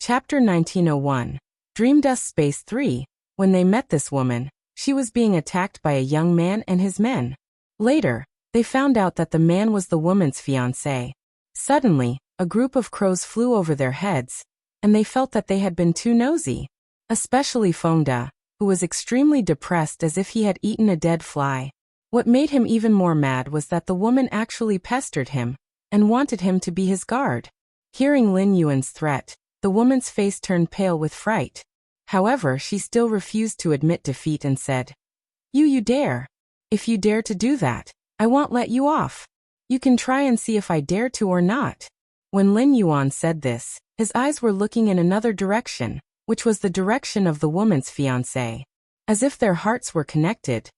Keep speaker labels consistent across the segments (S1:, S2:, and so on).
S1: Chapter 1901. Dream Dust Space 3. When they met this woman, she was being attacked by a young man and his men. Later, they found out that the man was the woman's fiancé. Suddenly, a group of crows flew over their heads, and they felt that they had been too nosy. Especially Fengda, who was extremely depressed as if he had eaten a dead fly. What made him even more mad was that the woman actually pestered him, and wanted him to be his guard. Hearing Lin Yuan's threat, the woman's face turned pale with fright. However, she still refused to admit defeat and said, You dare. If you dare to do that, I won't let you off. You can try and see if I dare to or not. When Lin Yuan said this, his eyes were looking in another direction, which was the direction of the woman's fiancé. As if their hearts were connected.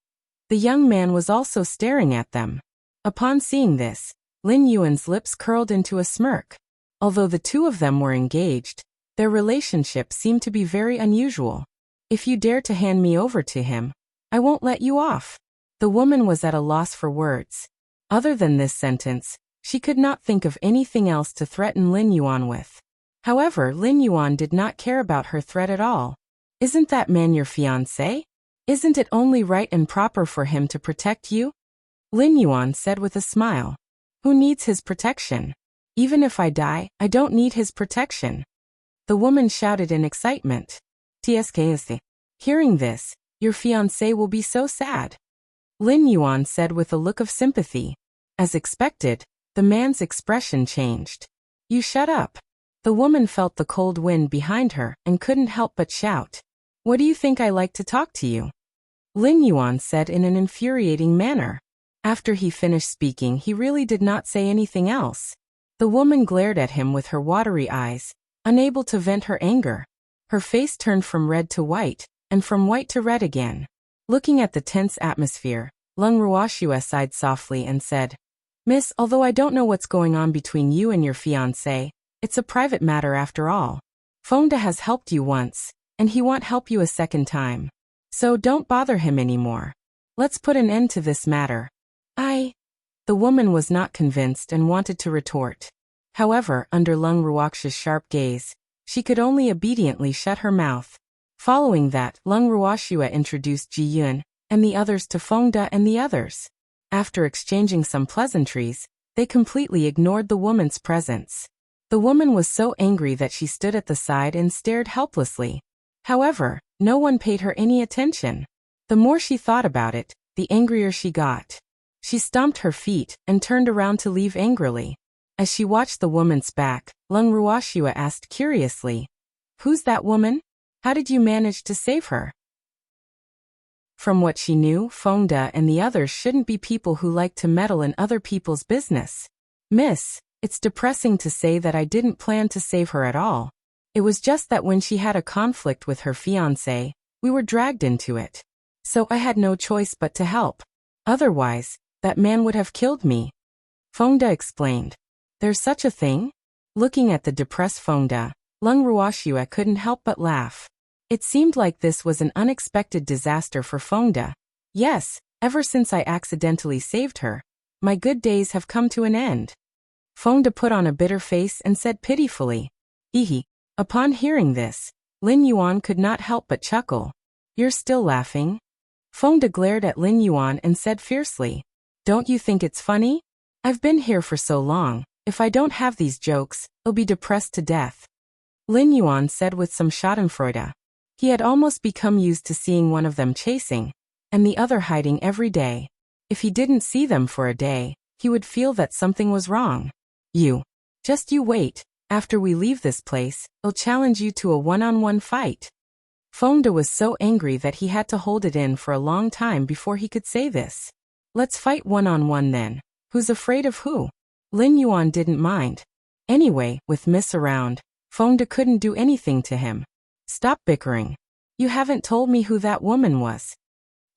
S1: The young man was also staring at them. Upon seeing this, Lin Yuan's lips curled into a smirk. Although the two of them were engaged, their relationship seemed to be very unusual. If you dare to hand me over to him, I won't let you off. The woman was at a loss for words. Other than this sentence, she could not think of anything else to threaten Lin Yuan with. However, Lin Yuan did not care about her threat at all. Isn't that man your fiancé? Isn't it only right and proper for him to protect you? Lin Yuan said with a smile. Who needs his protection? Even if I die, I don't need his protection. The woman shouted in excitement. TSK. Hearing this, your fiancé will be so sad. Lin Yuan said with a look of sympathy. As expected, the man's expression changed. You shut up. The woman felt the cold wind behind her and couldn't help but shout. What do you think I like to talk to you? Lin Yuan said in an infuriating manner. After he finished speaking, he really did not say anything else. The woman glared at him with her watery eyes, unable to vent her anger. Her face turned from red to white, and from white to red again. Looking at the tense atmosphere, Lung Ruoxue sighed softly and said, Miss, although I don't know what's going on between you and your fiancé, it's a private matter after all. Fengda has helped you once, and he won't help you a second time. So don't bother him anymore. Let's put an end to this matter. The woman was not convinced and wanted to retort. However, under Lung Ruoxue's sharp gaze, she could only obediently shut her mouth. Following that, Lung Ruoxue introduced Ji Yun and the others to Fengda and the others. After exchanging some pleasantries, they completely ignored the woman's presence. The woman was so angry that she stood at the side and stared helplessly. However, no one paid her any attention. The more she thought about it, the angrier she got. She stomped her feet and turned around to leave angrily. As she watched the woman's back, Lung Ruoxue asked curiously, Who's that woman? How did you manage to save her? From what she knew, Fengda and the others shouldn't be people who like to meddle in other people's business. Miss, it's depressing to say that I didn't plan to save her at all. It was just that when she had a conflict with her fiancé, we were dragged into it. So I had no choice but to help. Otherwise, that man would have killed me. Fengda explained. There's such a thing? Looking at the depressed Fengda, Lung Ruoxue couldn't help but laugh. It seemed like this was an unexpected disaster for Fengda. Yes, ever since I accidentally saved her, my good days have come to an end. Fengda put on a bitter face and said pitifully. Hehe. Upon hearing this, Lin Yuan could not help but chuckle. You're still laughing? Fengda glared at Lin Yuan and said fiercely. Don't you think it's funny? I've been here for so long, if I don't have these jokes, I'll be depressed to death. Lin Yuan said with some schadenfreude. He had almost become used to seeing one of them chasing, and the other hiding every day. If he didn't see them for a day, he would feel that something was wrong. You wait, after we leave this place, I'll challenge you to a one-on-one fight. Fengda was so angry that he had to hold it in for a long time before he could say this. Let's fight one-on-one then. Who's afraid of who? Lin Yuan didn't mind. Anyway, with Miss around, Fengda couldn't do anything to him. Stop bickering. You haven't told me who that woman was.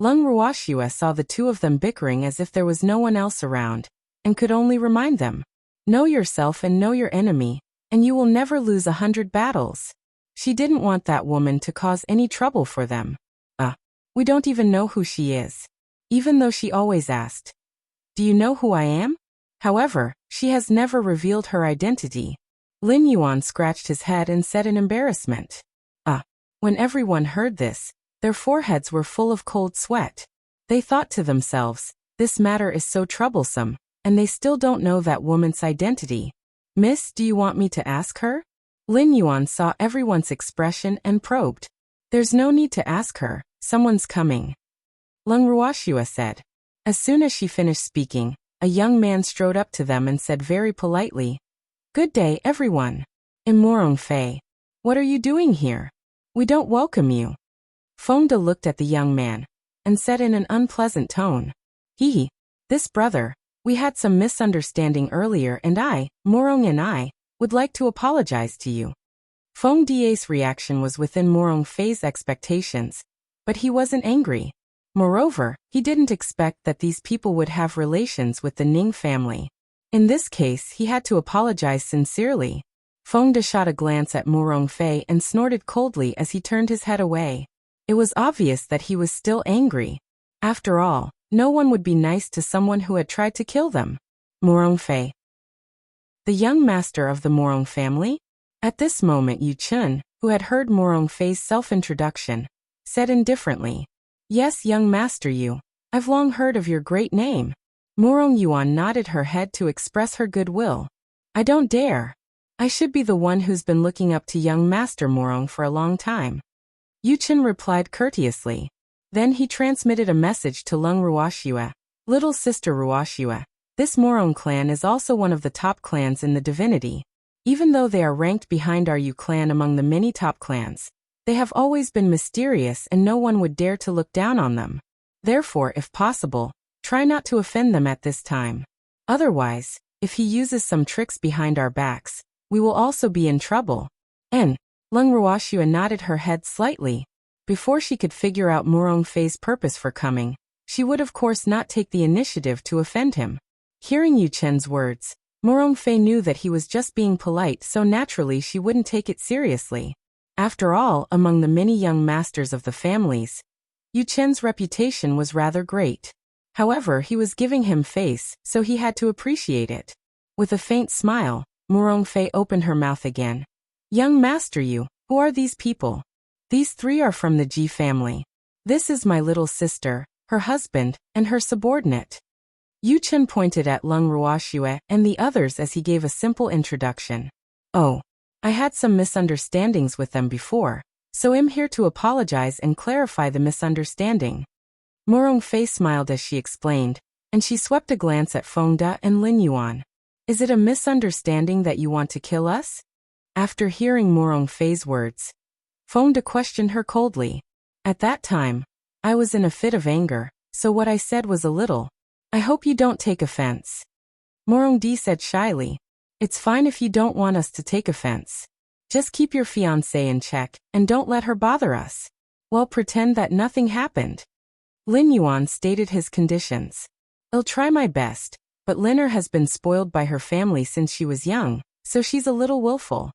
S1: Lung Ruoxue saw the two of them bickering as if there was no one else around, and could only remind them. Know yourself and know your enemy, and you will never lose 100 battles. She didn't want that woman to cause any trouble for them. We don't even know who she is. Even though she always asked, Do you know who I am? However, she has never revealed her identity. Lin Yuan scratched his head and said in embarrassment. When everyone heard this, their foreheads were full of cold sweat. They thought to themselves, this matter is so troublesome, and they still don't know that woman's identity. Miss, do you want me to ask her? Lin Yuan saw everyone's expression and probed. There's no need to ask her, someone's coming. Lung Ruoxua said. As soon as she finished speaking, a young man strode up to them and said very politely, Good day, everyone. I'm Morong Fei. What are you doing here? We don't welcome you. Feng De looked at the young man and said in an unpleasant tone, this brother, we had some misunderstanding earlier and Morong and I, would like to apologize to you. Feng De's reaction was within Morong Fei's expectations, but he wasn't angry. Moreover, he didn't expect that these people would have relations with the Ning family. In this case, he had to apologize sincerely. Feng De shot a glance at Morong Fei and snorted coldly as he turned his head away. It was obvious that he was still angry. After all, no one would be nice to someone who had tried to kill them. Morong Fei. The young master of the Morong family? At this moment Yu Chun, who had heard Morong Fei's self-introduction, said indifferently, Yes, young master Yu, I've long heard of your great name. Morong Yuan nodded her head to express her goodwill. I don't dare. I should be the one who's been looking up to young master Morong for a long time. Yu Chun replied courteously. Then he transmitted a message to Lung Ruoxua. Little sister Ruoxua, this Morong clan is also one of the top clans in the divinity. Even though they are ranked behind our Yu clan among the many top clans, they have always been mysterious and no one would dare to look down on them. Therefore, if possible, try not to offend them at this time. Otherwise, if he uses some tricks behind our backs, we will also be in trouble. And Lung Ruoxua nodded her head slightly. Before she could figure out Morong Fei's purpose for coming, she would of course not take the initiative to offend him. Hearing Yu Chen's words, Morong Fei knew that he was just being polite, so naturally she wouldn't take it seriously. After all, among the many young masters of the families, Yu Chen's reputation was rather great. However, he was giving him face, so he had to appreciate it. With a faint smile, Morong Fei opened her mouth again. Young master Yu, who are these people? These three are from the Ji family. This is my little sister, her husband, and her subordinate. Yu Chen pointed at Lung Ruoxua and the others as he gave a simple introduction. Oh, I had some misunderstandings with them before, so I'm here to apologize and clarify the misunderstanding. Morong Fei smiled as she explained, and she swept a glance at Feng De and Lin Yuan. Is it a misunderstanding that you want to kill us? After hearing Morong Fei's words, Feng De questioned her coldly. At that time, I was in a fit of anger, so what I said was a little. I hope you don't take offense. Morong Di said shyly. It's fine if you don't want us to take offense. Just keep your fiancée in check, and don't let her bother us. Well, pretend that nothing happened. Lin Yuan stated his conditions. I'll try my best, but Linner has been spoiled by her family since she was young, so she's a little willful.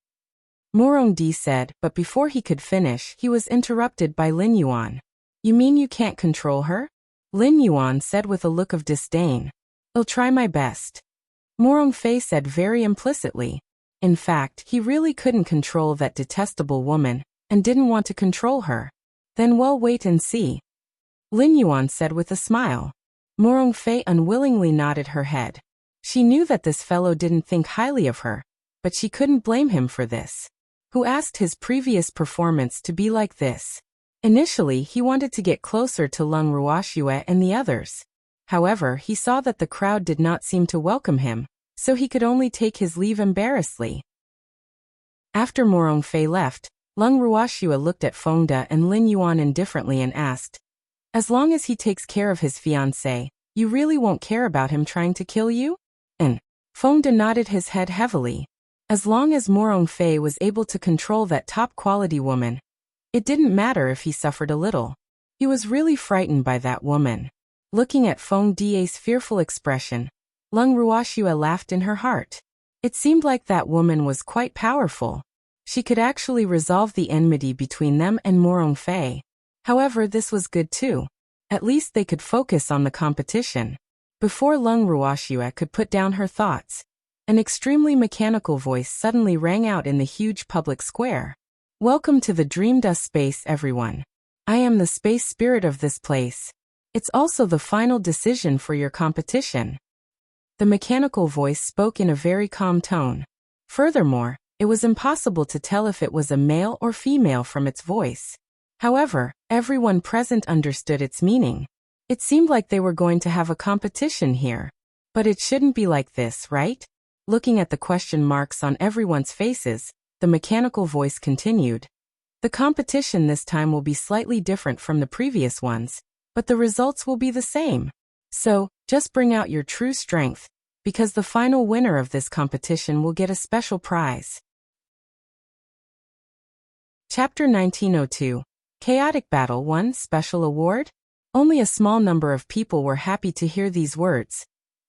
S1: Morong Di said, but before he could finish, he was interrupted by Lin Yuan. You mean you can't control her? Lin Yuan said with a look of disdain. I'll try my best. Morong Fei said very implicitly. In fact, he really couldn't control that detestable woman, and didn't want to control her. Then we'll wait and see. Lin Yuan said with a smile. Morong Fei unwillingly nodded her head. She knew that this fellow didn't think highly of her, but she couldn't blame him for this. Who asked his previous performance to be like this? Initially, he wanted to get closer to Lung Ruoxua and the others. However, he saw that the crowd did not seem to welcome him, so he could only take his leave embarrassedly. After Morong Fei left, Lung Ruoxua looked at Feng De and Lin Yuan indifferently and asked, As long as he takes care of his fiancée, you really won't care about him trying to kill you? And Feng De nodded his head heavily. As long as Morong Fei was able to control that top-quality woman, it didn't matter if he suffered a little. He was really frightened by that woman. Looking at Feng De's fearful expression, Lung Ruoxua laughed in her heart. It seemed like that woman was quite powerful. She could actually resolve the enmity between them and Morong Fei. However, this was good too. At least they could focus on the competition. Before Lung Ruoxua could put down her thoughts, An extremely mechanical voice suddenly rang out in the huge public square. Welcome to the Dream Dust Space, everyone. I am the space spirit of this place. It's also the final decision for your competition. The mechanical voice spoke in a very calm tone. Furthermore, it was impossible to tell if it was a male or female from its voice. However, everyone present understood its meaning. It seemed like they were going to have a competition here. But it shouldn't be like this, right? Looking at the question marks on everyone's faces, the mechanical voice continued. The competition this time will be slightly different from the previous ones, but the results will be the same. So, just bring out your true strength, because the final winner of this competition will get a special prize. Chapter 1902. Chaotic Battle 1 Special Award? Only a small number of people were happy to hear these words,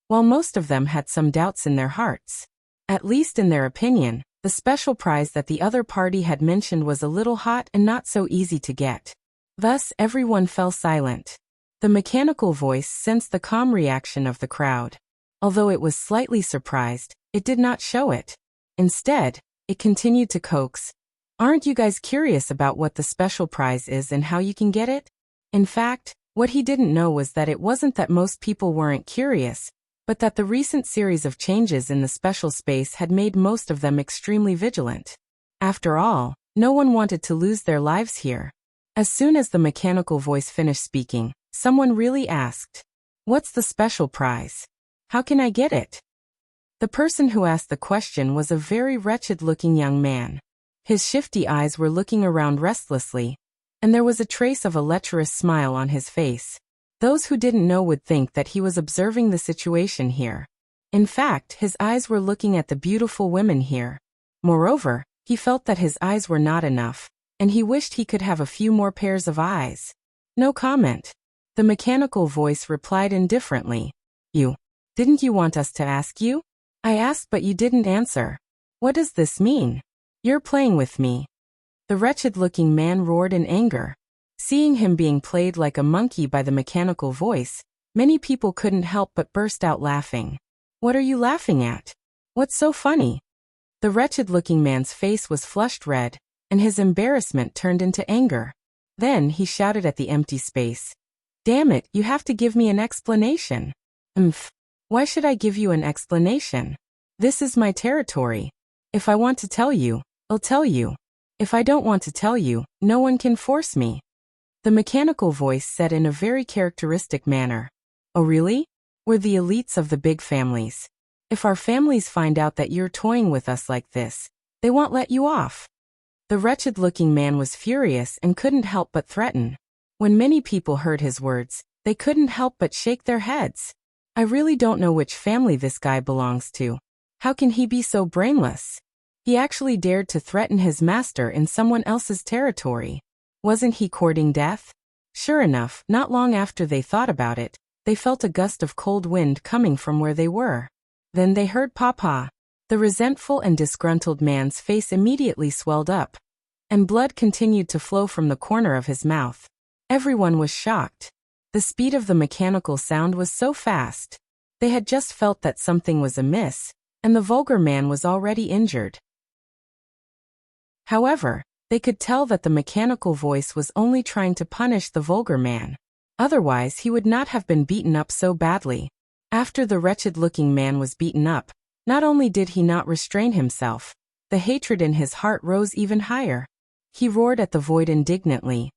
S1: while most of them had some doubts in their hearts. At least in their opinion, the special prize that the other party had mentioned was a little hot and not so easy to get. Thus, everyone fell silent. The mechanical voice sensed the calm reaction of the crowd. Although it was slightly surprised, it did not show it. Instead, it continued to coax. Aren't you guys curious about what the special prize is and how you can get it? In fact, what he didn't know was that it wasn't that most people weren't curious, but that the recent series of changes in the special space had made most of them extremely vigilant. After all, no one wanted to lose their lives here. As soon as the mechanical voice finished speaking, someone really asked, "What's the special prize? How can I get it?" The person who asked the question was a very wretched-looking young man. His shifty eyes were looking around restlessly, and there was a trace of a lecherous smile on his face. Those who didn't know would think that he was observing the situation here. In fact, his eyes were looking at the beautiful women here. Moreover, he felt that his eyes were not enough, and he wished he could have a few more pairs of eyes. No comment. The mechanical voice replied indifferently. Didn't you want us to ask you? I asked but you didn't answer. What does this mean? You're playing with me. The wretched-looking man roared in anger. Seeing him being played like a monkey by the mechanical voice, many people couldn't help but burst out laughing. What are you laughing at? What's so funny? The wretched-looking man's face was flushed red, and his embarrassment turned into anger. Then he shouted at the empty space. Damn it, you have to give me an explanation. Why should I give you an explanation? This is my territory. If I want to tell you, I'll tell you. If I don't want to tell you, no one can force me. The mechanical voice said in a very characteristic manner. Oh really? We're the elites of the big families. If our families find out that you're toying with us like this, they won't let you off. The wretched-looking man was furious and couldn't help but threaten. When many people heard his words, they couldn't help but shake their heads. I really don't know which family this guy belongs to. How can he be so brainless? He actually dared to threaten his master in someone else's territory. Wasn't he courting death? Sure enough, not long after they thought about it, they felt a gust of cold wind coming from where they were. Then they heard "Papa." The resentful and disgruntled man's face immediately swelled up, and blood continued to flow from the corner of his mouth. Everyone was shocked. The speed of the mechanical sound was so fast. They had just felt that something was amiss, and the vulgar man was already injured. However, they could tell that the mechanical voice was only trying to punish the vulgar man. Otherwise, he would not have been beaten up so badly. After the wretched-looking man was beaten up, not only did he not restrain himself, the hatred in his heart rose even higher. He roared at the void indignantly.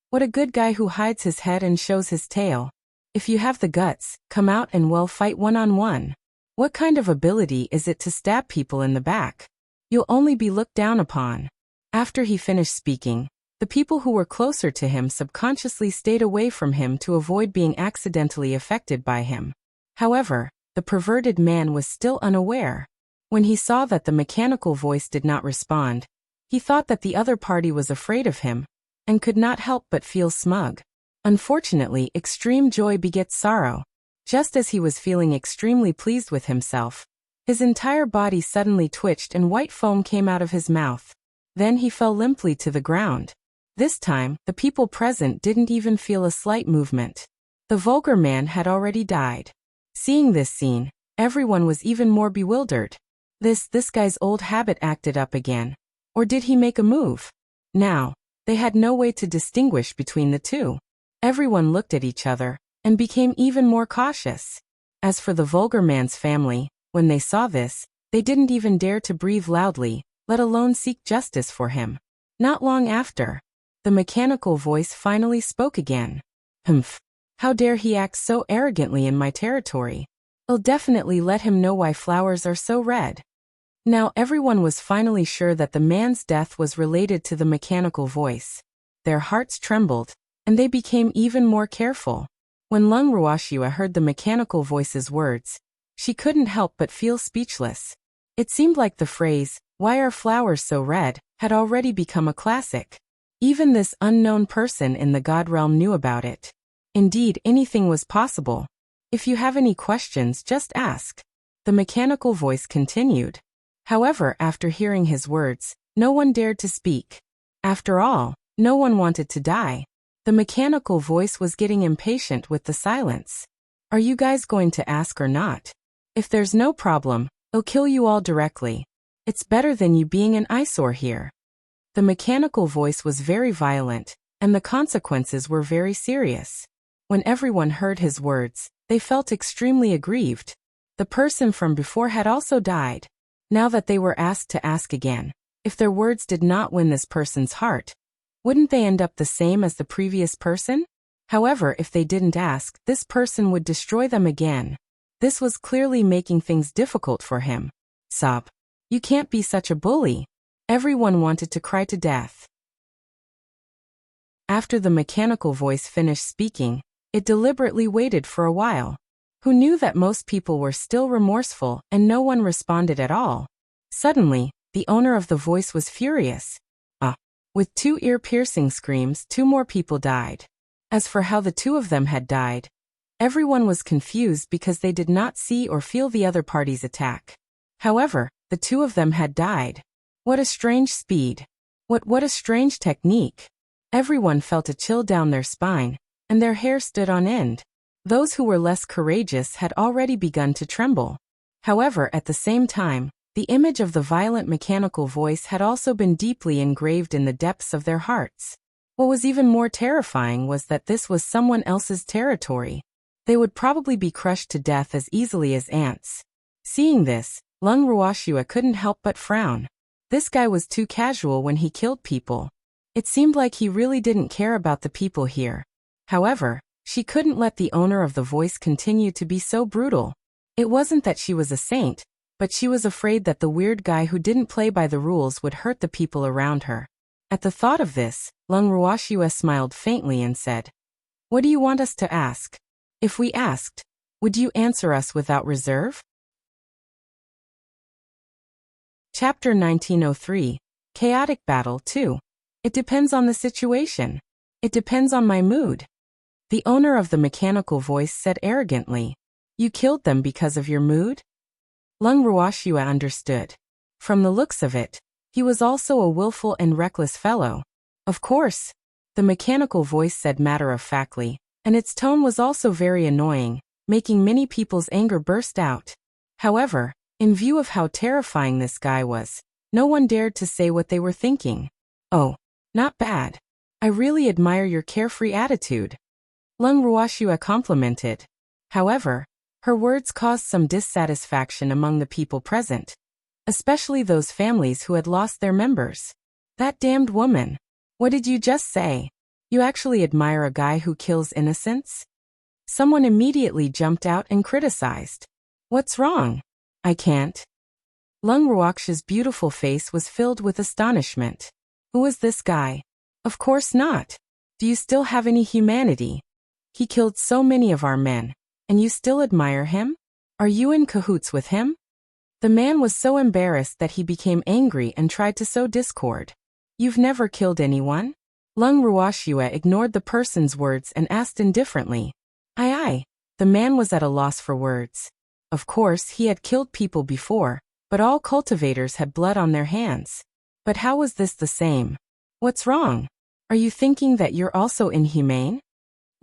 S1: What a good guy who hides his head and shows his tail. If you have the guts, come out and fight one-on-one. What kind of ability is it to stab people in the back? You'll only be looked down upon. After he finished speaking, the people who were closer to him subconsciously stayed away from him to avoid being accidentally affected by him. However, the perverted man was still unaware. When he saw that the mechanical voice did not respond, he thought that the other party was afraid of him, and could not help but feel smug. Unfortunately, extreme joy begets sorrow. Just as he was feeling extremely pleased with himself, his entire body suddenly twitched and white foam came out of his mouth. Then he fell limply to the ground. This time, the people present didn't even feel a slight movement. The vulgar man had already died. Seeing this scene, everyone was even more bewildered. This guy's old habit acted up again. Or did he make a move? Now, they had no way to distinguish between the two. Everyone looked at each other and became even more cautious. As for the vulgar man's family, when they saw this, they didn't even dare to breathe loudly, let alone seek justice for him. Not long after, the mechanical voice finally spoke again. Humph. How dare he act so arrogantly in my territory? I'll definitely let him know why flowers are so red. Now everyone was finally sure that the man's death was related to the mechanical voice. Their hearts trembled, and they became even more careful. When Lung Ruoxua heard the mechanical voice's words, she couldn't help but feel speechless. It seemed like the phrase, "Why are flowers so red?" had already become a classic. Even this unknown person in the God realm knew about it. Indeed, anything was possible. If you have any questions, just ask. The mechanical voice continued. However, after hearing his words, no one dared to speak. After all, no one wanted to die. The mechanical voice was getting impatient with the silence. Are you guys going to ask or not? If there's no problem, I'll kill you all directly. It's better than you being an eyesore here. The mechanical voice was very violent, and the consequences were very serious. When everyone heard his words, they felt extremely aggrieved. The person from before had also died. Now that they were asked to ask again, if their words did not win this person's heart, wouldn't they end up the same as the previous person? However, if they didn't ask, this person would destroy them again. This was clearly making things difficult for him. Sob. You can't be such a bully. Everyone wanted to cry to death. After the mechanical voice finished speaking, it deliberately waited for a while. Who knew that most people were still remorseful and no one responded at all? Suddenly, the owner of the voice was furious. With 2 ear-piercing screams, 2 more people died. As for how the 2 of them had died, everyone was confused because they did not see or feel the other party's attack. However, the 2 of them had died. What a strange speed. What a strange technique. Everyone felt a chill down their spine, and their hair stood on end. Those who were less courageous had already begun to tremble. However, at the same time, the image of the violent mechanical voice had also been deeply engraved in the depths of their hearts. What was even more terrifying was that this was someone else's territory. They would probably be crushed to death as easily as ants. Seeing this, Lung Ruoxua couldn't help but frown. This guy was too casual when he killed people. It seemed like he really didn't care about the people here. However, she couldn't let the owner of the voice continue to be so brutal. It wasn't that she was a saint, but she was afraid that the weird guy who didn't play by the rules would hurt the people around her. At the thought of this, Lung Ruoxua smiled faintly and said, "What do you want us to ask? If we asked, would you answer us without reserve?" Chapter 1903, Chaotic Battle 2. It depends on the situation. It depends on my mood. The owner of the mechanical voice said arrogantly, "You killed them because of your mood?" Lung Ruoxua understood. From the looks of it, he was also a willful and reckless fellow. Of course, the mechanical voice said matter-of-factly, and its tone was also very annoying, making many people's anger burst out. However, in view of how terrifying this guy was, no one dared to say what they were thinking. "Oh, not bad. I really admire your carefree attitude," Lung Ruoxua complimented. However, her words caused some dissatisfaction among the people present, especially those families who had lost their members. "That damned woman. What did you just say? You actually admire a guy who kills innocents?" Someone immediately jumped out and criticized. "What's wrong? I can't." Lung Ruoxia's beautiful face was filled with astonishment. Who is this guy? Of course not. Do you still have any humanity? He killed so many of our men, and you still admire him? Are you in cahoots with him? The man was so embarrassed that he became angry and tried to sow discord. "You've never killed anyone?" Lung Ruoxua ignored the person's words and asked indifferently. Aye. The man was at a loss for words. Of course, he had killed people before, but all cultivators had blood on their hands. But how was this the same? "What's wrong? Are you thinking that you're also inhumane?"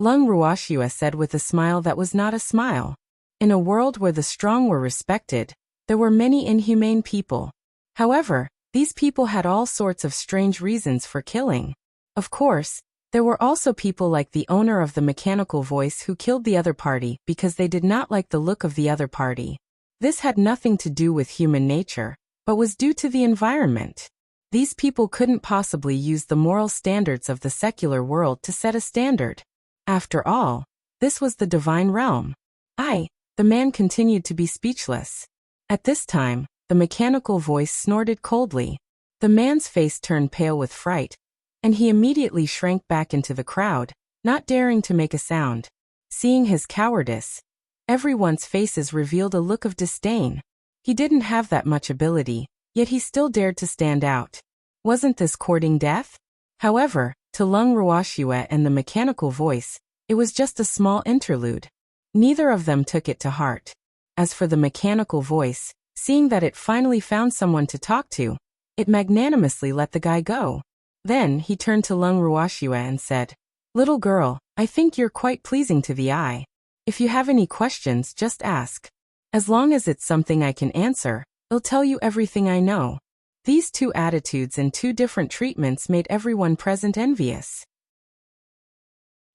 S1: Lung Ruoxua said with a smile that was not a smile. In a world where the strong were respected, There were many inhumane people. However, these people had all sorts of strange reasons for killing. Of course, there were also people like the owner of the mechanical voice who killed the other party because they did not like the look of the other party. This had nothing to do with human nature, but was due to the environment. These people couldn't possibly use the moral standards of the secular world to set a standard. After all, this was the divine realm. The man continued to be speechless. At this time, the mechanical voice snorted coldly. The man's face turned pale with fright, and he immediately shrank back into the crowd, not daring to make a sound. Seeing his cowardice, everyone's faces revealed a look of disdain. He didn't have that much ability, yet he still dared to stand out. Wasn't this courting death? However, to Lung Ruoxue and the mechanical voice, it was just a small interlude. Neither of them took it to heart. As for the mechanical voice, seeing that it finally found someone to talk to, it magnanimously let the guy go. Then he turned to Lung Ruoxue and said, "Little girl, I think you're quite pleasing to the eye. If you have any questions, just ask. As long as it's something I can answer, I'll tell you everything I know." These two attitudes and two different treatments made everyone present envious.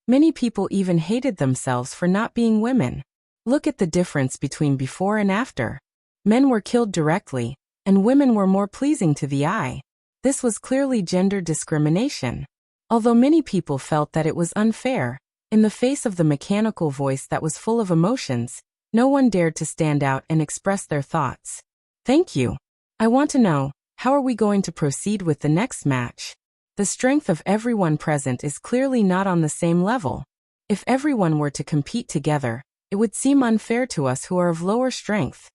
S1: Many people even hated themselves for not being women. Look at the difference between before and after. Men were killed directly, and women were more pleasing to the eye. This was clearly gender discrimination. Although many people felt that it was unfair, in the face of the mechanical voice that was full of emotions, no one dared to stand out and express their thoughts. "Thank you. I want to know, how are we going to proceed with the next match?" The strength of everyone present is clearly not on the same level. If everyone were to compete together, it would seem unfair to us who are of lower strength.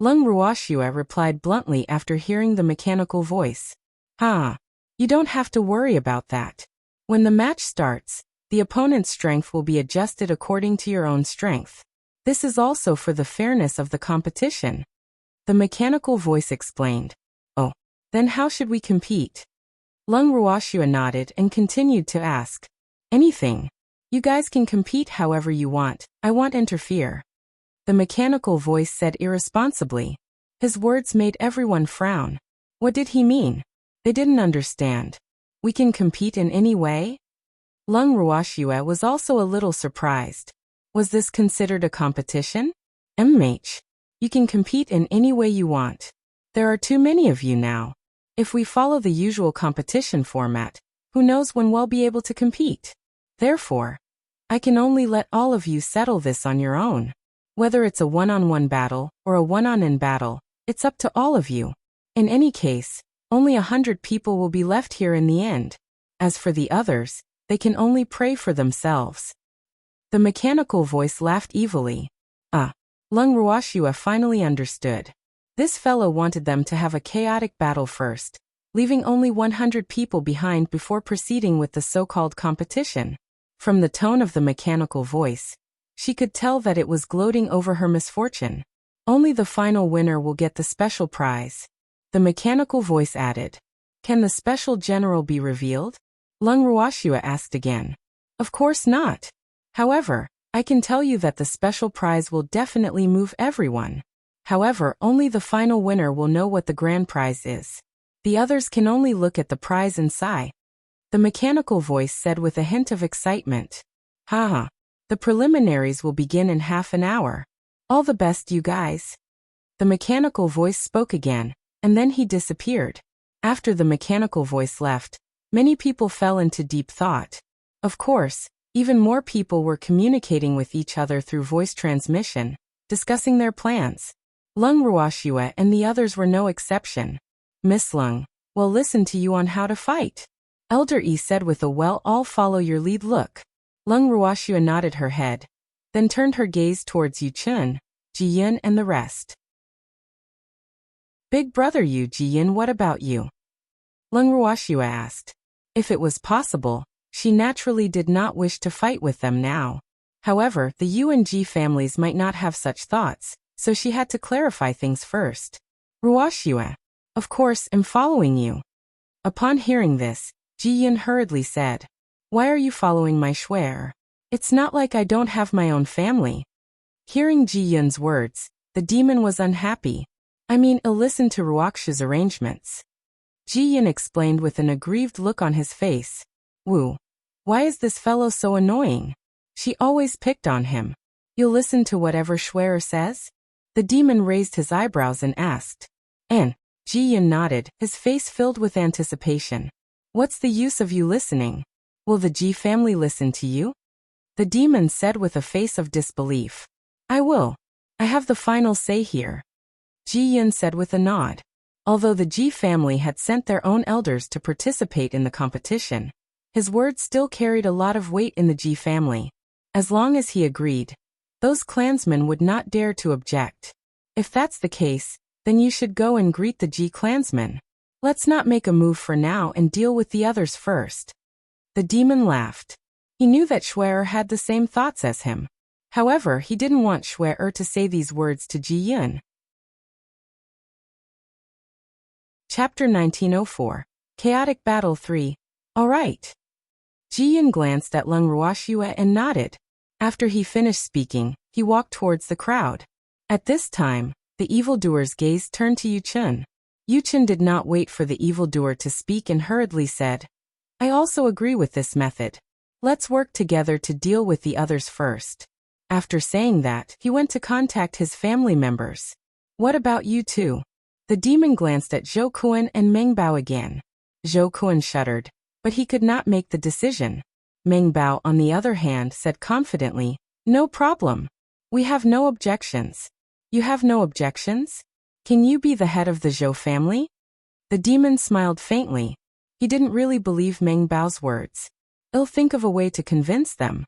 S1: Lung Ruoxue replied bluntly after hearing the mechanical voice. You don't have to worry about that. When the match starts, the opponent's strength will be adjusted according to your own strength. This is also for the fairness of the competition." The mechanical voice explained. "Oh, then how should we compete?" Lung Ruoxue nodded and continued to ask. "Anything. You guys can compete however you want, I won't interfere." The mechanical voice said irresponsibly. His words made everyone frown. What did he mean? They didn't understand. "We can compete in any way?" Lung Ruoxue was also a little surprised. Was this considered a competition? You can compete in any way you want. There are too many of you now. If we follow the usual competition format, who knows when we'll be able to compete? Therefore, I can only let all of you settle this on your own. Whether it's a one-on-one battle or a one-on-n battle, it's up to all of you. In any case, only 100 people will be left here in the end. As for the others, they can only pray for themselves. The mechanical voice laughed evilly. Lung Ruoxue finally understood. This fellow wanted them to have a chaotic battle first, leaving only 100 people behind before proceeding with the so-called competition. From the tone of the mechanical voice, she could tell that it was gloating over her misfortune. Only the final winner will get the special prize. The mechanical voice added. "Can the special general be revealed?" Lung Ruoxue asked again. "Of course not. However, I can tell you that the special prize will definitely move everyone. However, only the final winner will know what the grand prize is. The others can only look at the prize and sigh." The mechanical voice said with a hint of excitement. The preliminaries will begin in half an hour. All the best, you guys." The mechanical voice spoke again, and then he disappeared. After the mechanical voice left, many people fell into deep thought. Of course, even more people were communicating with each other through voice transmission, discussing their plans. Lung Ruoxue and the others were no exception. "Miss Lung, we'll listen to you on how to fight," Elder E said with a "I'll follow your lead" look. Lung Ruoxue nodded her head, then turned her gaze towards Yu Chun, Ji Yun and the rest. "Big brother Yu Ji Yun, what about you?" Lung Ruoxue asked. If it was possible, she naturally did not wish to fight with them now. However, the Yu and Ji families might not have such thoughts, so she had to clarify things first. "Ruoxue, of course, am following you." Upon hearing this, Ji Yun hurriedly said, "Why are you following my shuer? It's not like I don't have my own family." Hearing Ji Yun's words, the demon was unhappy. I mean, I'll listen to Ruoxia's arrangements. Ji Yin explained with an aggrieved look on his face. Wu, why is this fellow so annoying? She always picked on him. You'll listen to whatever Schwerer says? The demon raised his eyebrows and asked. And Ji Yin nodded, his face filled with anticipation. What's the use of you listening? Will the Ji family listen to you? The demon said with a face of disbelief. I will. I have the final say here. Ji Yin said with a nod. Although the Ji family had sent their own elders to participate in the competition, his words still carried a lot of weight in the Ji family. As long as he agreed, those clansmen would not dare to object. If that's the case, then you should go and greet the Ji clansmen. Let's not make a move for now and deal with the others first. The demon laughed. He knew that Schwerer had the same thoughts as him. However, he didn't want Schwerer to say these words to Ji Yin. Chapter 1904. Chaotic Battle 3. All right. Ji Yin glanced at Leng Ruoxia and nodded. After he finished speaking, he walked towards the crowd. At this time, the evildoer's gaze turned to Yu Chun. Yu Chun did not wait for the evildoer to speak and hurriedly said, I also agree with this method. Let's work together to deal with the others first. After saying that, he went to contact his family members. What about you two? The demon glanced at Zhou Kuan and Meng Bao again. Zhou Kuan shuddered, but he could not make the decision. Meng Bao, on the other hand, said confidently, No problem. We have no objections. You have no objections? Can you be the head of the Zhou family? The demon smiled faintly. He didn't really believe Meng Bao's words. I'll think of a way to convince them.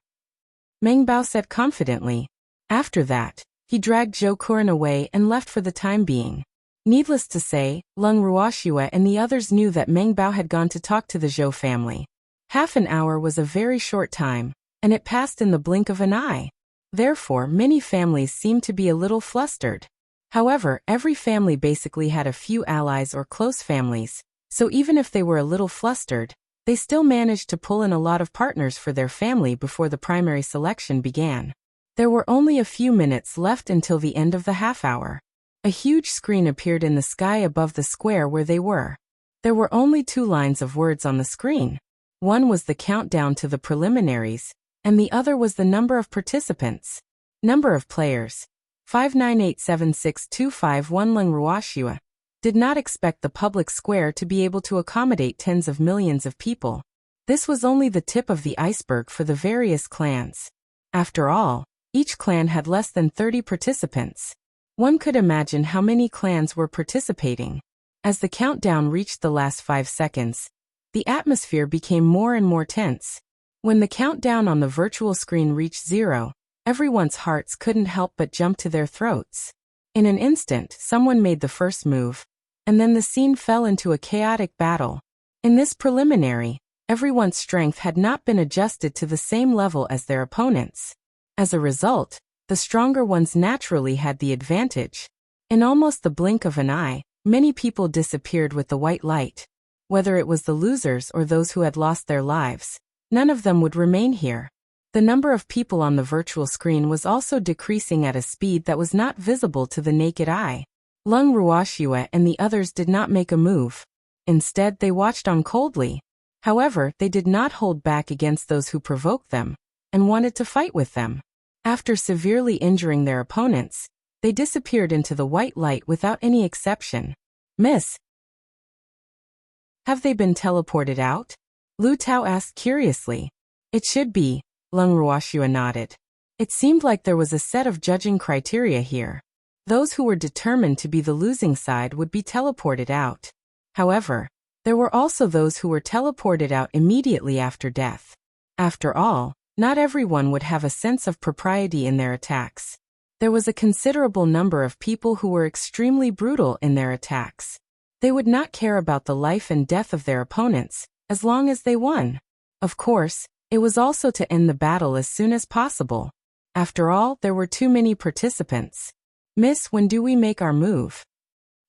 S1: Meng Bao said confidently. After that, he dragged Zhou Kuan away and left for the time being. Needless to say, Leng Ruoxia and the others knew that Meng Bao had gone to talk to the Zhou family. Half an hour was a very short time, and it passed in the blink of an eye. Therefore, many families seemed to be a little flustered. However, every family basically had a few allies or close families, so even if they were a little flustered, they still managed to pull in a lot of partners for their family before the primary selection began. There were only a few minutes left until the end of the half hour. A huge screen appeared in the sky above the square where they were. There were only 2 lines of words on the screen. One was the countdown to the preliminaries, and the other was the number of participants. Number of players. 5987625. Leng Ruoxia did not expect the public square to be able to accommodate tens of millions of people. This was only the tip of the iceberg for the various clans. After all, each clan had less than 30 participants. One could imagine how many clans were participating. As the countdown reached the last 5 seconds, the atmosphere became more and more tense. When the countdown on the virtual screen reached 0, everyone's hearts couldn't help but jump to their throats. In an instant, someone made the first move, and then the scene fell into a chaotic battle. In this preliminary, everyone's strength had not been adjusted to the same level as their opponents. As a result, the stronger ones naturally had the advantage. In almost the blink of an eye, many people disappeared with the white light. Whether it was the losers or those who had lost their lives, none of them would remain here. The number of people on the virtual screen was also decreasing at a speed that was not visible to the naked eye. Leng Ruoxia and the others did not make a move. Instead, they watched on coldly. However, they did not hold back against those who provoked them, and wanted to fight with them. After severely injuring their opponents, they disappeared into the white light without any exception. Miss, have they been teleported out? Lu Tao asked curiously. It should be, Leng Ruoxia nodded. It seemed like there was a set of judging criteria here. Those who were determined to be the losing side would be teleported out. However, there were also those who were teleported out immediately after death. After all, not everyone would have a sense of propriety in their attacks. There was a considerable number of people who were extremely brutal in their attacks. They would not care about the life and death of their opponents, as long as they won. Of course, it was also to end the battle as soon as possible. After all, there were too many participants. Miss, when do we make our move?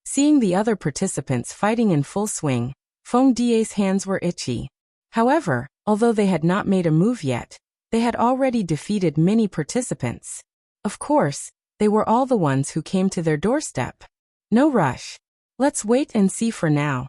S1: Seeing the other participants fighting in full swing, Feng Die's hands were itchy. However, although they had not made a move yet, they had already defeated many participants. Of course, they were all the ones who came to their doorstep. No rush. Let's wait and see for now.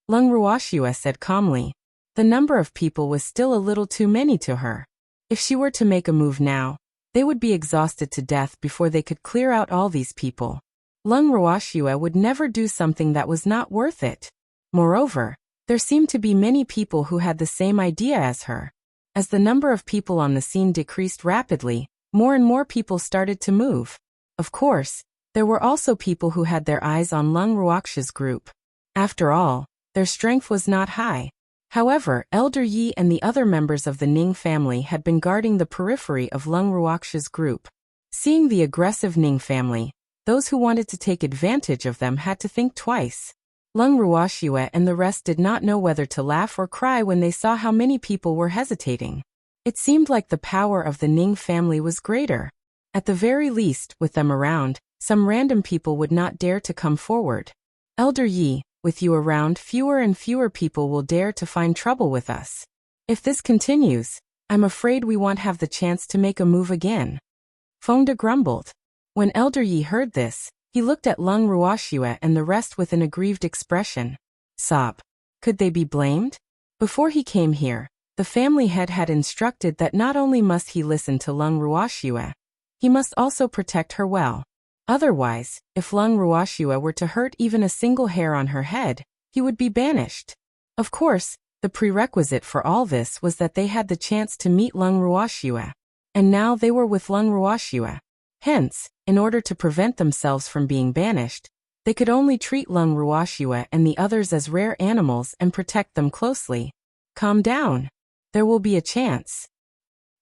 S1: Lung Ruoxue said calmly. The number of people was still a little too many to her. If she were to make a move now, they would be exhausted to death before they could clear out all these people. Lung Ruoxue would never do something that was not worth it. Moreover, there seemed to be many people who had the same idea as her. As the number of people on the scene decreased rapidly, more and more people started to move. Of course, there were also people who had their eyes on Lung Ruoxue's group. After all, their strength was not high. However, Elder Yi and the other members of the Ning family had been guarding the periphery of Lung Ruoxue's group. Seeing the aggressive Ning family, those who wanted to take advantage of them had to think twice. Lung Ruoxue and the rest did not know whether to laugh or cry when they saw how many people were hesitating. It seemed like the power of the Ning family was greater. At the very least, with them around, some random people would not dare to come forward. Elder Yi, with you around, fewer and fewer people will dare to find trouble with us. If this continues, I'm afraid we won't have the chance to make a move again. Fengde grumbled. When Elder Yi heard this, he looked at Lung Ruoxue and the rest with an aggrieved expression. Sob. Could they be blamed? Before he came here, the family head had instructed that not only must he listen to Lung Ruoxue, he must also protect her well. Otherwise, if Lung Ruoxue were to hurt even a single hair on her head, he would be banished. Of course, the prerequisite for all this was that they had the chance to meet Lung Ruoxue. And now they were with Lung Ruoxue. Hence, in order to prevent themselves from being banished, they could only treat Lung Ruoxue and the others as rare animals and protect them closely. Calm down. There will be a chance.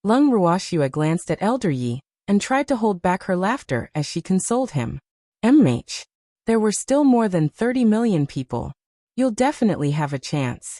S1: Lung Ruoxue glanced at Elder Yi and tried to hold back her laughter as she consoled him. MH. There were still more than 30 million people. You'll definitely have a chance.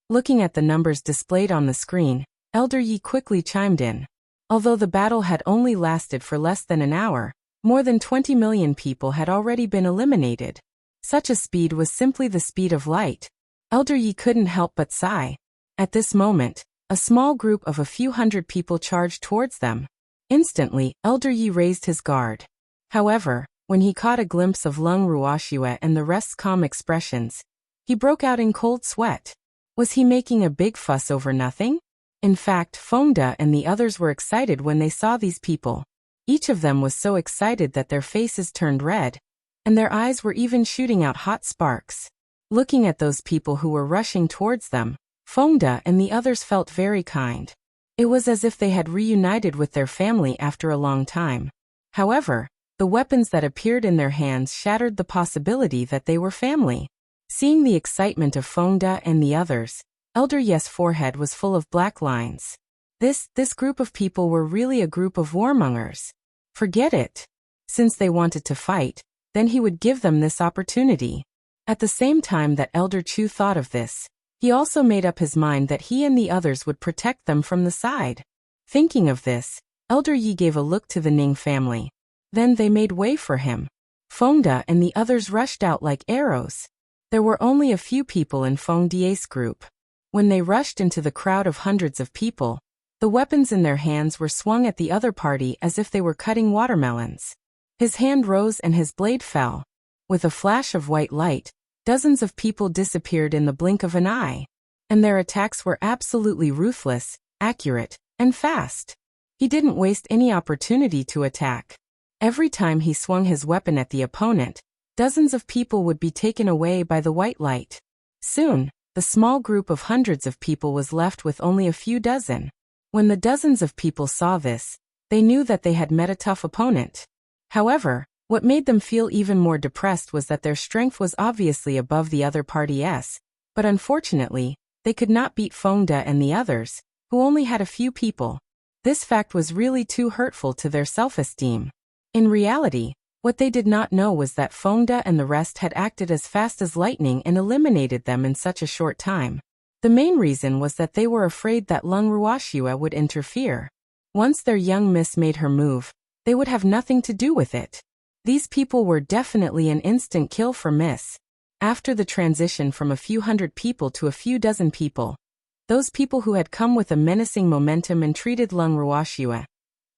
S1: Looking at the numbers displayed on the screen, Elder Yi quickly chimed in. Although the battle had only lasted for less than an hour, more than 20 million people had already been eliminated. Such a speed was simply the speed of light. Elder Yi couldn't help but sigh. At this moment, a small group of a few hundred people charged towards them. Instantly, Elder Yi raised his guard. However, when he caught a glimpse of Lung Ruoxue and the rest's calm expressions, he broke out in cold sweat. Was he making a big fuss over nothing? In fact, Fengde and the others were excited when they saw these people. Each of them was so excited that their faces turned red, and their eyes were even shooting out hot sparks. Looking at those people who were rushing towards them, Fengde and the others felt very kind. It was as if they had reunited with their family after a long time. However, the weapons that appeared in their hands shattered the possibility that they were family. Seeing the excitement of Fengde and the others, Elder Yi's forehead was full of black lines. This group of people were really a group of warmongers. Forget it. Since they wanted to fight, then he would give them this opportunity. At the same time that Elder Chu thought of this, he also made up his mind that he and the others would protect them from the side. Thinking of this, Elder Yi gave a look to the Ning family. Then they made way for him. Fengde and the others rushed out like arrows. There were only a few people in Fengde's group. When they rushed into the crowd of hundreds of people, the weapons in their hands were swung at the other party as if they were cutting watermelons. His hand rose and his blade fell. With a flash of white light, dozens of people disappeared in the blink of an eye. And their attacks were absolutely ruthless, accurate, and fast. He didn't waste any opportunity to attack. Every time he swung his weapon at the opponent, dozens of people would be taken away by the white light. Soon, the small group of hundreds of people was left with only a few dozen. When the dozens of people saw this, they knew that they had met a tough opponent. However, what made them feel even more depressed was that their strength was obviously above the other party's, but unfortunately, they could not beat Fengde and the others, who only had a few people. This fact was really too hurtful to their self-esteem. In reality, what they did not know was that Fengde and the rest had acted as fast as lightning and eliminated them in such a short time. The main reason was that they were afraid that Lung Ruoxue would interfere. Once their young miss made her move, they would have nothing to do with it. These people were definitely an instant kill for Miss. After the transition from a few hundred people to a few dozen people, those people who had come with a menacing momentum and treated Lung Ruoxue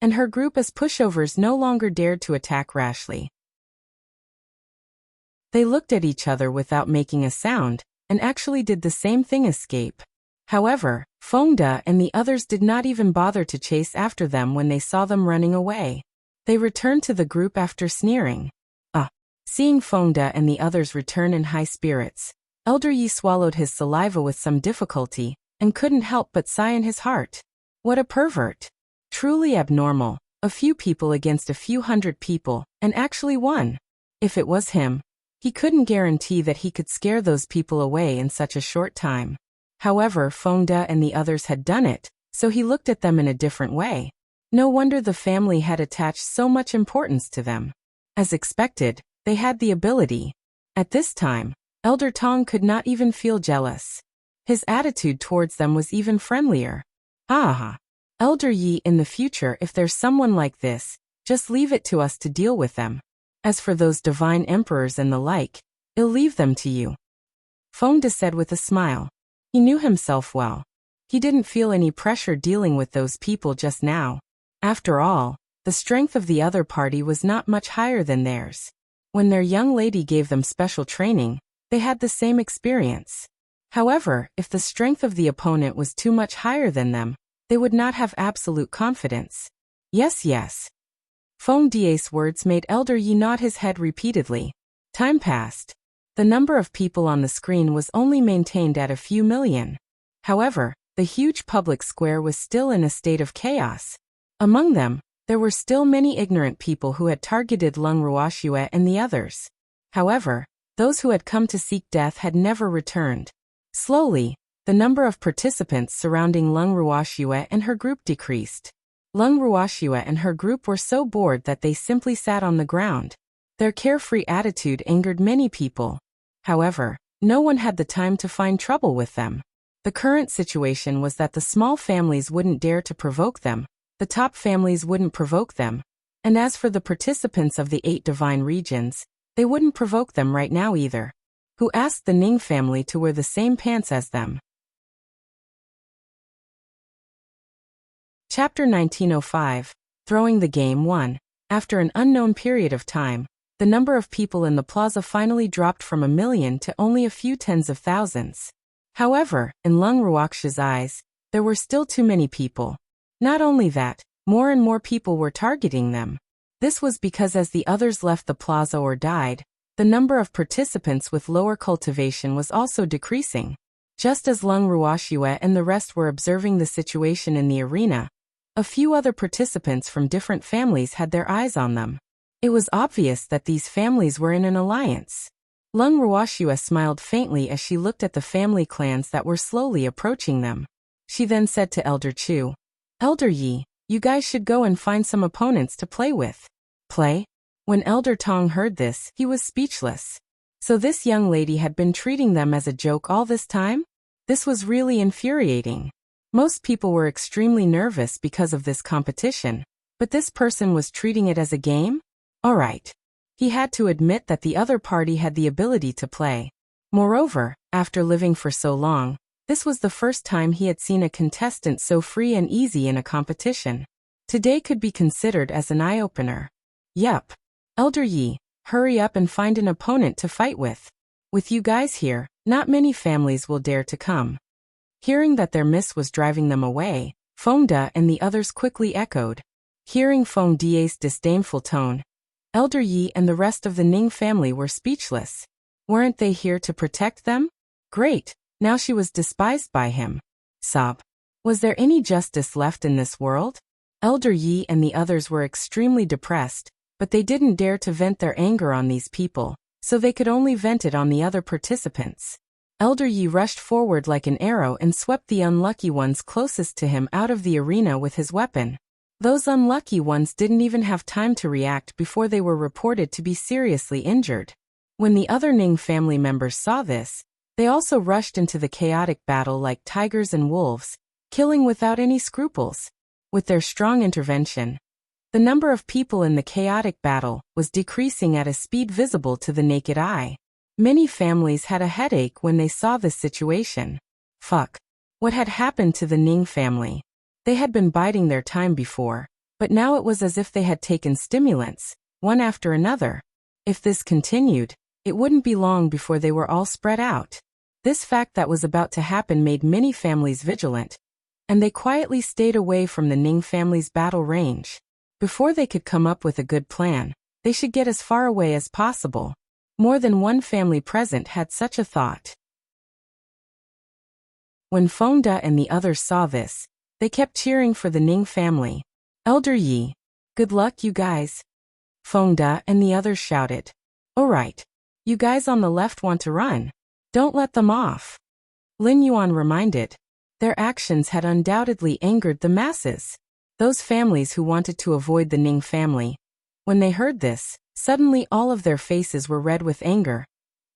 S1: and her group as pushovers no longer dared to attack rashly. They looked at each other without making a sound, and actually did the same thing: escape. However, Fengde and the others did not even bother to chase after them when they saw them running away. They returned to the group after sneering. Seeing Fengde and the others return in high spirits, Elder Yi swallowed his saliva with some difficulty, and couldn't help but sigh in his heart. What a pervert! Truly abnormal, a few people against a few hundred people, and actually won. If it was him, he couldn't guarantee that he could scare those people away in such a short time. However, Fengde and the others had done it, so he looked at them in a different way. No wonder the family had attached so much importance to them. As expected, they had the ability. At this time, Elder Tong could not even feel jealous. His attitude towards them was even friendlier. Elder Yi, in the future, if there's someone like this, just leave it to us to deal with them. As for those divine emperors and the like, I'll leave them to you. Fengde said with a smile. He knew himself well. He didn't feel any pressure dealing with those people just now. After all, the strength of the other party was not much higher than theirs. When their young lady gave them special training, they had the same experience. However, if the strength of the opponent was too much higher than them, they would not have absolute confidence. Yes. Fengde's words made Elder Yi nod his head repeatedly. Time passed. The number of people on the screen was only maintained at a few million. However, the huge public square was still in a state of chaos. Among them, there were still many ignorant people who had targeted Lung Ruoxue and the others. However, those who had come to seek death had never returned. Slowly, the number of participants surrounding Lung Ruoxue and her group decreased. Lung Ruoxue and her group were so bored that they simply sat on the ground. Their carefree attitude angered many people. However, no one had the time to find trouble with them. The current situation was that the small families wouldn't dare to provoke them, the top families wouldn't provoke them, and as for the participants of the 8 divine regions, they wouldn't provoke them right now either. Who asked the Ning family to wear the same pants as them? Chapter 1905, Throwing the Game 1. After an unknown period of time, the number of people in the plaza finally dropped from 1 million to only a few tens of thousands. However, in Lung Ruoxue's eyes, there were still too many people. Not only that, more and more people were targeting them. This was because as the others left the plaza or died, the number of participants with lower cultivation was also decreasing. Just as Lung Ruoxue and the rest were observing the situation in the arena, a few other participants from different families had their eyes on them. It was obvious that these families were in an alliance. Lung Ruoxue smiled faintly as she looked at the family clans that were slowly approaching them. She then said to Elder Chu, Elder Yi, you guys should go and find some opponents to play with. Play? When Elder Tong heard this, he was speechless. So this young lady had been treating them as a joke all this time? This was really infuriating. Most people were extremely nervous because of this competition, but this person was treating it as a game? Alright. He had to admit that the other party had the ability to play. Moreover, after living for so long, this was the first time he had seen a contestant so free and easy in a competition. Today could be considered as an eye-opener. Yup. Elder Yi, hurry up and find an opponent to fight with. With you guys here, not many families will dare to come. Hearing that their miss was driving them away, Fengde and the others quickly echoed. Hearing Fengde's disdainful tone, Elder Yi and the rest of the Ning family were speechless. Weren't they here to protect them? Great. Now she was despised by him. Sob. Was there any justice left in this world? Elder Yi and the others were extremely depressed, but they didn't dare to vent their anger on these people, so they could only vent it on the other participants. Elder Yi rushed forward like an arrow and swept the unlucky ones closest to him out of the arena with his weapon. Those unlucky ones didn't even have time to react before they were reported to be seriously injured. When the other Ning family members saw this, they also rushed into the chaotic battle like tigers and wolves, killing without any scruples. With their strong intervention, the number of people in the chaotic battle was decreasing at a speed visible to the naked eye. Many families had a headache when they saw this situation. Fuck. What had happened to the Ning family? They had been biding their time before, but now it was as if they had taken stimulants, one after another. If this continued, it wouldn't be long before they were all spread out. This fact that was about to happen made many families vigilant, and they quietly stayed away from the Ning family's battle range. Before they could come up with a good plan, they should get as far away as possible. More than one family present had such a thought. When Feng De and the others saw this, they kept cheering for the Ning family. Elder Yi, good luck you guys. Feng De and the others shouted. Alright. You guys on the left want to run. Don't let them off. Lin Yuan reminded. Their actions had undoubtedly angered the masses. Those families who wanted to avoid the Ning family. When they heard this, suddenly all of their faces were red with anger,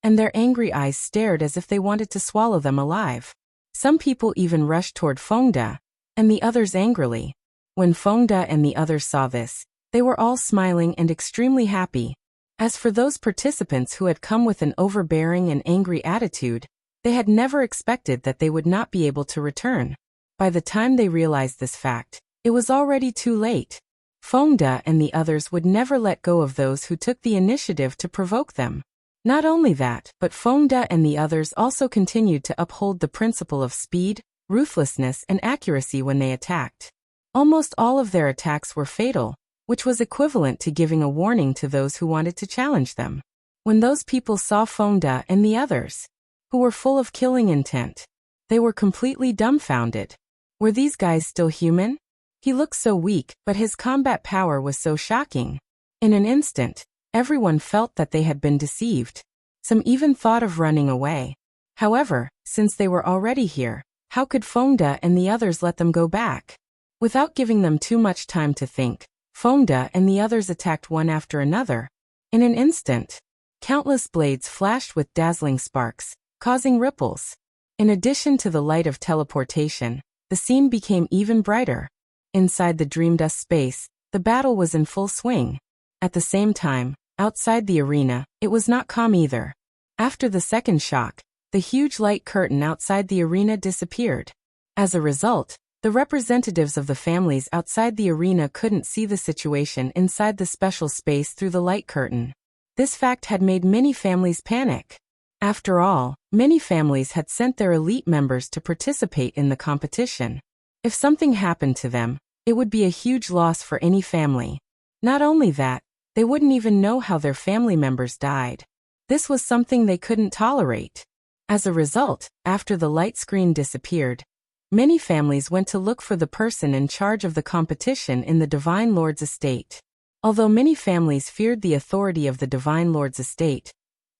S1: and their angry eyes stared as if they wanted to swallow them alive. Some people even rushed toward Feng De, and the others angrily. When Feng De and the others saw this, they were all smiling and extremely happy. As for those participants who had come with an overbearing and angry attitude, they had never expected that they would not be able to return. By the time they realized this fact, it was already too late. Feng De and the others would never let go of those who took the initiative to provoke them. Not only that, but Feng De and the others also continued to uphold the principle of speed, ruthlessness and accuracy when they attacked. Almost all of their attacks were fatal, which was equivalent to giving a warning to those who wanted to challenge them. When those people saw Feng De and the others, who were full of killing intent, they were completely dumbfounded. Were these guys still human? He looked so weak, but his combat power was so shocking. In an instant, everyone felt that they had been deceived. Some even thought of running away. However, since they were already here, how could Feng De and the others let them go back? Without giving them too much time to think, Feng De and the others attacked one after another. In an instant, countless blades flashed with dazzling sparks, causing ripples. In addition to the light of teleportation, the scene became even brighter. Inside the dream dust space, the battle was in full swing. At the same time, outside the arena, it was not calm either. After the second shock, the huge light curtain outside the arena disappeared. As a result, the representatives of the families outside the arena couldn't see the situation inside the special space through the light curtain. This fact had made many families panic. After all, many families had sent their elite members to participate in the competition. If something happened to them, it would be a huge loss for any family. Not only that, they wouldn't even know how their family members died. This was something they couldn't tolerate. As a result, after the light screen disappeared, many families went to look for the person in charge of the competition in the Divine Lord's estate. Although many families feared the authority of the Divine Lord's estate,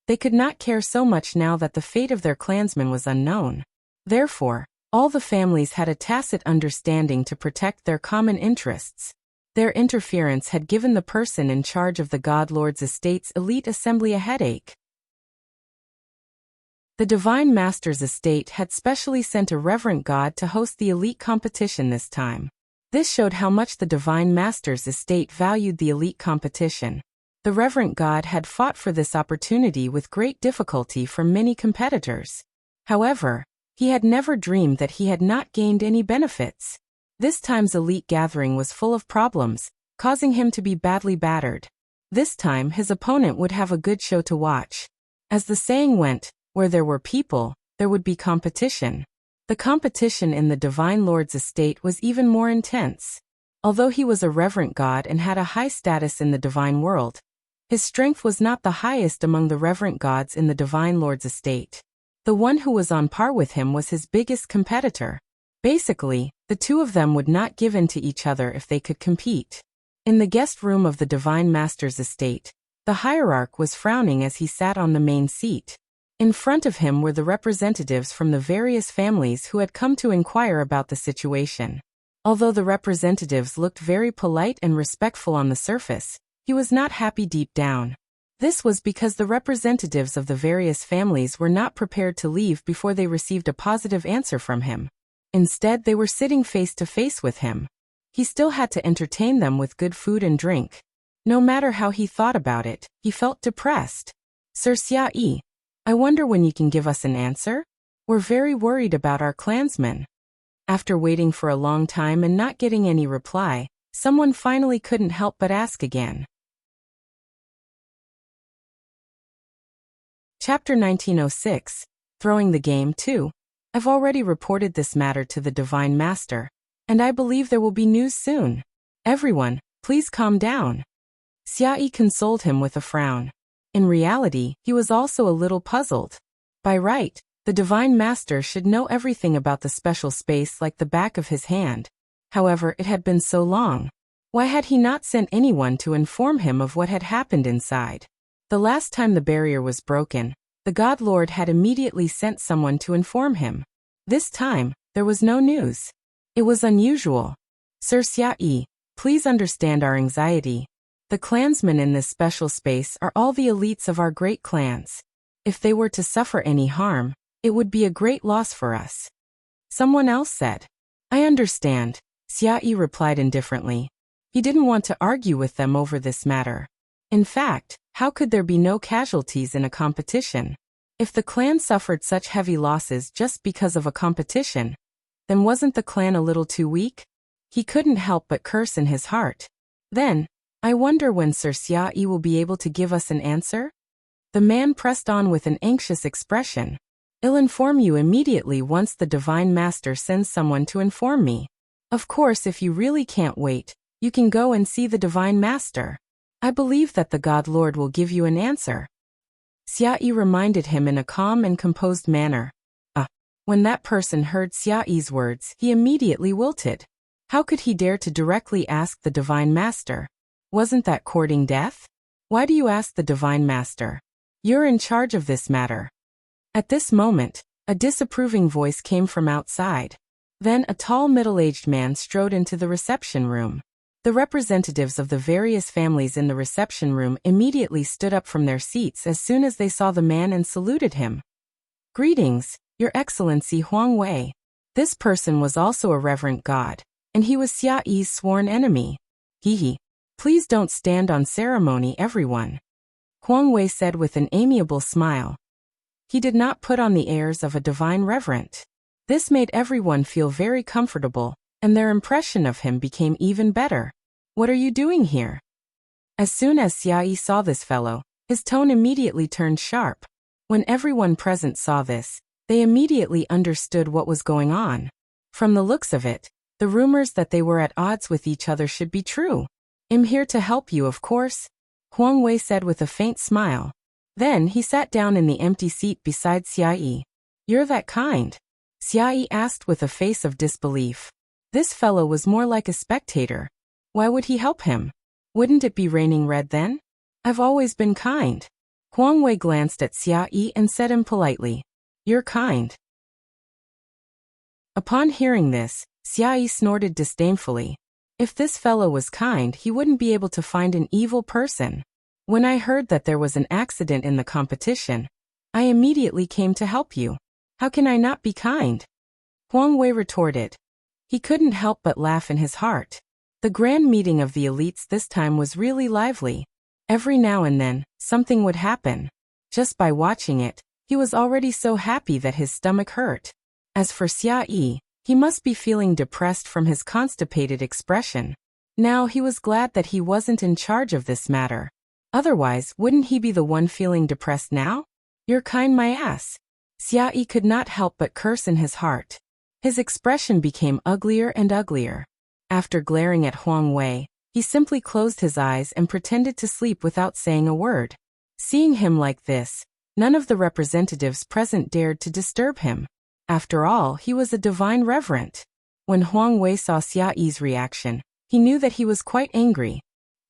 S1: they could not care so much now that the fate of their clansmen was unknown. Therefore, all the families had a tacit understanding to protect their common interests. Their interference had given the person in charge of the God Lord's estate's elite assembly a headache. The Divine Master's estate had specially sent a reverent god to host the elite competition this time. This showed how much the Divine Master's estate valued the elite competition. The reverent god had fought for this opportunity with great difficulty from many competitors. However, he had never dreamed that he had not gained any benefits. This time's elite gathering was full of problems, causing him to be badly battered. This time his opponent would have a good show to watch. As the saying went, where there were people, there would be competition. The competition in the Divine Lord's estate was even more intense. Although he was a reverent god and had a high status in the divine world, his strength was not the highest among the reverent gods in the Divine Lord's estate. The one who was on par with him was his biggest competitor. Basically, the two of them would not give in to each other if they could compete. In the guest room of the Divine Master's estate, the hierarch was frowning as he sat on the main seat. In front of him were the representatives from the various families who had come to inquire about the situation. Although the representatives looked very polite and respectful on the surface, he was not happy deep down. This was because the representatives of the various families were not prepared to leave before they received a positive answer from him. Instead, they were sitting face to face with him. He still had to entertain them with good food and drink. No matter how he thought about it, he felt depressed. Sir Xia, I wonder when you can give us an answer? We're very worried about our clansmen. After waiting for a long time and not getting any reply, someone finally couldn't help but ask again. Chapter 1906. Throwing the game too. I've already reported this matter to the Divine Master, and I believe there will be news soon. Everyone, please calm down. Xiaoyi consoled him with a frown. In reality, he was also a little puzzled. By right, the Divine Master should know everything about the special space like the back of his hand. However, it had been so long. Why had he not sent anyone to inform him of what had happened inside? The last time the barrier was broken, the God Lord had immediately sent someone to inform him. This time, there was no news. It was unusual. Sir Xiaoyi, please understand our anxiety. The clansmen in this special space are all the elites of our great clans. If they were to suffer any harm, it would be a great loss for us. Someone else said. I understand, Xiaoyi replied indifferently. He didn't want to argue with them over this matter. In fact, how could there be no casualties in a competition? If the clan suffered such heavy losses just because of a competition, then wasn't the clan a little too weak? He couldn't help but curse in his heart. Then, I wonder when Sir Xiaoyi will be able to give us an answer? The man pressed on with an anxious expression. I'll inform you immediately once the Divine Master sends someone to inform me. Of course, if you really can't wait, you can go and see the Divine Master. I believe that the God Lord will give you an answer. Xiaoyi reminded him in a calm and composed manner. When that person heard Xiaoyi's words, he immediately wilted. How could he dare to directly ask the Divine Master? Wasn't that courting death? Why do you ask the Divine Master? You're in charge of this matter. At this moment, a disapproving voice came from outside. Then a tall middle-aged man strode into the reception room. The representatives of the various families in the reception room immediately stood up from their seats as soon as they saw the man and saluted him. Greetings, Your Excellency Huang Wei. This person was also a reverent god, and he was Xiaoyi's sworn enemy. Hehe. Please don't stand on ceremony, everyone. Huang Wei said with an amiable smile. He did not put on the airs of a divine reverent. This made everyone feel very comfortable, and their impression of him became even better. What are you doing here? As soon as Xiaoyi saw this fellow, his tone immediately turned sharp. When everyone present saw this, they immediately understood what was going on. From the looks of it, the rumors that they were at odds with each other should be true. I'm here to help you, of course, Huang Wei said with a faint smile. Then he sat down in the empty seat beside Xiaoyi. You're that kind? Xiaoyi asked with a face of disbelief. This fellow was more like a spectator. Why would he help him? Wouldn't it be raining red then? I've always been kind. Huang Wei glanced at Xiaoyi and said impolitely. You're kind. Upon hearing this, Xiaoyi snorted disdainfully. If this fellow was kind, he wouldn't be able to find an evil person. When I heard that there was an accident in the competition, I immediately came to help you. How can I not be kind? Huang Wei retorted. He couldn't help but laugh in his heart. The grand meeting of the elites this time was really lively. Every now and then, something would happen. Just by watching it, he was already so happy that his stomach hurt. As for Xiaoyi, he must be feeling depressed from his constipated expression. Now he was glad that he wasn't in charge of this matter. Otherwise, wouldn't he be the one feeling depressed now? You're kind, my ass. Xiaoyi could not help but curse in his heart. His expression became uglier and uglier. After glaring at Huang Wei, he simply closed his eyes and pretended to sleep without saying a word. Seeing him like this, none of the representatives present dared to disturb him. After all, he was a divine reverent. When Huang Wei saw Xiaoyi's reaction, he knew that he was quite angry.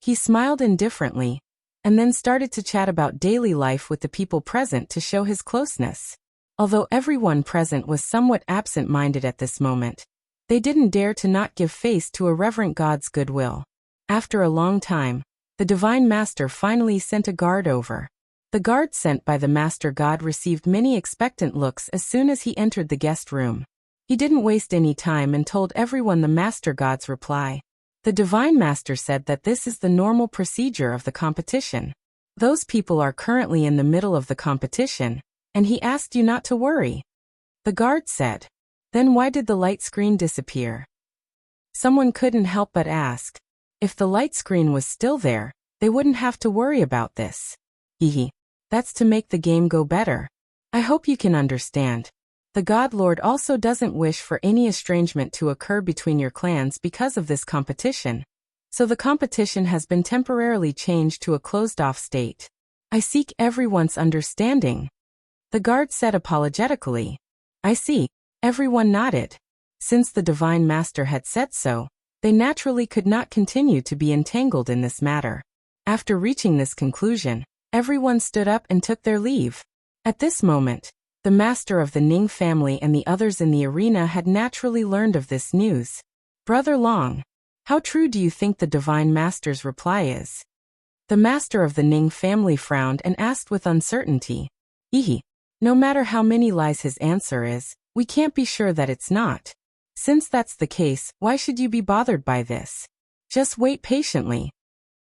S1: He smiled indifferently, and then started to chat about daily life with the people present to show his closeness. Although everyone present was somewhat absent-minded at this moment, they didn't dare to not give face to a reverent god's goodwill. After a long time, the Divine Master finally sent a guard over. The guard sent by the Master God received many expectant looks as soon as he entered the guest room. He didn't waste any time and told everyone the Master God's reply. The Divine Master said that this is the normal procedure of the competition. Those people are currently in the middle of the competition, and he asked you not to worry. The guard said. Then why did the light screen disappear? Someone couldn't help but ask. If the light screen was still there, they wouldn't have to worry about this. Hehe. That's to make the game go better. I hope you can understand. The God Lord also doesn't wish for any estrangement to occur between your clans because of this competition. So the competition has been temporarily changed to a closed-off state. I seek everyone's understanding. The guard said apologetically. I see. Everyone nodded. Since the Divine Master had said so, they naturally could not continue to be entangled in this matter. After reaching this conclusion, everyone stood up and took their leave. At this moment, the master of the Ning family and the others in the arena had naturally learned of this news. Brother Long, how true do you think the Divine Master's reply is? The master of the Ning family frowned and asked with uncertainty. No matter how many lies his answer is, we can't be sure that it's not. Since that's the case, why should you be bothered by this? Just wait patiently.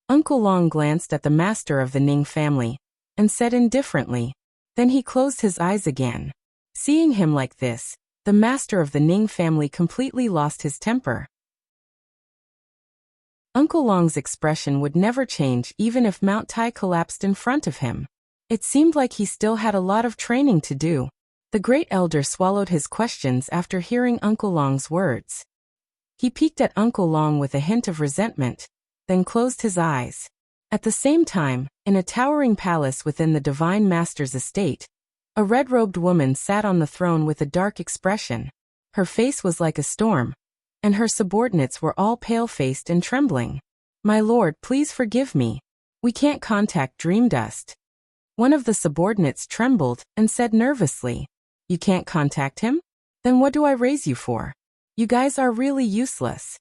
S1: Uncle Long glanced at the master of the Ning family and said indifferently. Then he closed his eyes again. Seeing him like this, the master of the Ning family completely lost his temper. Uncle Long's expression would never change even if Mount Tai collapsed in front of him. It seemed like he still had a lot of training to do. The great elder swallowed his questions after hearing Uncle Long's words. He peeked at Uncle Long with a hint of resentment, then closed his eyes. At the same time, in a towering palace within the Divine Master's estate, a red-robed woman sat on the throne with a dark expression. Her face was like a storm, and her subordinates were all pale-faced and trembling. My lord, please forgive me. We can't contact Dream Dust. One of the subordinates trembled and said nervously, You can't contact him? Then what do I raise you for? You guys are really useless.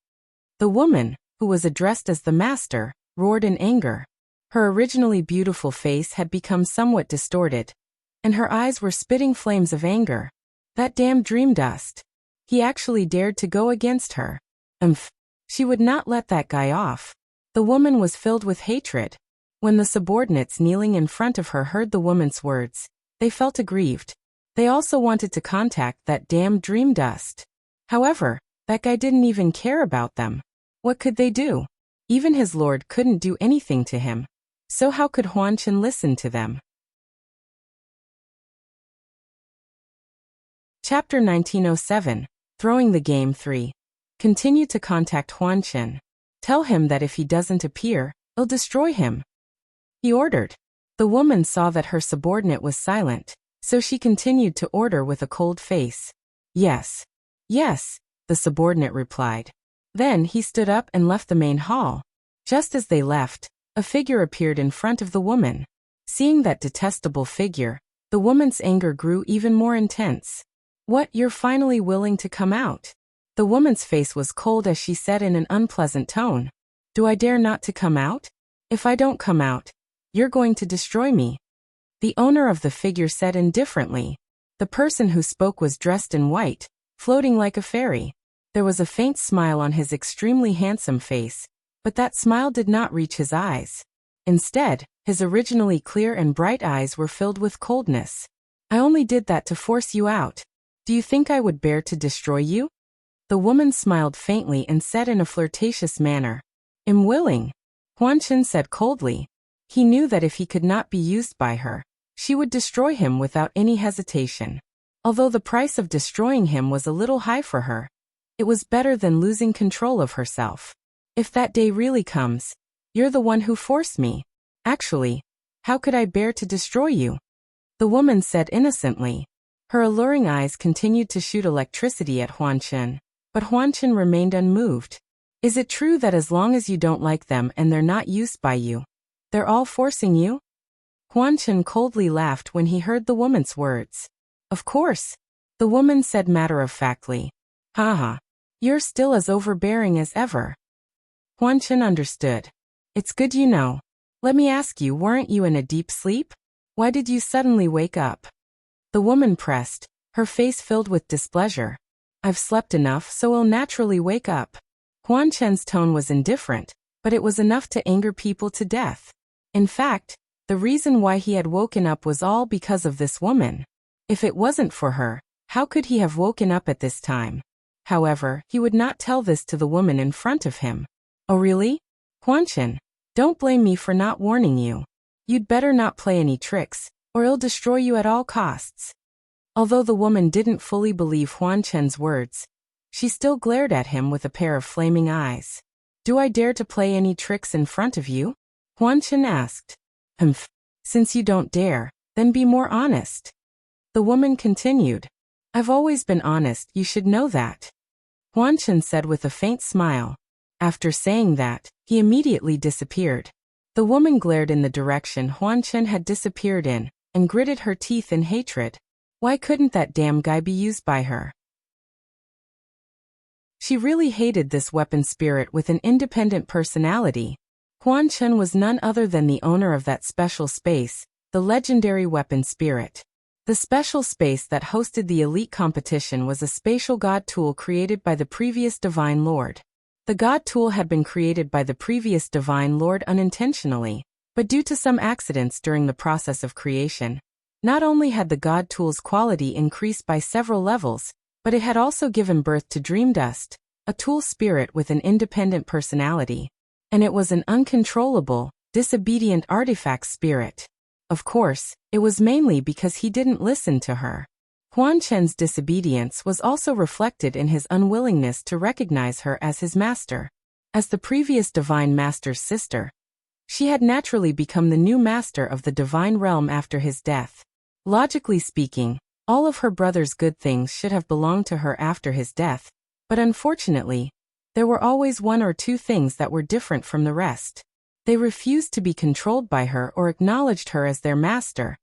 S1: The woman, who was addressed as the master, roared in anger. Her originally beautiful face had become somewhat distorted, and her eyes were spitting flames of anger. That damn Dream Dust. He actually dared to go against her. She would not let that guy off. The woman was filled with hatred. When the subordinates kneeling in front of her heard the woman's words, they felt aggrieved. They also wanted to contact that damn Dream Dust. However, that guy didn't even care about them. What could they do? Even his lord couldn't do anything to him. So how could Huan Chen listen to them? Chapter 1907, Throwing the Game 3. Continue to contact Huan Chen. Tell him that if he doesn't appear, I'll destroy him. He ordered. The woman saw that her subordinate was silent, so she continued to order with a cold face. Yes. Yes, the subordinate replied. Then he stood up and left the main hall. Just as they left, a figure appeared in front of the woman. Seeing that detestable figure, the woman's anger grew even more intense. What, you're finally willing to come out? The woman's face was cold as she said in an unpleasant tone. Do I dare not to come out? If I don't come out, you're going to destroy me. The owner of the figure said indifferently. The person who spoke was dressed in white, floating like a fairy. There was a faint smile on his extremely handsome face, but that smile did not reach his eyes. Instead, his originally clear and bright eyes were filled with coldness. I only did that to force you out. Do you think I would bear to destroy you? The woman smiled faintly and said in a flirtatious manner, I'm willing. Huan Chen said coldly. He knew that if he could not be used by her, she would destroy him without any hesitation. Although the price of destroying him was a little high for her, it was better than losing control of herself. If that day really comes, you're the one who forced me. Actually, how could I bear to destroy you? The woman said innocently. Her alluring eyes continued to shoot electricity at Huan Chen, but Huan Chen remained unmoved. Is it true that as long as you don't like them and they're not used by you, they're all forcing you? Huan Chen coldly laughed when he heard the woman's words. Of course, the woman said matter-of-factly. Haha, you're still as overbearing as ever. Huan Chen understood. It's good you know. Let me ask you, weren't you in a deep sleep? Why did you suddenly wake up? The woman pressed, her face filled with displeasure. I've slept enough, so I'll naturally wake up. Huan Chen's tone was indifferent, but it was enough to anger people to death. In fact, the reason why he had woken up was all because of this woman. If it wasn't for her, how could he have woken up at this time? However, he would not tell this to the woman in front of him. Oh really? Huan Chen, don't blame me for not warning you. You'd better not play any tricks, or it'll destroy you at all costs." Although the woman didn't fully believe Huan Chen's words, she still glared at him with a pair of flaming eyes. "Do I dare to play any tricks in front of you?" Huan Chen asked. "Humph. Since you don't dare, then be more honest." The woman continued. "I've always been honest, you should know that," Huan Chen said with a faint smile. After saying that, he immediately disappeared. The woman glared in the direction Huan Chen had disappeared in, and gritted her teeth in hatred. Why couldn't that damn guy be used by her? She really hated this weapon spirit with an independent personality. Huan Chen was none other than the owner of that special space, the legendary weapon spirit. The special space that hosted the elite competition was a spatial god tool created by the previous Divine Lord. The god tool had been created by the previous Divine Lord unintentionally, but due to some accidents during the process of creation. Not only had the god tool's quality increased by several levels, but it had also given birth to Dream Dust, a tool spirit with an independent personality. And it was an uncontrollable, disobedient artifact spirit. Of course, it was mainly because he didn't listen to her. Huan Chen's disobedience was also reflected in his unwillingness to recognize her as his master. As the previous Divine Master's sister, she had naturally become the new master of the Divine Realm after his death. Logically speaking, all of her brother's good things should have belonged to her after his death, but unfortunately, there were always one or two things that were different from the rest. They refused to be controlled by her or acknowledged her as their master,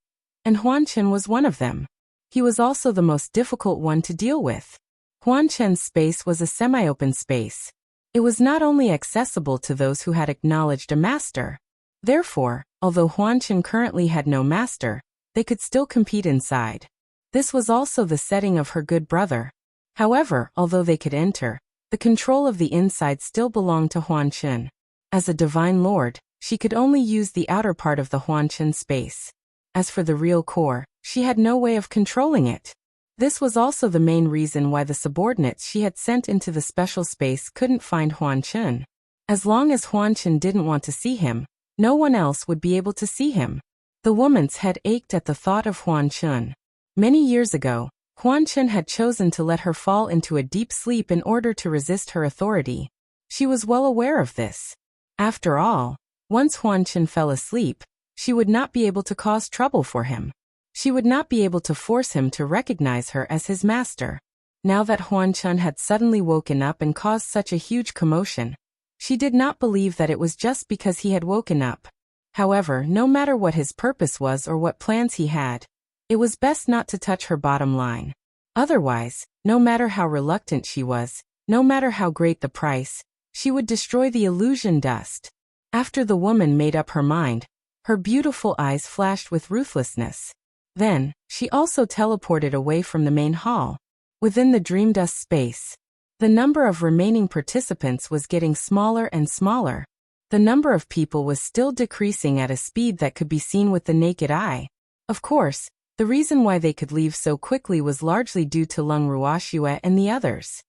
S1: and Huan Chen was one of them. He was also the most difficult one to deal with. Huan Chen's space was a semi-open space. It was not only accessible to those who had acknowledged a master. Therefore, although Huan Chen currently had no master, they could still compete inside. This was also the setting of her good brother. However, although they could enter, the control of the inside still belonged to Huan Chen. As a Divine Lord, she could only use the outer part of the Huan Chen space. As for the real core, she had no way of controlling it. This was also the main reason why the subordinates she had sent into the special space couldn't find Huan Chen. As long as Huan Chen didn't want to see him, no one else would be able to see him. The woman's head ached at the thought of Huan Chen. Many years ago, Huan Chen had chosen to let her fall into a deep sleep in order to resist her authority. She was well aware of this. After all, once Huan Chen fell asleep, she would not be able to cause trouble for him. She would not be able to force him to recognize her as his master. Now that Huan Chen had suddenly woken up and caused such a huge commotion, she did not believe that it was just because he had woken up. However, no matter what his purpose was or what plans he had, it was best not to touch her bottom line. Otherwise, no matter how reluctant she was, no matter how great the price, she would destroy the illusion dust. After the woman made up her mind, her beautiful eyes flashed with ruthlessness. Then, she also teleported away from the main hall. Within the dream dust space, the number of remaining participants was getting smaller and smaller. The number of people was still decreasing at a speed that could be seen with the naked eye. Of course, the reason why they could leave so quickly was largely due to Lung Ruoxue and the others.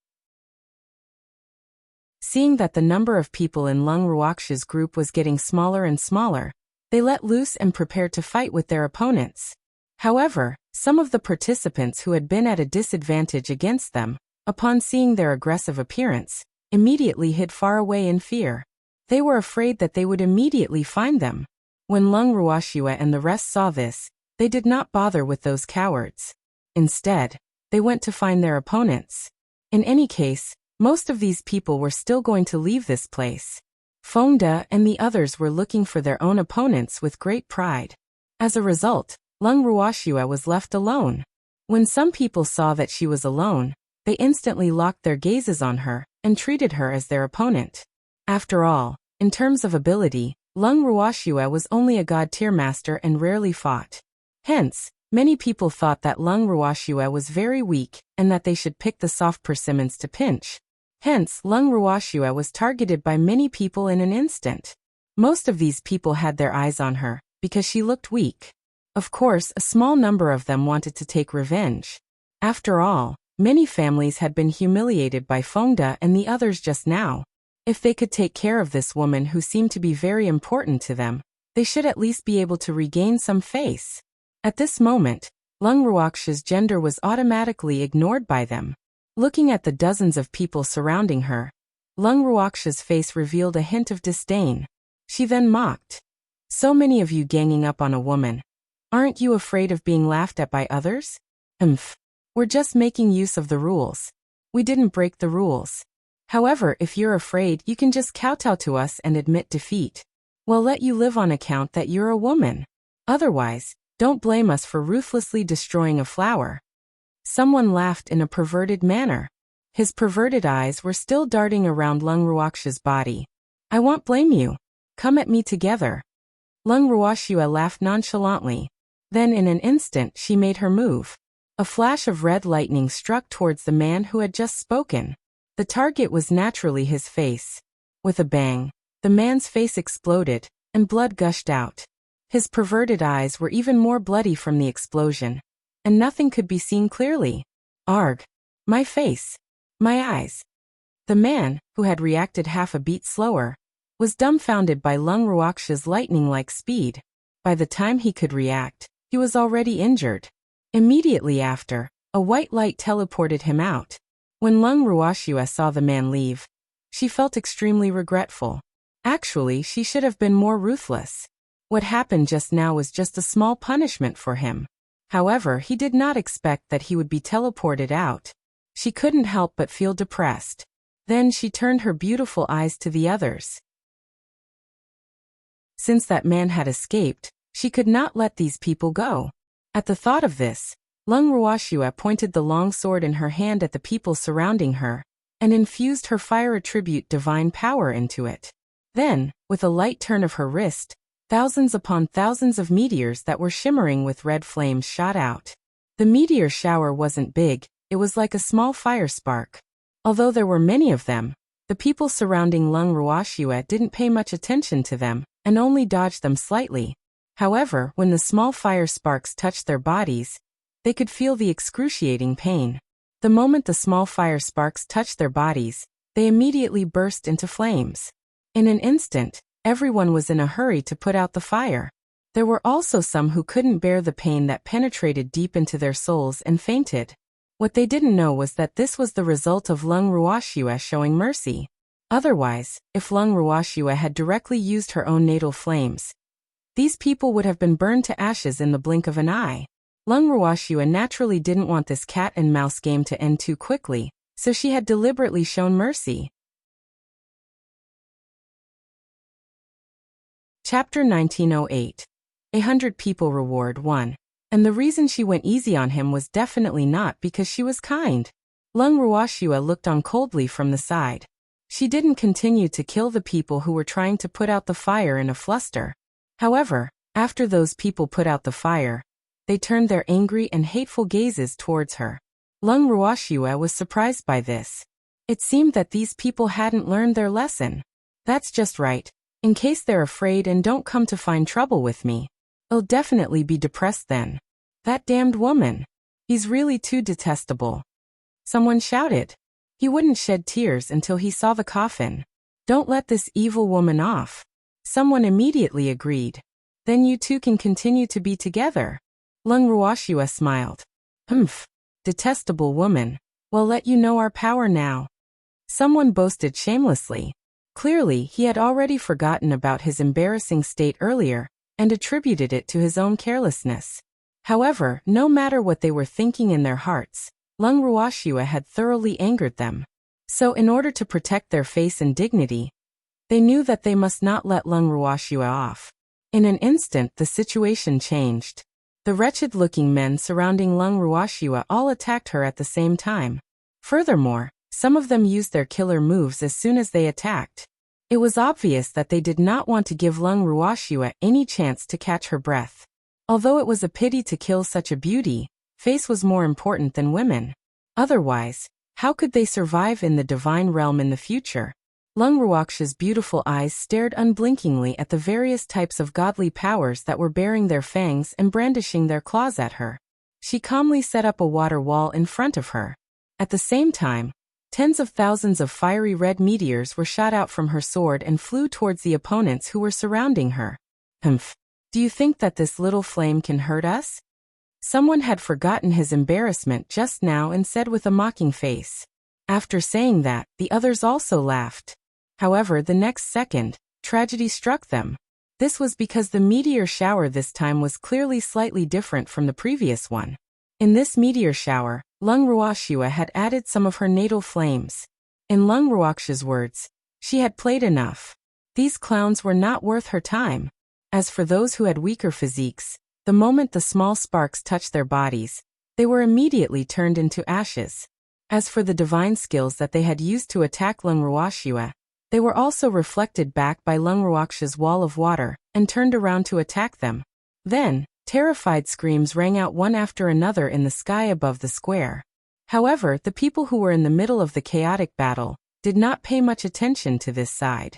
S1: Seeing that the number of people in Lung Ruoxue's group was getting smaller and smaller, they let loose and prepared to fight with their opponents. However, some of the participants who had been at a disadvantage against them, upon seeing their aggressive appearance, immediately hid far away in fear. They were afraid that they would immediately find them. When Lung Ruoxue and the rest saw this, they did not bother with those cowards. Instead, they went to find their opponents. In any case, most of these people were still going to leave this place. Fengde and the others were looking for their own opponents with great pride. As a result, Lung Ruoxue was left alone. When some people saw that she was alone, they instantly locked their gazes on her and treated her as their opponent. After all, in terms of ability, Lung Ruoxue was only a god-tier master and rarely fought. Hence, many people thought that Lung Ruoxue was very weak and that they should pick the soft persimmons to pinch. Hence, Lung Ruoxue was targeted by many people in an instant. Most of these people had their eyes on her because she looked weak. Of course, a small number of them wanted to take revenge. After all, many families had been humiliated by Fengde and the others just now. If they could take care of this woman who seemed to be very important to them, they should at least be able to regain some face. At this moment, Lung Ruoxia's gender was automatically ignored by them. Looking at the dozens of people surrounding her, Lung Ruoxia's face revealed a hint of disdain. She then mocked. So many of you ganging up on a woman. Aren't you afraid of being laughed at by others? We're just making use of the rules. We didn't break the rules. However, if you're afraid, you can just kowtow to us and admit defeat. We'll let you live on account that you're a woman. Otherwise, don't blame us for ruthlessly destroying a flower. Someone laughed in a perverted manner. His perverted eyes were still darting around Lung Ruoxia's body. I won't blame you. Come at me together. Lung Ruoxia laughed nonchalantly. Then in an instant she made her move. A flash of red lightning struck towards the man who had just spoken. The target was naturally his face. With a bang, the man's face exploded, and blood gushed out. His perverted eyes were even more bloody from the explosion, and nothing could be seen clearly. Arg! My face! My eyes! The man, who had reacted half a beat slower, was dumbfounded by Lung Ruoxia's lightning-like speed. By the time he could react, he was already injured. Immediately after, a white light teleported him out. When Lung Ruoxia saw the man leave, she felt extremely regretful. Actually, she should have been more ruthless. What happened just now was just a small punishment for him. However, he did not expect that he would be teleported out. She couldn't help but feel depressed. Then she turned her beautiful eyes to the others. Since that man had escaped, she could not let these people go. At the thought of this, Lung Ruoxia pointed the long sword in her hand at the people surrounding her, and infused her fire attribute divine power into it. Then, with a light turn of her wrist, thousands upon thousands of meteors that were shimmering with red flames shot out. The meteor shower wasn't big, it was like a small fire spark. Although there were many of them, the people surrounding Lung Ruoxia didn't pay much attention to them, and only dodged them slightly. However, when the small fire sparks touched their bodies, they could feel the excruciating pain. The moment the small fire sparks touched their bodies, they immediately burst into flames. In an instant, everyone was in a hurry to put out the fire. There were also some who couldn't bear the pain that penetrated deep into their souls and fainted. What they didn't know was that this was the result of Lung Ruoxia showing mercy. Otherwise, if Lung Ruoxia had directly used her own natal flames, these people would have been burned to ashes in the blink of an eye. Lung Ruoxia naturally didn't want this cat and mouse game to end too quickly, so she had deliberately shown mercy. Chapter 1908. 100 People Reward 1. And the reason she went easy on him was definitely not because she was kind. Lung Ruoxia looked on coldly from the side. She didn't continue to kill the people who were trying to put out the fire in a fluster. However, after those people put out the fire, they turned their angry and hateful gazes towards her. Lung Ruoxia was surprised by this. It seemed that these people hadn't learned their lesson. That's just right. In case they're afraid and don't come to find trouble with me, I'll definitely be depressed then. That damned woman. He's really too detestable. Someone shouted. He wouldn't shed tears until he saw the coffin. Don't let this evil woman off. Someone immediately agreed. Then you two can continue to be together. Lung Ruoxia smiled. Detestable woman. We'll let you know our power now. Someone boasted shamelessly. Clearly, he had already forgotten about his embarrassing state earlier, and attributed it to his own carelessness. However, no matter what they were thinking in their hearts, Lung Ruoxia had thoroughly angered them. So in order to protect their face and dignity, they knew that they must not let Lung Ruoxia off. In an instant the situation changed. The wretched-looking men surrounding Lung Ruoxia all attacked her at the same time. Furthermore, some of them used their killer moves as soon as they attacked. It was obvious that they did not want to give Lung Ruoxia any chance to catch her breath. Although it was a pity to kill such a beauty, face was more important than women. Otherwise, how could they survive in the divine realm in the future? Lung Ruoxia's beautiful eyes stared unblinkingly at the various types of godly powers that were baring their fangs and brandishing their claws at her. She calmly set up a water wall in front of her. At the same time, tens of thousands of fiery red meteors were shot out from her sword and flew towards the opponents who were surrounding her. Do you think that this little flame can hurt us? Someone had forgotten his embarrassment just now and said with a mocking face. After saying that, the others also laughed. However, the next second, tragedy struck them. This was because the meteor shower this time was clearly slightly different from the previous one. In this meteor shower, Lung Ruoxua had added some of her natal flames. In Lung Ruoxia's words, she had played enough. These clowns were not worth her time. As for those who had weaker physiques, the moment the small sparks touched their bodies, they were immediately turned into ashes. As for the divine skills that they had used to attack Lung Ruoxua, they were also reflected back by Lung Ruoxia's wall of water and turned around to attack them. Then, terrified screams rang out one after another in the sky above the square. However, the people who were in the middle of the chaotic battle did not pay much attention to this side.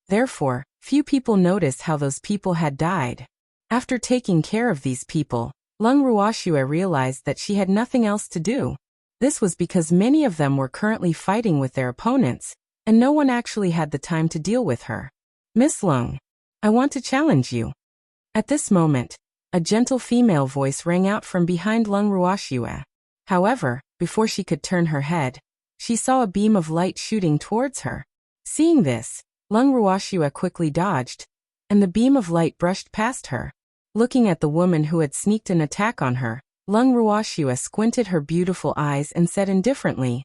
S1: Therefore, few people noticed how those people had died. After taking care of these people, Lung Ruoxua realized that she had nothing else to do. This was because many of them were currently fighting with their opponents, and no one actually had the time to deal with her. Miss Lung, I want to challenge you. At this moment, a gentle female voice rang out from behind Lung Ruoxua. However, before she could turn her head, she saw a beam of light shooting towards her. Seeing this, Lung Ruoxua quickly dodged, and the beam of light brushed past her. Looking at the woman who had sneaked an attack on her, Lung Ruoxua squinted her beautiful eyes and said indifferently,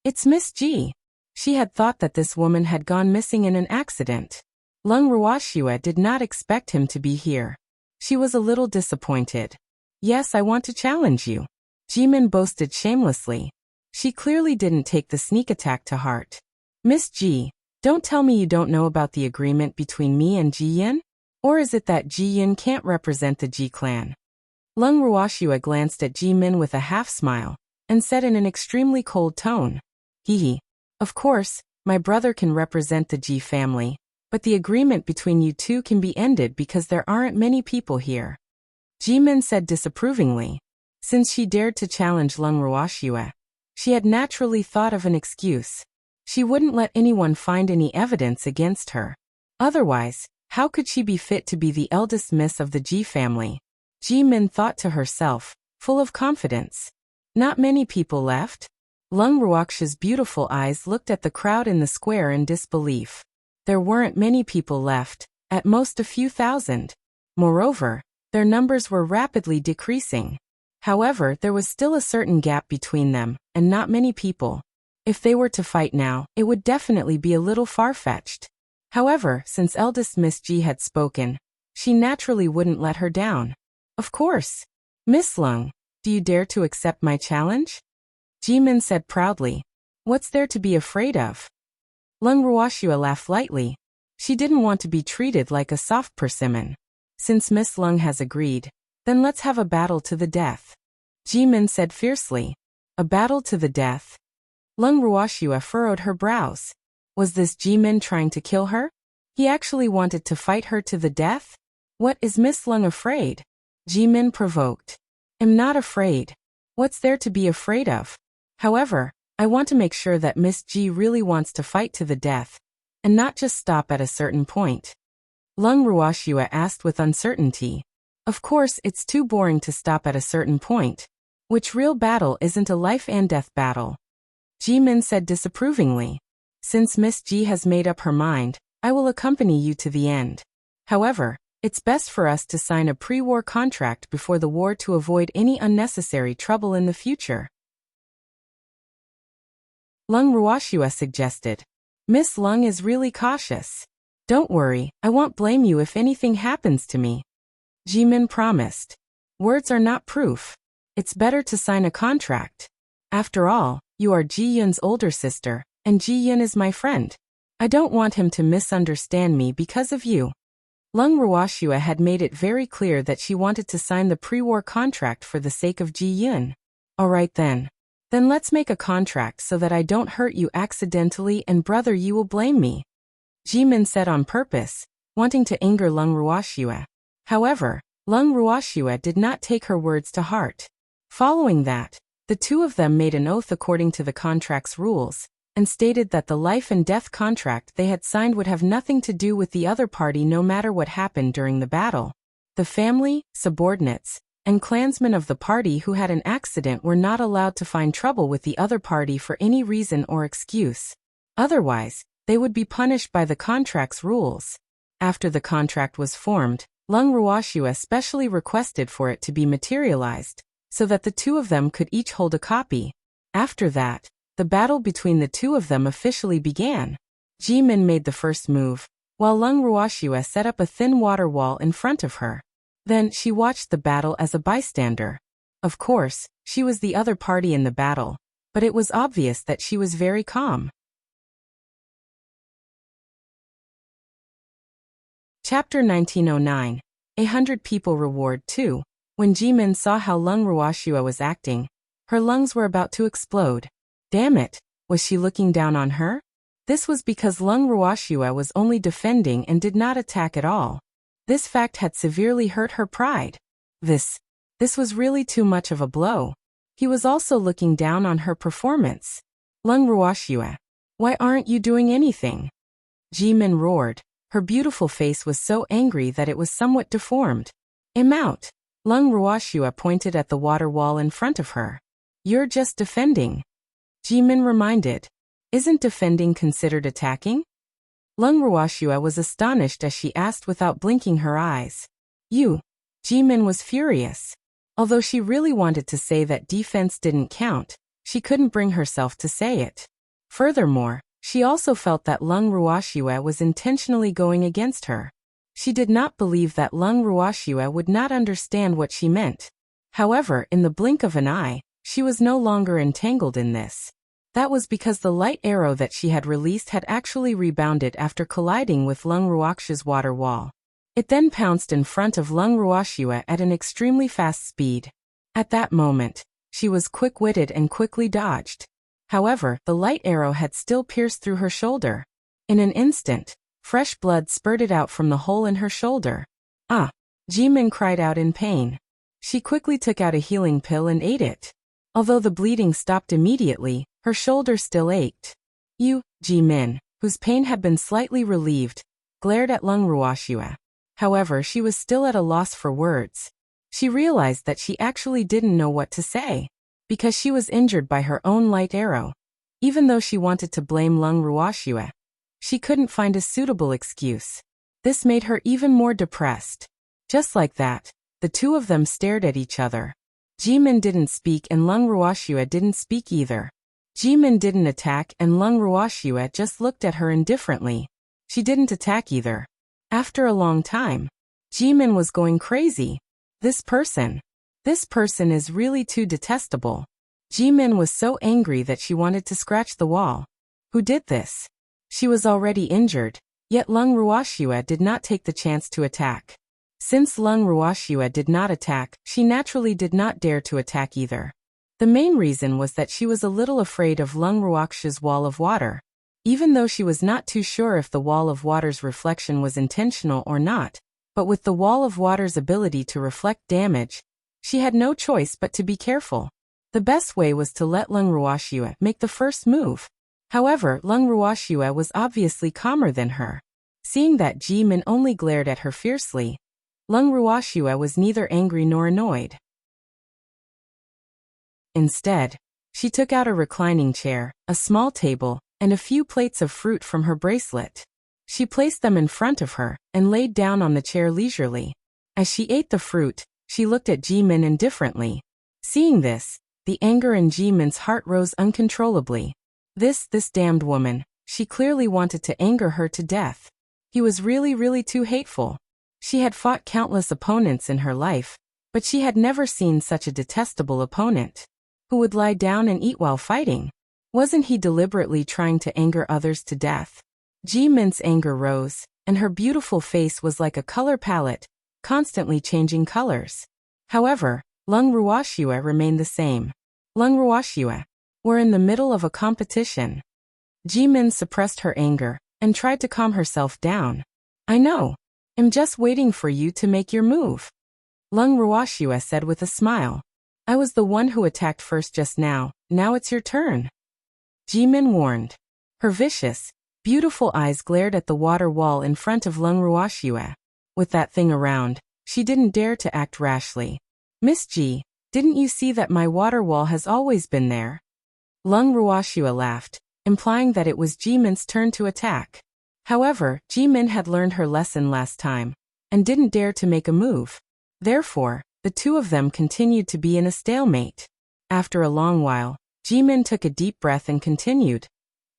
S1: "It's Miss G." She had thought that this woman had gone missing in an accident. Lung Ruoxua did not expect him to be here. She was a little disappointed. "Yes, I want to challenge you," Jimin boasted shamelessly. She clearly didn't take the sneak attack to heart. "Miss G, don't tell me you don't know about the agreement between me and Ji Yin? Or is it that Ji Yin can't represent the Ji clan?" Lung Ruoxua glanced at Jimin with a half-smile, and said in an extremely cold tone, "Hee. Of course, my brother can represent the Ji family, but the agreement between you two can be ended because there aren't many people here." Jimin said disapprovingly. Since she dared to challenge Lung Ruoxua, she had naturally thought of an excuse. She wouldn't let anyone find any evidence against her. Otherwise, how could she be fit to be the eldest miss of the Ji family? Jimin thought to herself, full of confidence. Not many people left? Lung Ruoxia's beautiful eyes looked at the crowd in the square in disbelief. There weren't many people left, at most a few thousand. Moreover, their numbers were rapidly decreasing. However, there was still a certain gap between them, and not many people. If they were to fight now, it would definitely be a little far-fetched. However, since eldest Miss G had spoken, she naturally wouldn't let her down. "Of course. Miss Lung, do you dare to accept my challenge?" Jimin said proudly. "What's there to be afraid of?" Lung Ruoxua laughed lightly. She didn't want to be treated like a soft persimmon. Since Miss Lung has agreed, then let's have a battle to the death. Jimin said fiercely. A battle to the death? Lung Ruoxua furrowed her brows. Was this Jimin trying to kill her? He actually wanted to fight her to the death? What is Miss Lung afraid? Jimin provoked. "Am not afraid. What's there to be afraid of? However, I want to make sure that Miss G really wants to fight to the death, and not just stop at a certain point." Lung Ruoxua asked with uncertainty. Of course, it's too boring to stop at a certain point. Which real battle isn't a life and death battle? Jimin said disapprovingly. "Since Miss G has made up her mind, I will accompany you to the end. However, it's best for us to sign a pre-war contract before the war to avoid any unnecessary trouble in the future." Lung Ruoxua suggested. "Miss Lung is really cautious. Don't worry, I won't blame you if anything happens to me." Jimin promised. "Words are not proof. It's better to sign a contract. After all, you are Ji Yun's older sister, and Ji Yun is my friend. I don't want him to misunderstand me because of you." Lung Ruoxua had made it very clear that she wanted to sign the pre-war contract for the sake of Ji Yun. "Alright then. Then let's make a contract so that I don't hurt you accidentally and brother you will blame me," Jimin said on purpose, wanting to anger Lung Ruoxua. However, Lung Ruoxua did not take her words to heart. Following that, the two of them made an oath according to the contract's rules, and stated that the life and death contract they had signed would have nothing to do with the other party no matter what happened during the battle. The The family, subordinates, and clansmen of the party who had an accident were not allowed to find trouble with the other party for any reason or excuse. Otherwise, they would be punished by the contract's rules. After the contract was formed, Lung Ruoxue specially requested for it to be materialized, so that the two of them could each hold a copy. After that, the battle between the two of them officially began. Jimin made the first move, while Lung Ruoxue set up a thin water wall in front of her. Then she watched the battle as a bystander. Of course, she was the other party in the battle, but it was obvious that she was very calm. Chapter 1909. 100 People Reward 2. When Jimin saw how Lung Ruoxue was acting, her lungs were about to explode. Damn it, was she looking down on her? This was because Lung Ruoxue was only defending and did not attack at all. This fact had severely hurt her pride. This was really too much of a blow. He was also looking down on her performance. Lung Ruoxue, why aren't you doing anything? Jimin roared. Her beautiful face was so angry that it was somewhat deformed. Out. Lung Ruoxue pointed at the water wall in front of her. You're just defending. Jimin reminded. Isn't defending considered attacking? Lung Ruoxue was astonished as she asked without blinking her eyes. You. Jimin was furious. Although she really wanted to say that defense didn't count, she couldn't bring herself to say it. Furthermore, she also felt that Lung Ruoxue was intentionally going against her. She did not believe that Lung Ruoxue would not understand what she meant. However, in the blink of an eye, she was no longer entangled in this. That was because the light arrow that she had released had actually rebounded after colliding with Lung Ruoxue's water wall. It then pounced in front of Lung Ruoxue at an extremely fast speed. At that moment, she was quick-witted and quickly dodged. However, the light arrow had still pierced through her shoulder. In an instant, fresh blood spurted out from the hole in her shoulder. Ah! Jimin cried out in pain. She quickly took out a healing pill and ate it. Although the bleeding stopped immediately, her shoulder still ached. Jimin, whose pain had been slightly relieved, glared at Lung Ruoxue. However, she was still at a loss for words. She realized that she actually didn't know what to say, because she was injured by her own light arrow. Even though she wanted to blame Lung Ruoxue, she couldn't find a suitable excuse. This made her even more depressed. Just like that, the two of them stared at each other. Jimin didn't speak and Lung Ruoxue didn't speak either. Jimin didn't attack and Lung Ruoxue just looked at her indifferently. She didn't attack either. After a long time, Jimin was going crazy. This person is really too detestable. Jimin was so angry that she wanted to scratch the wall. Who did this? She was already injured, yet Lung Ruoxue did not take the chance to attack. Since Lung Ruoxue did not attack, she naturally did not dare to attack either. The main reason was that she was a little afraid of Lung Ruoxue's wall of water. Even though she was not too sure if the wall of water's reflection was intentional or not, but with the wall of water's ability to reflect damage, she had no choice but to be careful. The best way was to let Lung Ruoxue make the first move. However, Lung Ruoxue was obviously calmer than her. Seeing that Jimin only glared at her fiercely, Lung Ruoxue was neither angry nor annoyed. Instead, she took out a reclining chair, a small table, and a few plates of fruit from her bracelet. She placed them in front of her and laid down on the chair leisurely. As she ate the fruit, she looked at Jimin indifferently. Seeing this, the anger in Jimin's heart rose uncontrollably. This damned woman, she clearly wanted to anger her to death. He was really too hateful. She had fought countless opponents in her life, but she had never seen such a detestable opponent. Who would lie down and eat while fighting? Wasn't he deliberately trying to anger others to death? Jimin's anger rose, and her beautiful face was like a color palette, constantly changing colors. However, Lung Ruoxue remained the same. Lung Ruoxue, we're in the middle of a competition. Jimin suppressed her anger and tried to calm herself down. I know. I'm just waiting for you to make your move. Lung Ruoxue said with a smile. I was the one who attacked first just now it's your turn. Jimin warned. Her vicious, beautiful eyes glared at the water wall in front of Lung Ruoxue. With that thing around, She didn't dare to act rashly. Miss Ji, didn't you see that my water wall has always been there? Lung Ruoxue laughed, implying that it was Jimin's turn to attack. However, Jimin had learned her lesson last time, and didn't dare to make a move. Therefore, the two of them continued to be in a stalemate. After a long while, Jimin took a deep breath and continued.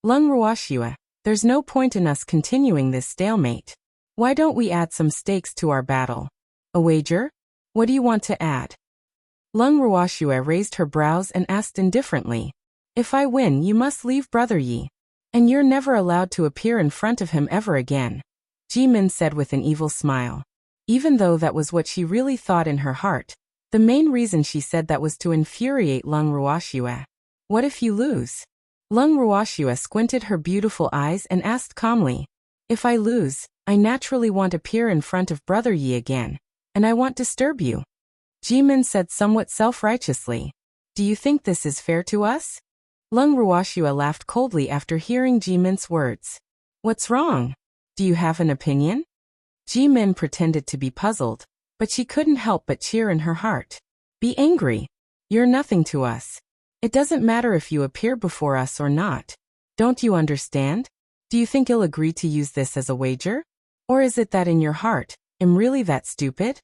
S1: Lung Ruoxue, there's no point in us continuing this stalemate. Why don't we add some stakes to our battle? A wager? What do you want to add? Lung Ruoxue raised her brows and asked indifferently. If I win, you must leave Brother Yi. And you're never allowed to appear in front of him ever again, Jimin said with an evil smile. Even though that was what she really thought in her heart, the main reason she said that was to infuriate Lung Ruoxue. What if you lose? Lung Ruoxue squinted her beautiful eyes and asked calmly. If I lose, I naturally want to appear in front of Brother Yi again, and I won't disturb you. Jimin said somewhat self-righteously. Do you think this is fair to us? Lung Ruoxue laughed coldly after hearing Jimin's words. What's wrong? Do you have an opinion? Jimin pretended to be puzzled, but she couldn't help but cheer in her heart. Be angry. You're nothing to us. It doesn't matter if you appear before us or not. Don't you understand? Do you think you'll agree to use this as a wager? Or is it that in your heart, I'm really that stupid?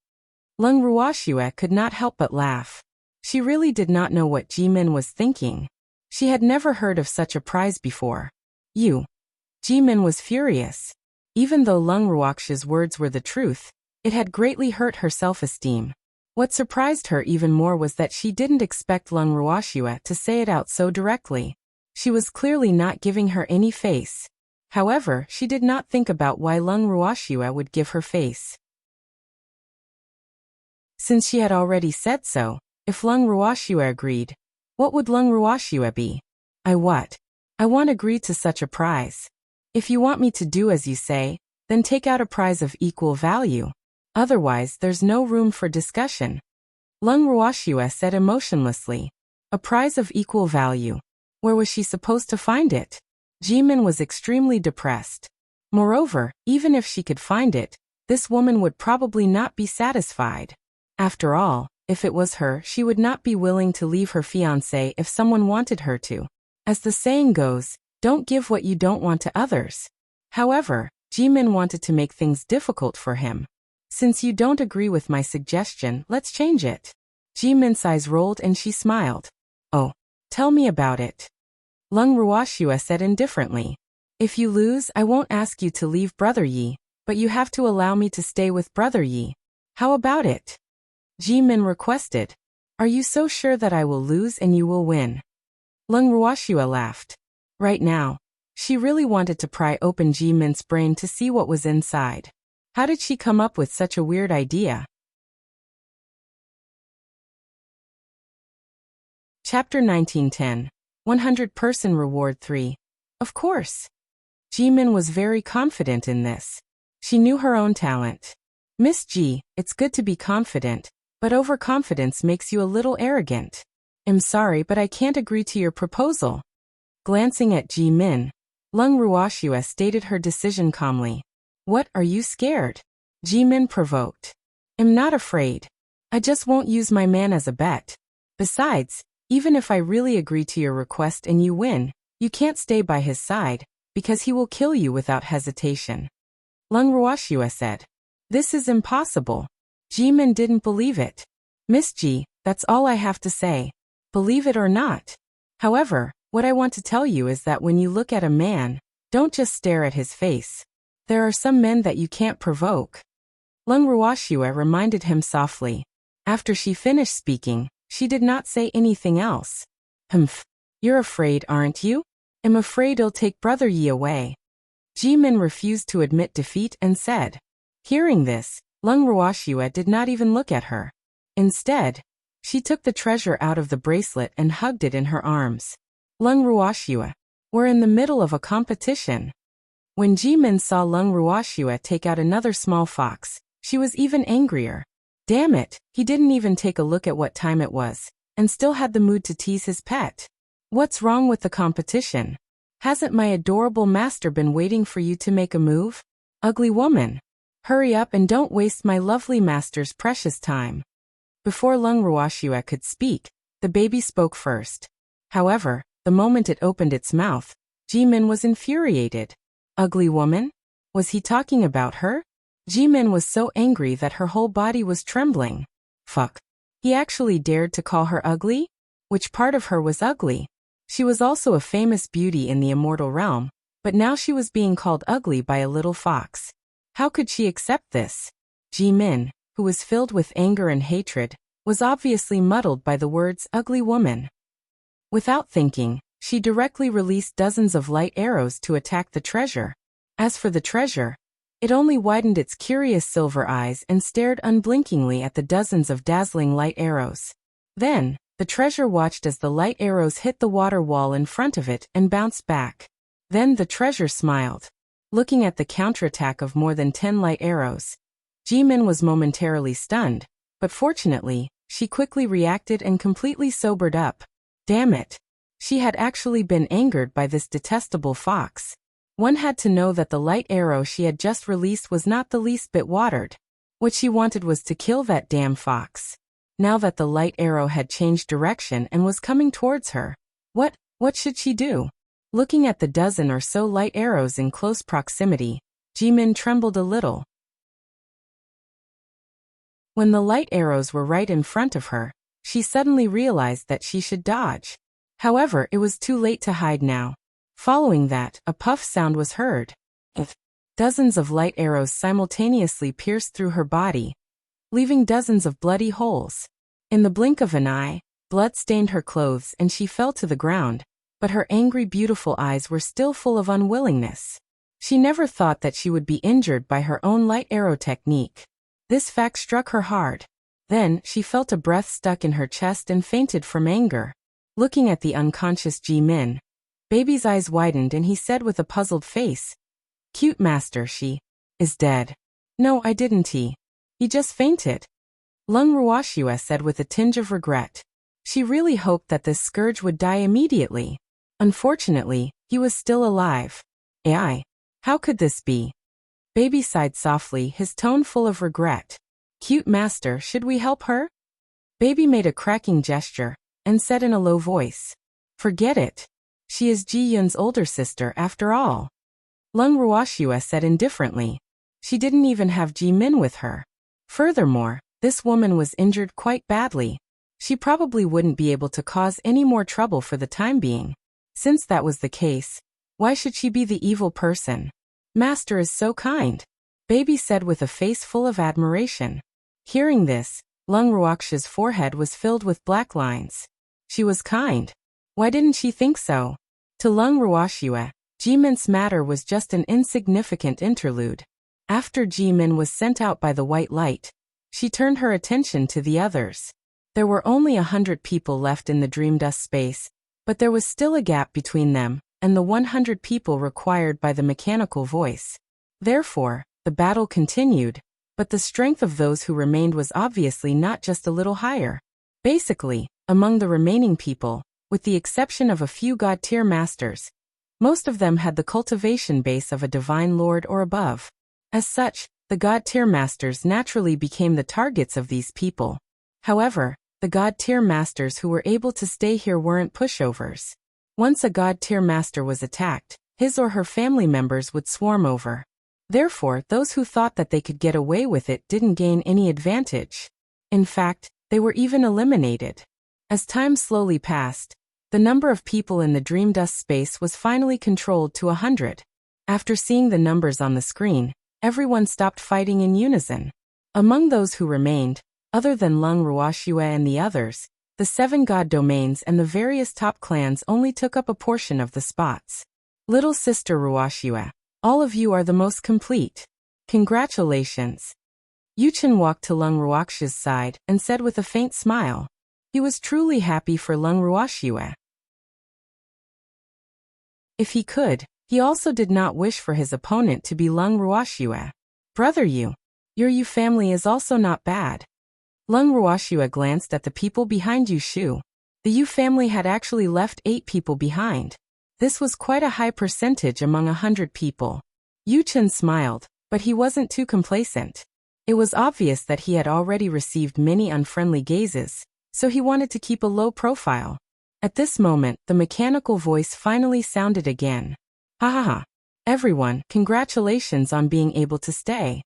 S1: Lung Ruoxue could not help but laugh. She really did not know what Jimin was thinking. She had never heard of such a prize before. You. Jimin was furious. Even though Lung Ruoxue's words were the truth, it had greatly hurt her self-esteem. What surprised her even more was that she didn't expect Lung Ruoxue to say it out so directly. She was clearly not giving her any face. However, she did not think about why Lung Ruoxue would give her face. Since she had already said so, if Lung Ruoxue agreed, what would Lung Ruoxue be? I won't agree to such a prize. If you want me to do as you say, then take out a prize of equal value. Otherwise, there's no room for discussion. Lung Ruoxue said emotionlessly. A prize of equal value. Where was she supposed to find it? Jimin was extremely depressed. Moreover, even if she could find it, this woman would probably not be satisfied. After all, if it was her, she would not be willing to leave her fiancé if someone wanted her to. As the saying goes, don't give what you don't want to others. However, Jimin wanted to make things difficult for him. Since you don't agree with my suggestion, let's change it. Jimin's eyes rolled and she smiled. Oh, tell me about it. Lung Ruoxue said indifferently. If you lose, I won't ask you to leave Brother Yi, but you have to allow me to stay with Brother Yi. How about it? Jimin requested. Are you so sure that I will lose and you will win? Lung Ruoxue laughed. Right now, she really wanted to pry open Jimin's brain to see what was inside. How did she come up with such a weird idea? Chapter 1910. 100-person reward 3. Of course. Jimin was very confident in this. She knew her own talent. Miss Ji, it's good to be confident, but overconfidence makes you a little arrogant. I'm sorry, but I can't agree to your proposal. Glancing at Jimin, Lung Ruoxue stated her decision calmly. What, are you scared? Jimin provoked. I'm not afraid. I just won't use my man as a bet. Besides, even if I really agree to your request and you win, you can't stay by his side, because he will kill you without hesitation. Lung Ruoxue said. This is impossible. Jimin didn't believe it. Miss Ji, that's all I have to say. Believe it or not. However, what I want to tell you is that when you look at a man, don't just stare at his face. There are some men that you can't provoke. Lung Ruoxue reminded him softly. After she finished speaking, she did not say anything else. Humph. You're afraid, aren't you? I'm afraid it'll take Brother Yi away. Jimin refused to admit defeat and said. Hearing this, Lung Ruoxue did not even look at her. Instead, she took the treasure out of the bracelet and hugged it in her arms. Lung Ruoxue, we're in the middle of a competition. When Jimin saw Lung Ruoxue take out another small fox, she was even angrier. Damn it, he didn't even take a look at what time it was, and still had the mood to tease his pet. What's wrong with the competition? Hasn't my adorable master been waiting for you to make a move? Ugly woman. Hurry up and don't waste my lovely master's precious time. Before Lung Ruoxue could speak, the baby spoke first. However, the moment it opened its mouth, Jimin was infuriated. Ugly woman? Was he talking about her? Jimin was so angry that her whole body was trembling. Fuck. He actually dared to call her ugly? Which part of her was ugly? She was also a famous beauty in the immortal realm, but now she was being called ugly by a little fox. How could she accept this? Jimin, who was filled with anger and hatred, was obviously muddled by the words ugly woman. Without thinking, she directly released dozens of light arrows to attack the treasure. As for the treasure, it only widened its curious silver eyes and stared unblinkingly at the dozens of dazzling light arrows. Then, the treasure watched as the light arrows hit the water wall in front of it and bounced back. Then the treasure smiled. Looking at the counterattack of more than 10 light arrows, Jimin was momentarily stunned, but fortunately, she quickly reacted and completely sobered up. Damn it! She had actually been angered by this detestable fox. One had to know that the light arrow she had just released was not the least bit watered. What she wanted was to kill that damn fox. Now that the light arrow had changed direction and was coming towards her, what should she do? Looking at the dozen or so light arrows in close proximity, Jimin trembled a little. When the light arrows were right in front of her, she suddenly realized that she should dodge. However, it was too late to hide now. Following that, a puff sound was heard. Dozens of light arrows simultaneously pierced through her body, leaving dozens of bloody holes. In the blink of an eye, blood stained her clothes and she fell to the ground, but her angry, beautiful eyes were still full of unwillingness. She never thought that she would be injured by her own light arrow technique. This fact struck her hard. Then, she felt a breath stuck in her chest and fainted from anger. Looking at the unconscious Jimin, Baby's eyes widened and he said with a puzzled face, "Cute master, she is dead." "No, I didn't. He just fainted," Lung Ruoxue said with a tinge of regret. She really hoped that this scourge would die immediately. Unfortunately, he was still alive. Ai, how could this be? Baby sighed softly, his tone full of regret. "Cute master, should we help her?" Baby made a cracking gesture and said in a low voice, "Forget it. She is Ji Yun's older sister after all." Lung Ruoxue said indifferently. She didn't even have Ji Min with her. Furthermore, this woman was injured quite badly. She probably wouldn't be able to cause any more trouble for the time being. Since that was the case, why should she be the evil person? "Master is so kind," Baby said with a face full of admiration. Hearing this, Lung Ruoxue's forehead was filled with black lines. She was kind. Why didn't she think so? To Lung Ruoxue, Jimin's matter was just an insignificant interlude. After Jimin was sent out by the white light, she turned her attention to the others. There were only 100 people left in the dream dust space, but there was still a gap between them and the 100 people required by the mechanical voice. Therefore, the battle continued, but the strength of those who remained was obviously not just a little higher. Basically, among the remaining people, with the exception of a few god-tier masters, most of them had the cultivation base of a divine lord or above. As such, the god-tier masters naturally became the targets of these people. However, the god-tier masters who were able to stay here weren't pushovers. Once a god-tier master was attacked, his or her family members would swarm over. Therefore, those who thought that they could get away with it didn't gain any advantage. In fact, they were even eliminated. As time slowly passed, the number of people in the dream dust space was finally controlled to 100. After seeing the numbers on the screen, everyone stopped fighting in unison. Among those who remained, other than Lung Ruoxue and the others, the 7 god domains and the various top clans only took up a portion of the spots. Little sister Ruoxue, all of you are the most complete. Congratulations. Yuchen walked to Lung Ruoxue's side and said with a faint smile. He was truly happy for Lung Ruoxue. If he could, he also did not wish for his opponent to be Lung Ruoxue. "Brother your Yu family is also not bad." Lung Ruoxue glanced at the people behind Yu Shu. The Yu family had actually left 8 people behind. This was quite a high percentage among 100 people. Yu Chen smiled, But he wasn't too complacent. It was obvious that he had already received many unfriendly gazes, so he wanted to keep a low profile. At this moment, the mechanical voice finally sounded again. Ha ha ha. Everyone, congratulations on being able to stay.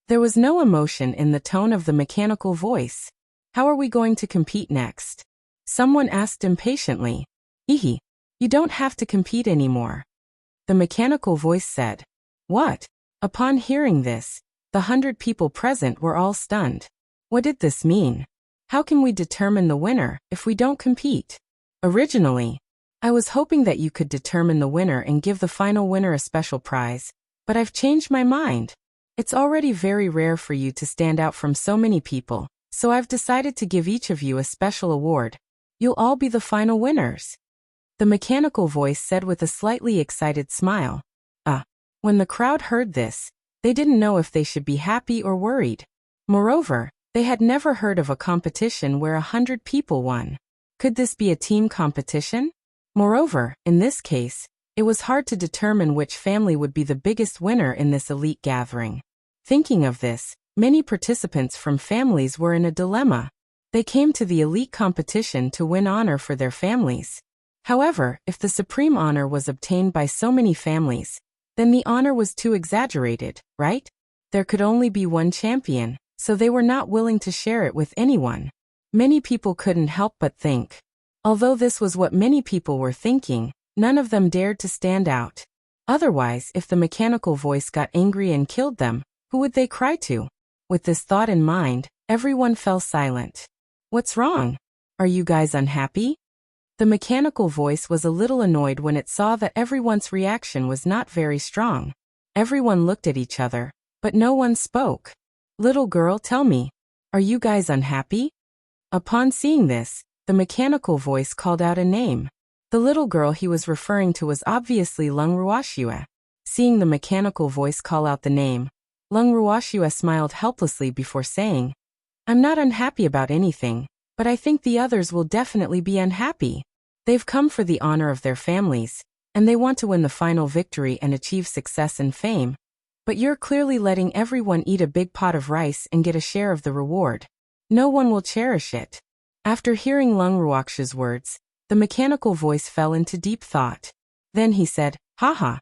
S1: There was no emotion in the tone of the mechanical voice. How are we going to compete next? Someone asked impatiently. Ehe. You don't have to compete anymore. The mechanical voice said. What? Upon hearing this, the 100 people present were all stunned. What did this mean? How can we determine the winner if we don't compete? Originally, I was hoping that you could determine the winner and give the final winner a special prize, but I've changed my mind. It's already very rare for you to stand out from so many people, so I've decided to give each of you a special award. You'll all be the final winners. The mechanical voice said with a slightly excited smile. When the crowd heard this, they didn't know if they should be happy or worried. Moreover, they had never heard of a competition where 100 people won. Could this be a team competition? Moreover, in this case, it was hard to determine which family would be the biggest winner in this elite gathering. Thinking of this, many participants from families were in a dilemma. They came to the elite competition to win honor for their families. However, if the supreme honor was obtained by so many families, then the honor was too exaggerated, right? There could only be one champion, so they were not willing to share it with anyone. Many people couldn't help but think. Although this was what many people were thinking, none of them dared to stand out. Otherwise, if the mechanical voice got angry and killed them, who would they cry to? With this thought in mind, everyone fell silent. What's wrong? Are you guys unhappy? The mechanical voice was a little annoyed when it saw that everyone's reaction was not very strong. Everyone looked at each other, but no one spoke. Little girl, tell me, are you guys unhappy? Upon seeing this, the mechanical voice called out a name. The little girl he was referring to was obviously Lung Ruoxue. Seeing the mechanical voice call out the name, Lung Ruoxue smiled helplessly before saying, I'm not unhappy about anything, but I think the others will definitely be unhappy. They've come for the honor of their families, and they want to win the final victory and achieve success and fame. But you're clearly letting everyone eat a big pot of rice and get a share of the reward. No one will cherish it. After hearing Lung Ruoxue's words, the mechanical voice fell into deep thought. Then he said, Haha.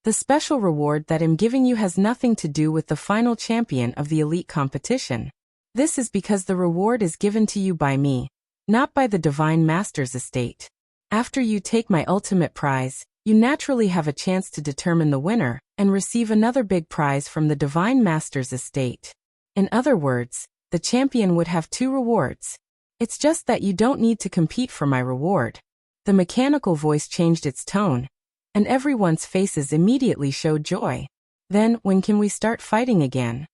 S1: The special reward that I'm giving you has nothing to do with the final champion of the elite competition. This is because the reward is given to you by me, not by the Divine Master's estate. After you take my ultimate prize, you naturally have a chance to determine the winner and receive another big prize from the Divine Master's estate. In other words, the champion would have 2 rewards. It's just that you don't need to compete for my reward. The mechanical voice changed its tone, and everyone's faces immediately showed joy. Then, when can we start fighting again?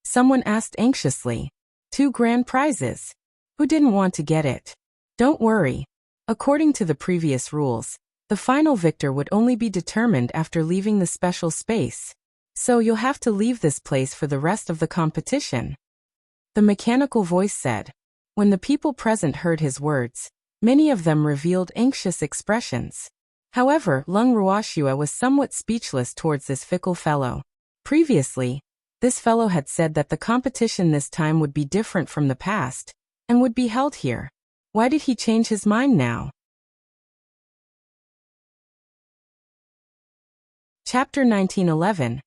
S1: Someone asked anxiously. 2 grand prizes. Who didn't want to get it? Don't worry. According to the previous rules, the final victor would only be determined after leaving the special space. So you'll have to leave this place for the rest of the competition. The mechanical voice said. When the people present heard his words, many of them revealed anxious expressions. However, Lung Ruoxue was somewhat speechless towards this fickle fellow. Previously, this fellow had said that the competition this time would be different from the past, and would be held here. Why did he change his mind now? Chapter 1911.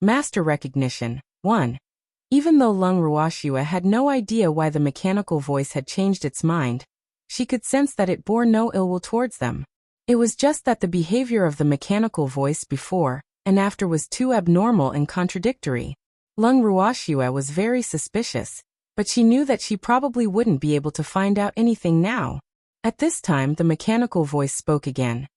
S1: Master Recognition 1. Even though Lung Ruoxue had no idea why the mechanical voice had changed its mind, she could sense that it bore no ill will towards them. It was just that the behavior of the mechanical voice before and after was too abnormal and contradictory. Lung Ruoxue was very suspicious, but she knew that she probably wouldn't be able to find out anything now. At this time, the mechanical voice spoke again.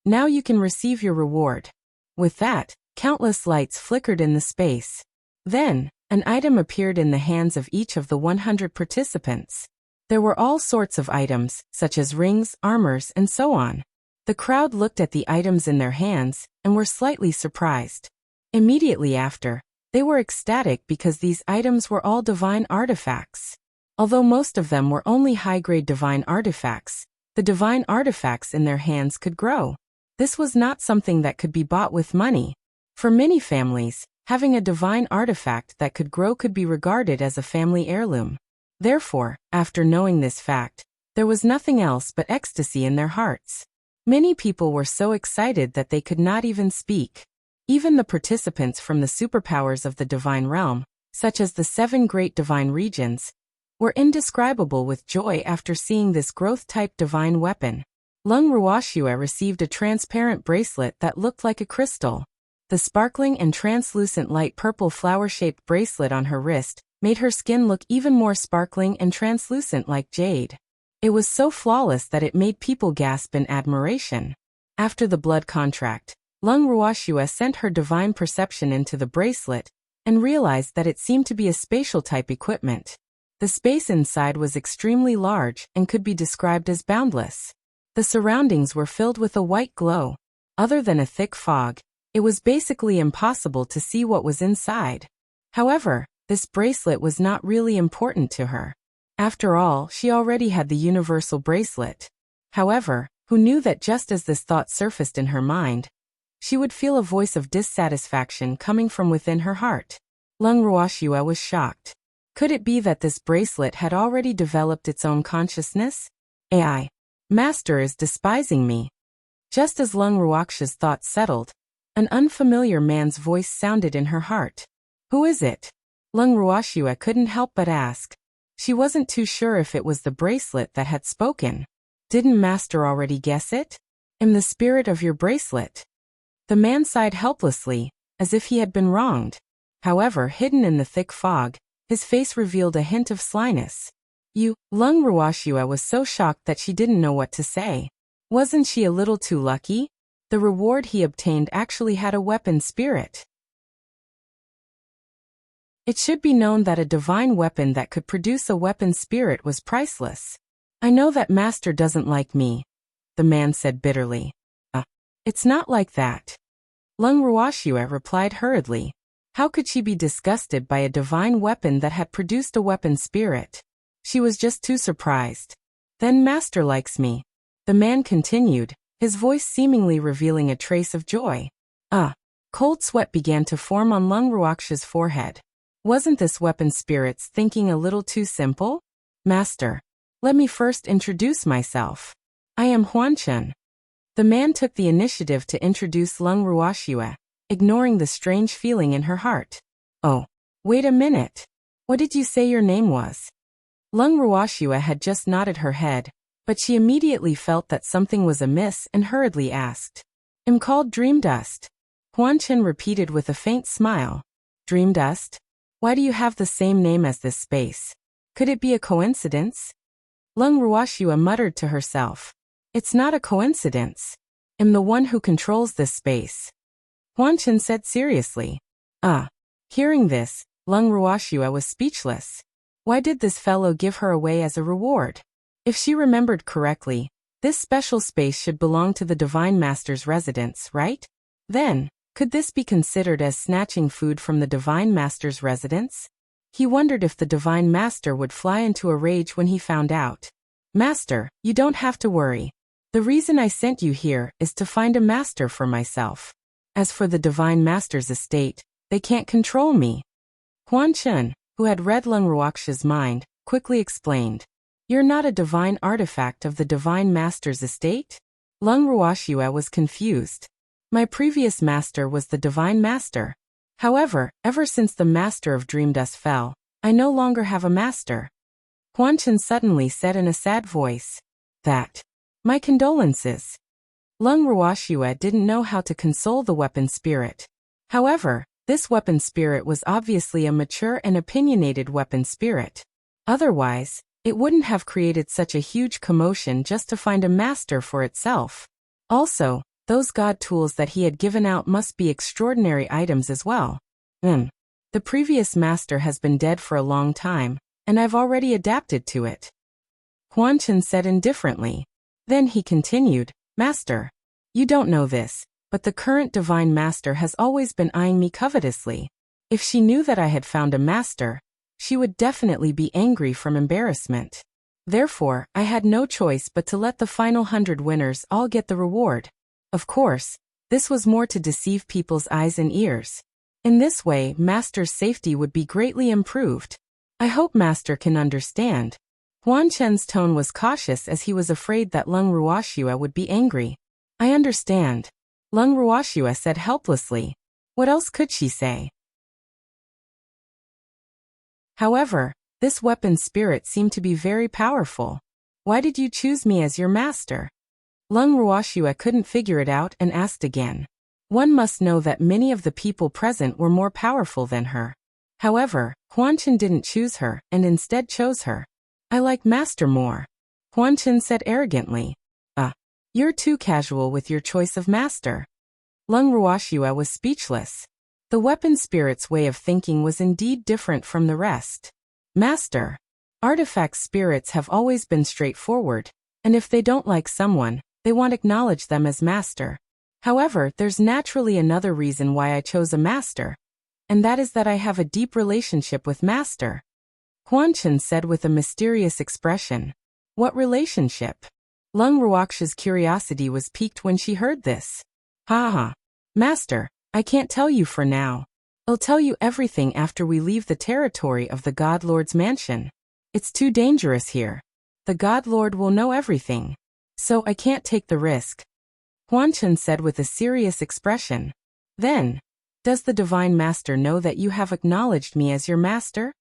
S1: Now you can receive your reward. With that, countless lights flickered in the space. Then, an item appeared in the hands of each of the 100 participants. There were all sorts of items, such as rings, armors, and so on. The crowd looked at the items in their hands and were slightly surprised. Immediately after, they were ecstatic because these items were all divine artifacts. Although most of them were only high-grade divine artifacts, the divine artifacts in their hands could grow. This was not something that could be bought with money. For many families, having a divine artifact that could grow could be regarded as a family heirloom. Therefore, after knowing this fact, there was nothing else but ecstasy in their hearts. Many people were so excited that they could not even speak. Even the participants from the superpowers of the divine realm, such as the 7 great divine regions, were indescribable with joy after seeing this growth-type divine weapon. Lung Ruoxue received a transparent bracelet that looked like a crystal. The sparkling and translucent light purple flower-shaped bracelet on her wrist made her skin look even more sparkling and translucent like jade. It was so flawless that it made people gasp in admiration. After the blood contract, Lung Ruoxue sent her divine perception into the bracelet and realized that it seemed to be a spatial-type equipment. The space inside was extremely large and could be described as boundless. The surroundings were filled with a white glow. Other than a thick fog, it was basically impossible to see what was inside. However, this bracelet was not really important to her. After all, she already had the universal bracelet. However, who knew that just as this thought surfaced in her mind, she would feel a voice of dissatisfaction coming from within her heart. Lung Ruoxue was shocked. Could it be that this bracelet had already developed its own consciousness? AI. Master is despising me. Just as Lung Ruoxue's thoughts settled, an unfamiliar man's voice sounded in her heart. Who is it? Lung Ruoxue couldn't help but ask. She wasn't too sure if it was the bracelet that had spoken. Didn't Master already guess it? Am the spirit of your bracelet. The man sighed helplessly, as if he had been wronged. However, hidden in the thick fog, his face revealed a hint of slyness. Lung Ruoxue was so shocked that she didn't know what to say. Wasn't she a little too lucky? The reward he obtained actually had a weapon spirit. It should be known that a divine weapon that could produce a weapon spirit was priceless. I know that Master doesn't like me, the man said bitterly. It's not like that. Lung Ruoxue replied hurriedly. How could she be disgusted by a divine weapon that had produced a weapon spirit? She was just too surprised. Then Master likes me. The man continued, his voice seemingly revealing a trace of joy. Cold sweat began to form on Lung Ruoxue's forehead. Wasn't this weapon spirit's thinking a little too simple? Master, let me first introduce myself. I am Huanchen. The man took the initiative to introduce Lung Ruoxue, ignoring the strange feeling in her heart. Oh, wait a minute. What did you say your name was? Lung Ruoxue had just nodded her head, but she immediately felt that something was amiss and hurriedly asked. I'm called Dreamdust. Huanchen repeated with a faint smile. Dreamdust? Why do you have the same name as this space? Could it be a coincidence? Lung Ruoxue muttered to herself. It's not a coincidence. I'm the one who controls this space. Huanchen said seriously. Hearing this, Lung Ruoxue was speechless. Why did this fellow give her away as a reward? If she remembered correctly, this special space should belong to the Divine Master's residence, right? Then, could this be considered as snatching food from the Divine Master's residence? He wondered if the Divine Master would fly into a rage when he found out. Master, you don't have to worry. The reason I sent you here is to find a master for myself. As for the Divine Master's estate, they can't control me. Huanchen, who had read Lung Ruoxue's mind, quickly explained. You're not a divine artifact of the Divine Master's estate? Lung Ruoxue was confused. My previous master was the Divine Master. However, ever since the Master of Dreamdust fell, I no longer have a master. Huanchen suddenly said in a sad voice. My condolences. Lung Ruoxue didn't know how to console the weapon spirit. However, this weapon spirit was obviously a mature and opinionated weapon spirit. Otherwise, it wouldn't have created such a huge commotion just to find a master for itself. Also, those god tools that he had given out must be extraordinary items as well. The previous master has been dead for a long time, and I've already adapted to it. Huanchen said indifferently. Then he continued, Master, you don't know this, but the current Divine Master has always been eyeing me covetously. If she knew that I had found a master, she would definitely be angry from embarrassment. Therefore, I had no choice but to let the final 100 winners all get the reward. Of course, This was more to deceive people's eyes and ears. In this way, Master's safety would be greatly improved. I hope Master can understand. Huan Chen's tone was cautious as he was afraid that Leng Ruoxue would be angry. I understand. Leng Ruoxue said helplessly. What else could she say? However, this weapon spirit seemed to be very powerful. Why did you choose me as your master? Leng Ruoxue couldn't figure it out and asked again. One must know that many of the people present were more powerful than her. However, Huan Chen didn't choose her and instead chose her. I like Master more. Huan Chen said arrogantly. You're too casual with your choice of master. Leng Ruoxue was speechless. The weapon spirit's way of thinking was indeed different from the rest. Master. Artifact spirits have always been straightforward, and if they don't like someone, they won't acknowledge them as master. However, there's naturally another reason why I chose a master, and that is that I have a deep relationship with Master. Huan Chen said with a mysterious expression. What relationship? Leng Ruoxue's curiosity was piqued when she heard this. Ha. Master, I can't tell you for now. I'll tell you everything after we leave the territory of the God Lord's mansion. It's too dangerous here. The God Lord will know everything. So I can't take the risk. Huan Chen said with a serious expression. Then, does the Divine Master know that you have acknowledged me as your master?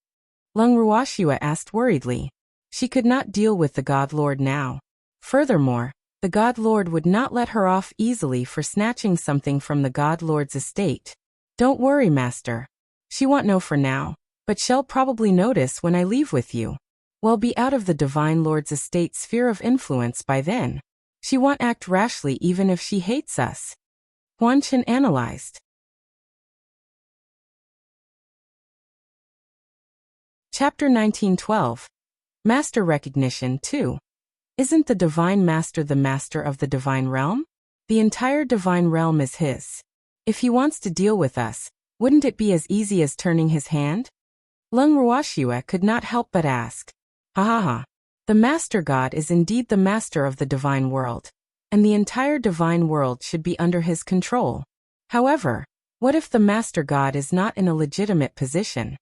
S1: Leng Ruoxue asked worriedly. She could not deal with the God Lord now. Furthermore, the God Lord would not let her off easily for snatching something from the God Lord's estate. Don't worry, Master. She won't know for now, but she'll probably notice when I leave with you. We'll be out of the Divine Lord's estate sphere of influence by then. She won't act rashly even if she hates us. Huan Chen analyzed. Chapter 1912. Master Recognition 2. Isn't the Divine Master the master of the Divine Realm? The entire Divine Realm is his. If he wants to deal with us, wouldn't it be as easy as turning his hand? Leng Ruoxue could not help but ask. Ha. The Master God is indeed the master of the Divine World, and the entire Divine World should be under his control. However, what if the Master God is not in a legitimate position?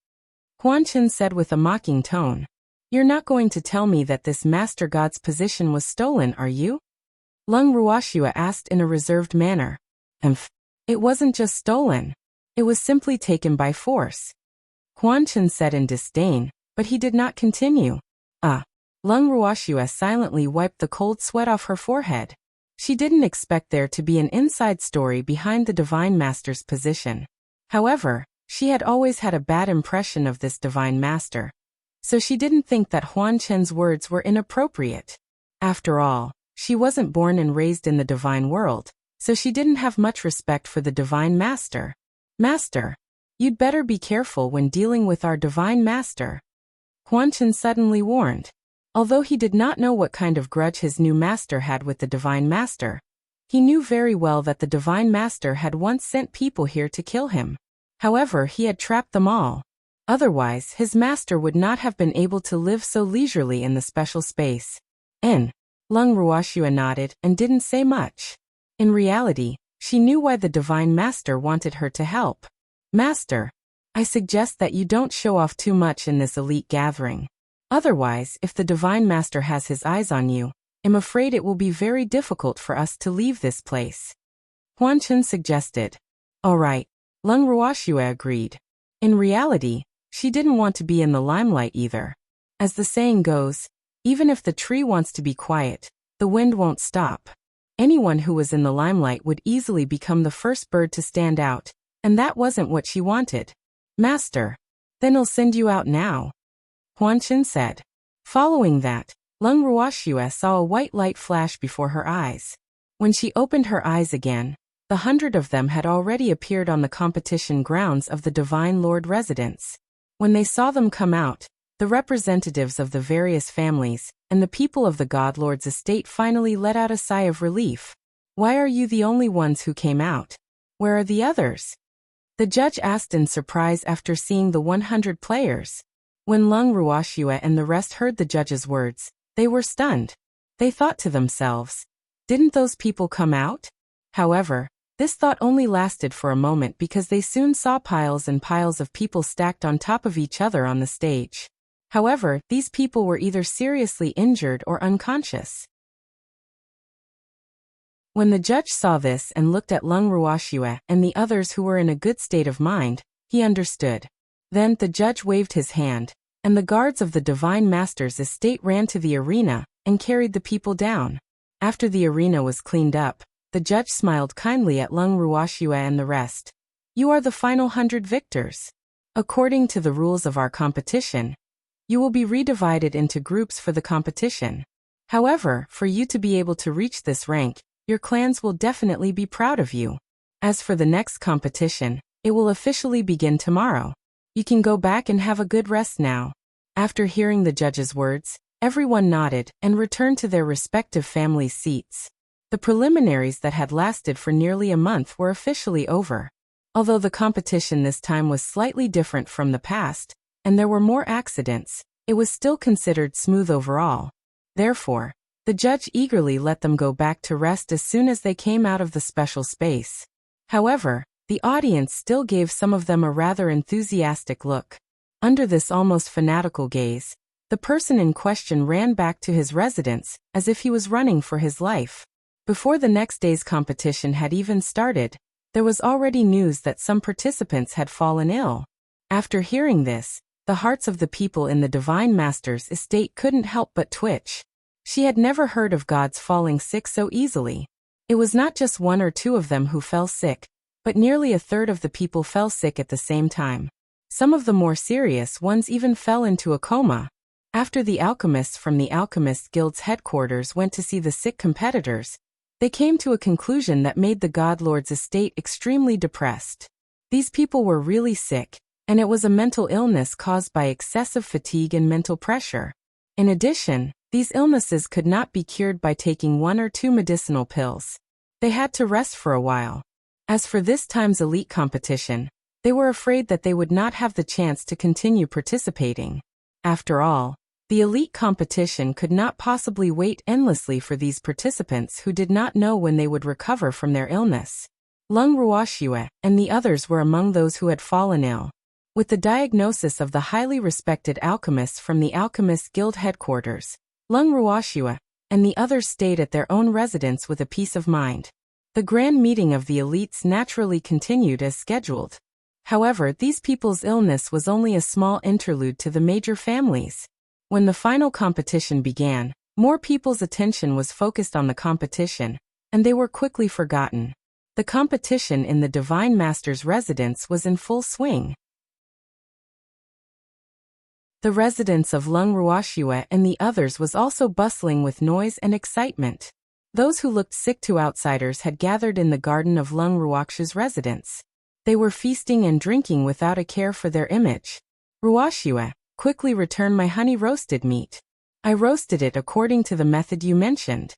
S1: Huan Chen said with a mocking tone. You're not going to tell me that this Master God's position was stolen, are you? Leng Ruoxue asked in a reserved manner. It wasn't just stolen. It was simply taken by force. Huan Chen said in disdain, but he did not continue. Leng Ruoxue silently wiped the cold sweat off her forehead. She didn't expect there to be an inside story behind the Divine Master's position. However, she had always had a bad impression of this Divine Master, so she didn't think that Huan Chen's words were inappropriate. After all, she wasn't born and raised in the Divine World, so she didn't have much respect for the Divine Master. Master, you'd better be careful when dealing with our Divine Master. Huan Chen suddenly warned. Although he did not know what kind of grudge his new master had with the Divine Master, he knew very well that the Divine Master had once sent people here to kill him. However, he had trapped them all. Otherwise, his master would not have been able to live so leisurely in the special space. Leng Ruoxue nodded and didn't say much. In reality, she knew why the Divine Master wanted her to help. Master, I suggest that you don't show off too much in this elite gathering. Otherwise, if the Divine Master has his eyes on you, I'm afraid it will be very difficult for us to leave this place. Huan Chen suggested. All right, Leng Ruoxue agreed. In reality, she didn't want to be in the limelight either. As the saying goes, even if the tree wants to be quiet, the wind won't stop. Anyone who was in the limelight would easily become the first bird to stand out, and that wasn't what she wanted. Master, then I'll send you out now, Huan Chen said. Following that, Leng Ruoxue saw a white light flash before her eyes. When she opened her eyes again, the 100 of them had already appeared on the competition grounds of the Divine Lord residence. When they saw them come out, the representatives of the various families and the people of the God Lord's estate finally let out a sigh of relief. Why are you the only ones who came out? Where are the others? The judge asked in surprise after seeing the 100 players. When Leng Ruoxue and the rest heard the judge's words, they were stunned. They thought to themselves, didn't those people come out? However, This thought only lasted for a moment because they soon saw piles and piles of people stacked on top of each other on the stage. However, these people were either seriously injured or unconscious. When the judge saw this and looked at Lung Ruoxue and the others who were in a good state of mind, he understood. Then the judge waved his hand, and the guards of the Divine Master's estate ran to the arena and carried the people down. After the arena was cleaned up, the judge smiled kindly at Lung Ruoxue and the rest. You are the final 100 victors. According to the rules of our competition, you will be redivided into groups for the competition. However, for you to be able to reach this rank, your clans will definitely be proud of you. As for the next competition, it will officially begin tomorrow. You can go back and have a good rest now. After hearing the judge's words, everyone nodded and returned to their respective family seats. The preliminaries that had lasted for nearly a month were officially over. Although the competition this time was slightly different from the past, and there were more accidents, it was still considered smooth overall. Therefore, the judge eagerly let them go back to rest as soon as they came out of the special space. However, the audience still gave some of them a rather enthusiastic look. Under this almost fanatical gaze, the person in question ran back to his residence as if he was running for his life. Before the next day's competition had even started, there was already news that some participants had fallen ill. After hearing this, the hearts of the people in the Divine Master's estate couldn't help but twitch. She had never heard of gods falling sick so easily. It was not just one or two of them who fell sick, but nearly a third of the people fell sick at the same time. Some of the more serious ones even fell into a coma. After the alchemists from the Alchemist Guild's headquarters went to see the sick competitors, they came to a conclusion that made the God Lord's estate extremely depressed. These people were really sick, and it was a mental illness caused by excessive fatigue and mental pressure. In addition, these illnesses could not be cured by taking 1 or 2 medicinal pills. They had to rest for a while. As for this time's elite competition, they were afraid that they would not have the chance to continue participating. After all, the elite competition could not possibly wait endlessly for these participants who did not know when they would recover from their illness. Lung Ruoxue and the others were among those who had fallen ill. With the diagnosis of the highly respected alchemists from the Alchemist Guild headquarters, Lung Ruoxue and the others stayed at their own residence with a peace of mind. The grand meeting of the elites naturally continued as scheduled. However, these people's illness was only a small interlude to the major families. When the final competition began, more people's attention was focused on the competition, and they were quickly forgotten. The competition in the Divine Master's residence was in full swing. The residence of Lung Ruoxue and the others was also bustling with noise and excitement. Those who looked sick to outsiders had gathered in the garden of Lung Ruoxue's residence. They were feasting and drinking without a care for their image. Ruoxue, quickly return my honey-roasted meat. I roasted it according to the method you mentioned.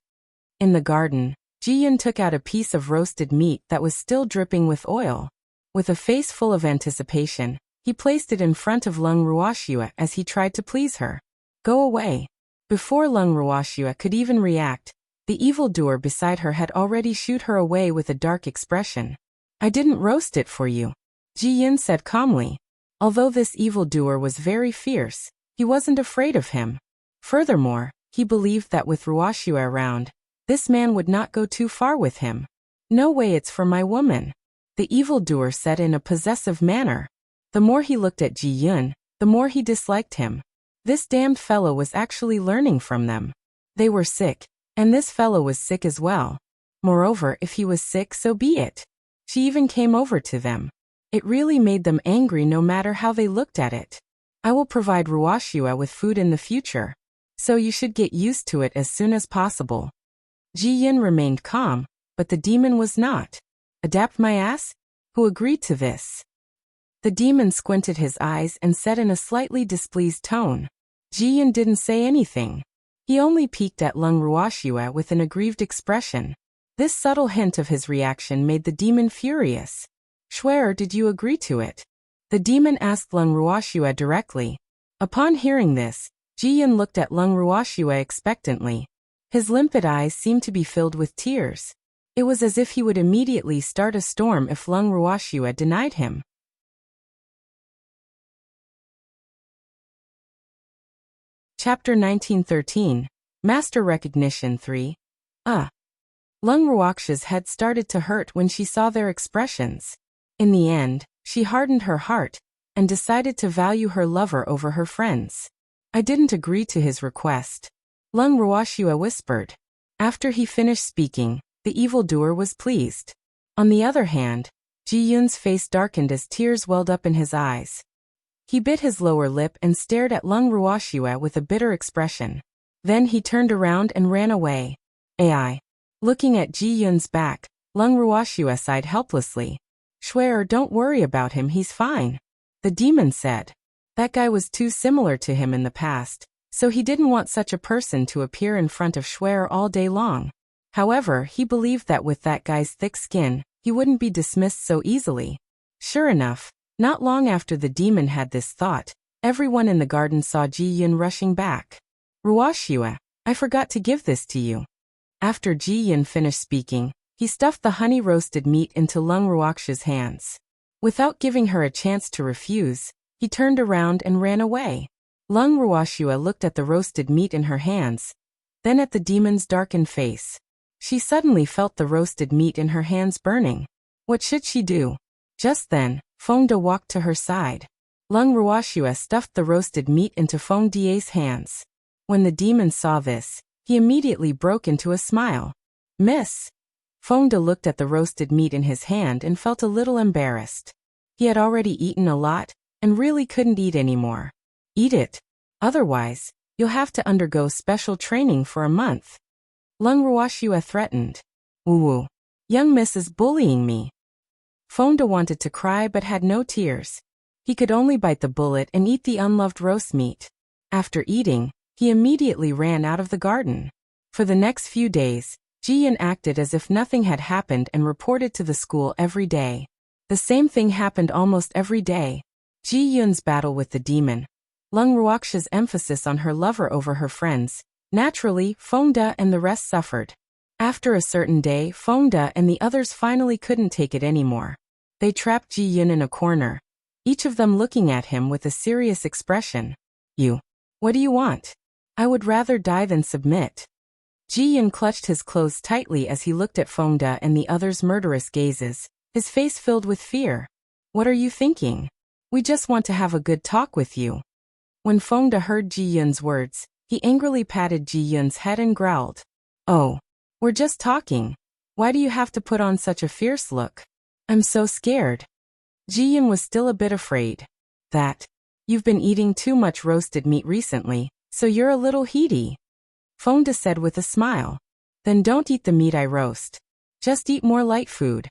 S1: In the garden, Ji-yun took out a piece of roasted meat that was still dripping with oil. With a face full of anticipation, he placed it in front of Lung Ruoxue as he tried to please her. Go away. Before Lung Ruoxue could even react, the evildoer beside her had already shooed her away with a dark expression. I didn't roast it for you, Ji-yun said calmly. Although this evildoer was very fierce, he wasn't afraid of him. Furthermore, he believed that with Ruoxue around, this man would not go too far with him. No way, it's for my woman, the evildoer said in a possessive manner. The more he looked at Ji-yun, the more he disliked him. This damned fellow was actually learning from them. They were sick, and this fellow was sick as well. Moreover, if he was sick, so be it. She even came over to them. It really made them angry no matter how they looked at it. I will provide Ruoxue with food in the future, so you should get used to it as soon as possible. Ji-yun remained calm, but the demon was not. Adapt my ass? Who agreed to this? The demon squinted his eyes and said in a slightly displeased tone. Ji-yun didn't say anything. He only peeked at Lung Ruoxue with an aggrieved expression. This subtle hint of his reaction made the demon furious. Schwer, did you agree to it? The demon asked Lung Ruoxue directly. Upon hearing this, Ji-yun looked at Lung Ruoxue expectantly. His limpid eyes seemed to be filled with tears. It was as if he would immediately start a storm if Lung Ruoxue denied him. Chapter 1913, Master Recognition 3. Lung Ruoxue's head started to hurt when she saw their expressions. In the end, she hardened her heart and decided to value her lover over her friends. I didn't agree to his request, Lung Ruoxue whispered. After he finished speaking, the evildoer was pleased. On the other hand, Ji Yun's face darkened as tears welled up in his eyes. He bit his lower lip and stared at Lung Ruoxue with a bitter expression. Then he turned around and ran away. AI. Looking at Ji Yun's back, Lung Ruoxue sighed helplessly. Shuer, don't worry about him, he's fine. The demon said. That guy was too similar to him in the past, so he didn't want such a person to appear in front of Shuer all day long. However, he believed that with that guy's thick skin, he wouldn't be dismissed so easily. Sure enough, not long after the demon had this thought, everyone in the garden saw Ji Yun rushing back. Ruoxue, I forgot to give this to you. After Ji Yun finished speaking, he stuffed the honey-roasted meat into Lung Ruoxue's hands. Without giving her a chance to refuse, he turned around and ran away. Lung Ruoxue looked at the roasted meat in her hands, then at the demon's darkened face. She suddenly felt the roasted meat in her hands burning. What should she do? Just then, Feng De walked to her side. Lung Ruoxue stuffed the roasted meat into Feng De's hands. When the demon saw this, he immediately broke into a smile. Miss. Feng De looked at the roasted meat in his hand and felt a little embarrassed. He had already eaten a lot, and really couldn't eat anymore. Eat it. Otherwise, you'll have to undergo special training for a month. Lung Ruoxue threatened. Woo-woo. Young miss is bullying me. Feng De wanted to cry but had no tears. He could only bite the bullet and eat the unloved roast meat. After eating, he immediately ran out of the garden. For the next few days, Ji Yun acted as if nothing had happened and reported to the school every day. The same thing happened almost every day. Ji Yun's battle with the demon, Lung Ruoxue's emphasis on her lover over her friends. Naturally, Feng De and the rest suffered. After a certain day, Feng De and the others finally couldn't take it anymore. They trapped Ji Yun in a corner, each of them looking at him with a serious expression. You. What do you want? I would rather die than submit. Ji Yun clutched his clothes tightly as he looked at Feng De and the others' murderous gazes, his face filled with fear. What are you thinking? We just want to have a good talk with you. When Feng De heard Ji Yun's words, he angrily patted Ji Yun's head and growled. Oh, we're just talking. Why do you have to put on such a fierce look? I'm so scared. Ji Yun was still a bit afraid. That. You've been eating too much roasted meat recently, so you're a little heaty. Feng De said with a smile. Then don't eat the meat I roast. Just eat more light food.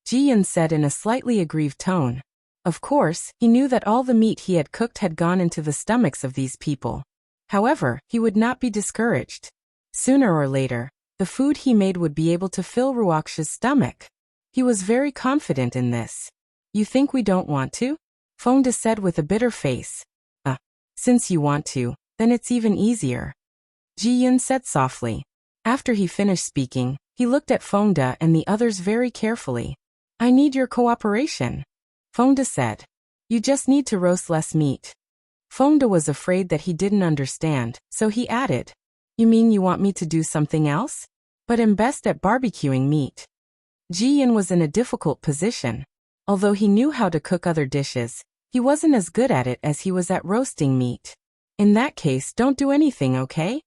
S1: Ji Yun said in a slightly aggrieved tone. Of course, he knew that all the meat he had cooked had gone into the stomachs of these people. However, he would not be discouraged. Sooner or later, the food he made would be able to fill Ruoxue's stomach. He was very confident in this. You think we don't want to? Feng De said with a bitter face. Since you want to, then it's even easier. Ji Yun said softly. After he finished speaking, he looked at Feng De and the others very carefully. I need your cooperation. Feng De said. You just need to roast less meat. Feng De was afraid that he didn't understand, so he added. You mean you want me to do something else? But I'm best at barbecuing meat. Ji Yun was in a difficult position. Although he knew how to cook other dishes, he wasn't as good at it as he was at roasting meat. In that case, don't do anything, okay?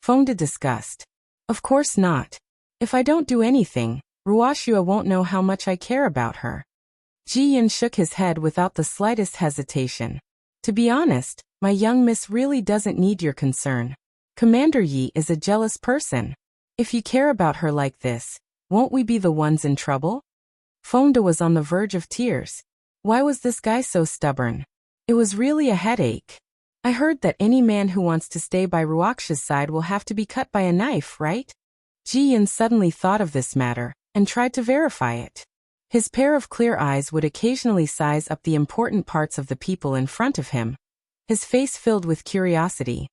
S1: Feng De discussed. Of course not. If I don't do anything, Ruoxue won't know how much I care about her. Ji Yun shook his head without the slightest hesitation. To be honest, my young miss really doesn't need your concern. Commander Yi is a jealous person. If you care about her like this, won't we be the ones in trouble? Feng De was on the verge of tears. Why was this guy so stubborn? It was really a headache. I heard that any man who wants to stay by Ruoxue's side will have to be cut by a knife, right? Ji Yun suddenly thought of this matter, and tried to verify it. His pair of clear eyes would occasionally size up the important parts of the people in front of him. His face filled with curiosity.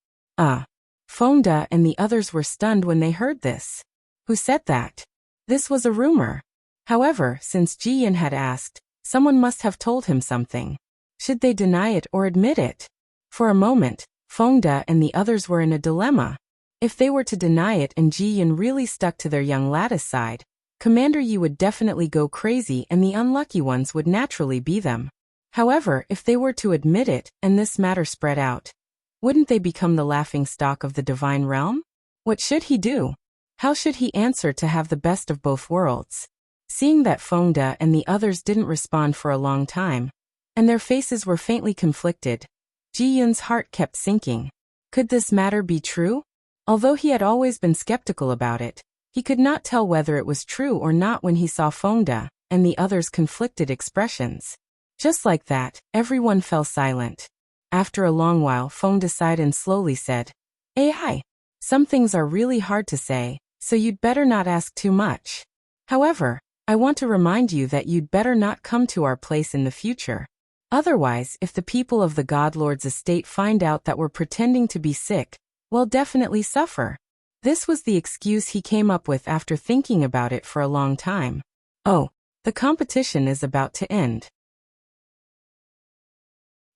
S1: Fengde and the others were stunned when they heard this. Who said that? This was a rumor. However, since Ji Yun had asked, someone must have told him something. Should they deny it or admit it? For a moment, Fengde and the others were in a dilemma. If they were to deny it and Ji Yun really stuck to their young lad's side, Commander Yi would definitely go crazy and the unlucky ones would naturally be them. However, if they were to admit it and this matter spread out, wouldn't they become the laughingstock of the divine realm? What should he do? How should he answer to have the best of both worlds? Seeing that Fengde and the others didn't respond for a long time, and their faces were faintly conflicted, Ji Yun's heart kept sinking. Could this matter be true? Although he had always been skeptical about it, he could not tell whether it was true or not when he saw Fengde and the others' conflicted expressions. Just like that, everyone fell silent. After a long while, Fengde sighed and slowly said, "Hi. Some things are really hard to say, so you'd better not ask too much. However, I want to remind you that you'd better not come to our place in the future. Otherwise, if the people of the God Lord's estate find out that we're pretending to be sick, we'll definitely suffer." This was the excuse he came up with after thinking about it for a long time. Oh, the competition is about to end.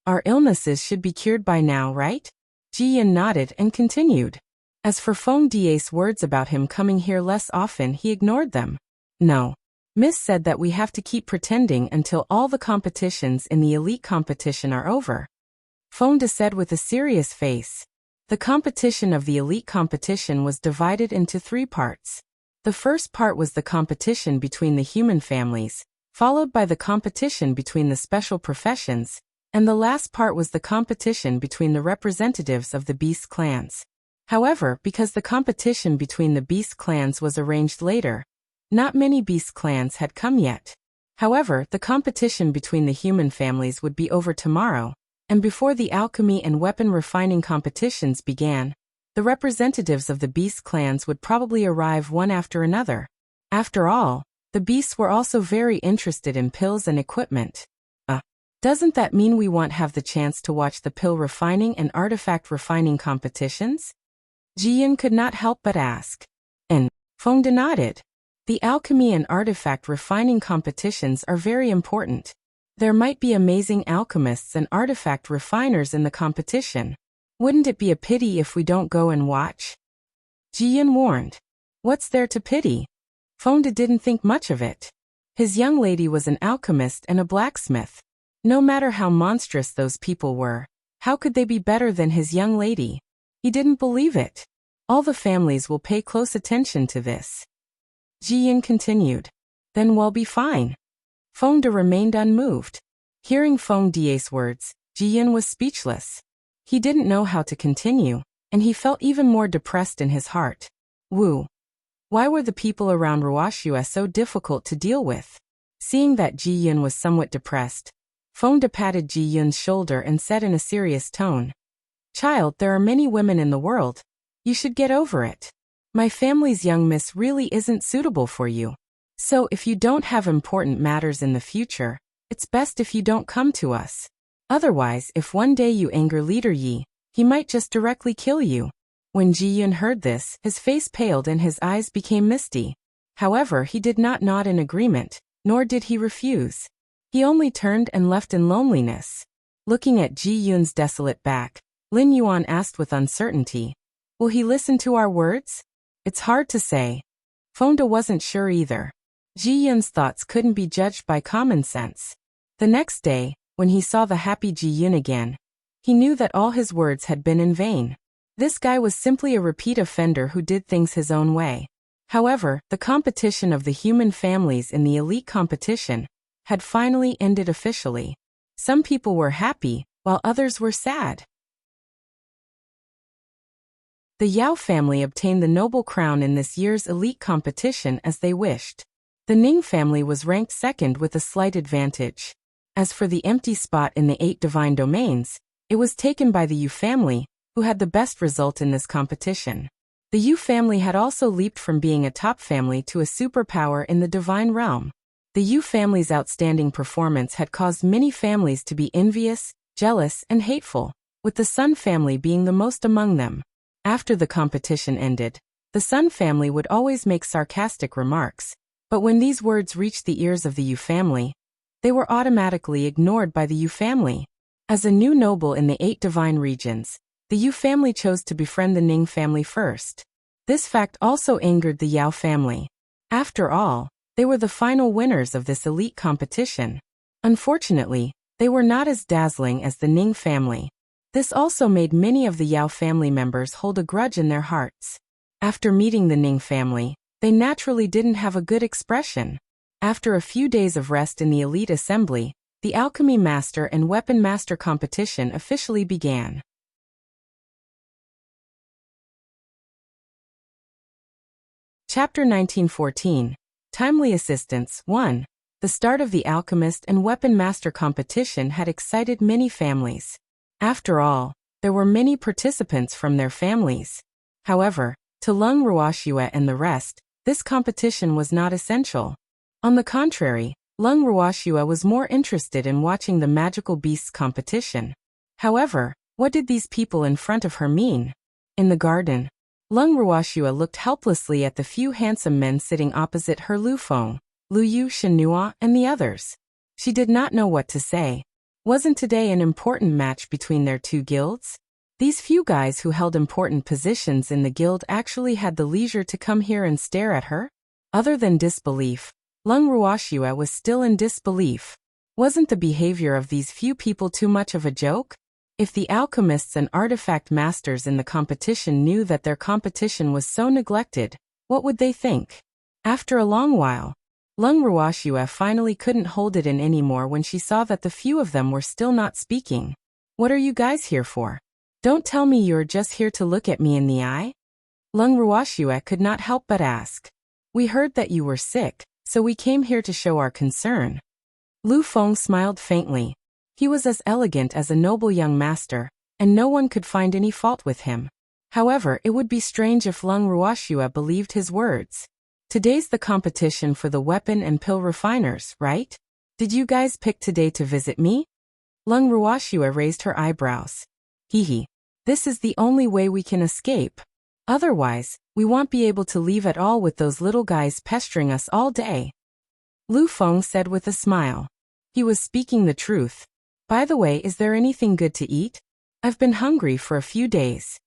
S1: Our illnesses should be cured by now, right? Ji Yun nodded and continued. As for Fengde's words about him coming here less often, he ignored them. No. Miss said that we have to keep pretending until all the competitions in the elite competition are over. Fengde said with a serious face. The competition of the elite competition was divided into 3 parts. The first part was the competition between the human families, followed by the competition between the special professions, and the last part was the competition between the representatives of the beast clans. However, because the competition between the beast clans was arranged later, not many beast clans had come yet. However, the competition between the human families would be over tomorrow, and before the alchemy and weapon refining competitions began, the representatives of the beast clans would probably arrive one after another. After all, the beasts were also very interested in pills and equipment. Doesn't that mean we won't have the chance to watch the pill refining and artifact refining competitions? Ji Yun could not help but ask. And Fengde nodded. The alchemy and artifact refining competitions are very important. There might be amazing alchemists and artifact refiners in the competition. Wouldn't it be a pity if we don't go and watch? Ji Yun warned. What's there to pity? Fengde didn't think much of it. His young lady was an alchemist and a blacksmith. No matter how monstrous those people were, how could they be better than his young lady? He didn't believe it. All the families will pay close attention to this. Ji Yun continued. Then we'll be fine. Fengde remained unmoved. Hearing Fengde's words, Ji Yun was speechless. He didn't know how to continue, and he felt even more depressed in his heart. Why were the people around Wuxia so difficult to deal with? Seeing that Ji Yun was somewhat depressed, Fengde patted Ji Yun's shoulder and said in a serious tone, "Child, there are many women in the world. You should get over it. My family's young miss really isn't suitable for you. So if you don't have important matters in the future, it's best if you don't come to us. Otherwise, if one day you anger Leader Yi, he might just directly kill you." When Ji Yun heard this, his face paled and his eyes became misty. However, he did not nod in agreement, nor did he refuse. He only turned and left in loneliness. Looking at Ji Yun's desolate back, Lin Yuan asked with uncertainty, "Will he listen to our words?" It's hard to say. Fengde wasn't sure either. Ji Yun's thoughts couldn't be judged by common sense. The next day, when he saw the happy Ji Yun again, he knew that all his words had been in vain. This guy was simply a repeat offender who did things his own way. However, the competition of the human families in the elite competition had finally ended officially. Some people were happy, while others were sad. The Yao family obtained the noble crown in this year's elite competition as they wished. The Ning family was ranked second with a slight advantage. As for the empty spot in the 8 divine domains, it was taken by the Yu family, who had the best result in this competition. The Yu family had also leaped from being a top family to a superpower in the divine realm. The Yu family's outstanding performance had caused many families to be envious, jealous, and hateful, with the Sun family being the most among them. After the competition ended, the Sun family would always make sarcastic remarks, but when these words reached the ears of the Yu family, they were automatically ignored by the Yu family. As a new noble in the 8 divine regions, the Yu family chose to befriend the Ning family first. This fact also angered the Yao family. After all, they were the final winners of this elite competition. Unfortunately, they were not as dazzling as the Ning family. This also made many of the Yao family members hold a grudge in their hearts. After meeting the Ning family, they naturally didn't have a good expression. After a few days of rest in the elite assembly, the Alchemy Master and Weapon Master competition officially began. Chapter 1914. Timely Assistance 1. The start of the Alchemist and Weapon Master competition had excited many families. After all, there were many participants from their families. However, to Lung Ruoxue and the rest, this competition was not essential. On the contrary, Lung Ruoxue was more interested in watching the magical beasts competition. However, what did these people in front of her mean? In the garden, Lung Ruoxue looked helplessly at the few handsome men sitting opposite her: Lu Feng, Lu Yu, Shenhua, and the others. She did not know what to say. Wasn't today an important match between their 2 guilds? These few guys who held important positions in the guild actually had the leisure to come here and stare at her? Other than disbelief, Lung Ruoxue was still in disbelief. Wasn't the behavior of these few people too much of a joke? If the alchemists and artifact masters in the competition knew that their competition was so neglected, what would they think? After a long while, Lung Ruoxue finally couldn't hold it in anymore when she saw that the few of them were still not speaking. What are you guys here for? Don't tell me you're just here to look at me in the eye? Lung Ruoxue could not help but ask. We heard that you were sick, so we came here to show our concern. Lu Feng smiled faintly. He was as elegant as a noble young master, and no one could find any fault with him. However, it would be strange if Lung Ruoxue believed his words. Today's the competition for the weapon and pill refiners, right? Did you guys pick today to visit me? Lung Ruoxue raised her eyebrows. Hehe. This is the only way we can escape. Otherwise, we won't be able to leave at all with those little guys pestering us all day. Lu Feng said with a smile. He was speaking the truth. By the way, is there anything good to eat? I've been hungry for a few days.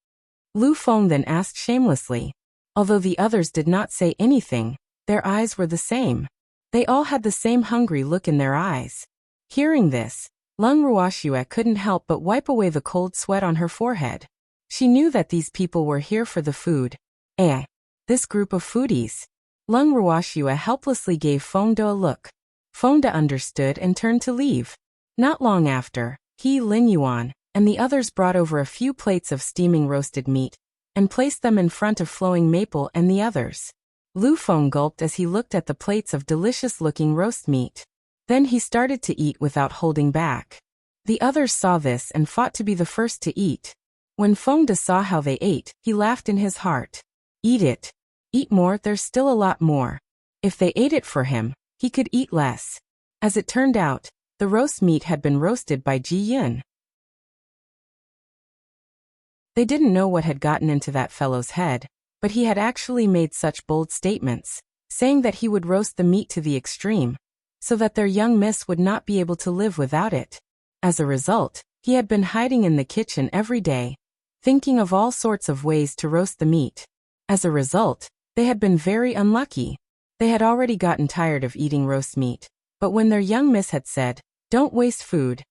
S1: Lu Feng then asked shamelessly. Although the others did not say anything, their eyes were the same. They all had the same hungry look in their eyes. Hearing this, Lung Ruoxue couldn't help but wipe away the cold sweat on her forehead. She knew that these people were here for the food. This group of foodies. Lung Ruoxue helplessly gave Feng De a look. Feng De understood and turned to leave. Not long after, he, Lin Yuan, and the others brought over a few plates of steaming roasted meat, and placed them in front of Flowing Maple and the others. Lu Feng gulped as he looked at the plates of delicious-looking roast meat. Then he started to eat without holding back. The others saw this and fought to be the first to eat. When Feng De saw how they ate, he laughed in his heart. Eat it. Eat more, there's still a lot more. If they ate it for him, he could eat less. As it turned out, the roast meat had been roasted by Ji Yun. They didn't know what had gotten into that fellow's head, but he had actually made such bold statements, saying that he would roast the meat to the extreme, so that their young miss would not be able to live without it. As a result, he had been hiding in the kitchen every day, thinking of all sorts of ways to roast the meat. As a result, they had been very unlucky. They had already gotten tired of eating roast meat, but when their young miss had said, "Don't waste food,"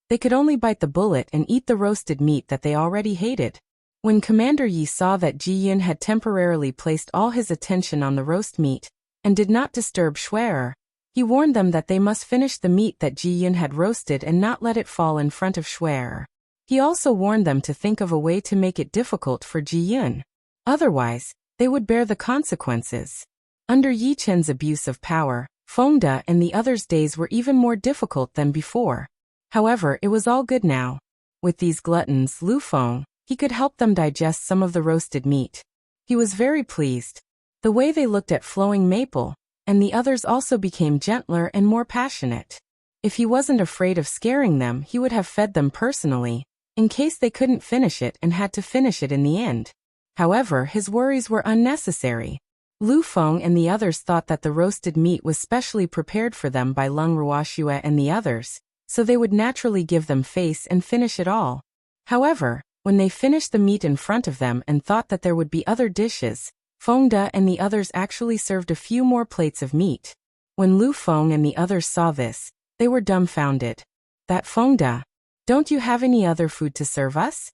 S1: they could only bite the bullet and eat the roasted meat that they already hated. When Commander Yi saw that Ji Yun had temporarily placed all his attention on the roast meat, and did not disturb Schwerer, he warned them that they must finish the meat that Ji Yun had roasted and not let it fall in front of Schwerer. He also warned them to think of a way to make it difficult for Ji Yun. Otherwise, they would bear the consequences. Under Yi Chen's abuse of power, Feng De and the others' days were even more difficult than before. However, it was all good now. With these gluttons, Lu Feng, he could help them digest some of the roasted meat. He was very pleased. The way they looked at Flowing Maple, and the others also became gentler and more passionate. If he wasn't afraid of scaring them, he would have fed them personally, in case they couldn't finish it and had to finish it in the end. However, his worries were unnecessary. Lu Feng and the others thought that the roasted meat was specially prepared for them by Leng Ruoxue and the others, so they would naturally give them face and finish it all. However, when they finished the meat in front of them and thought that there would be other dishes, Feng De and the others actually served a few more plates of meat. When Lu Feng and the others saw this, they were dumbfounded. That Feng De, don't you have any other food to serve us?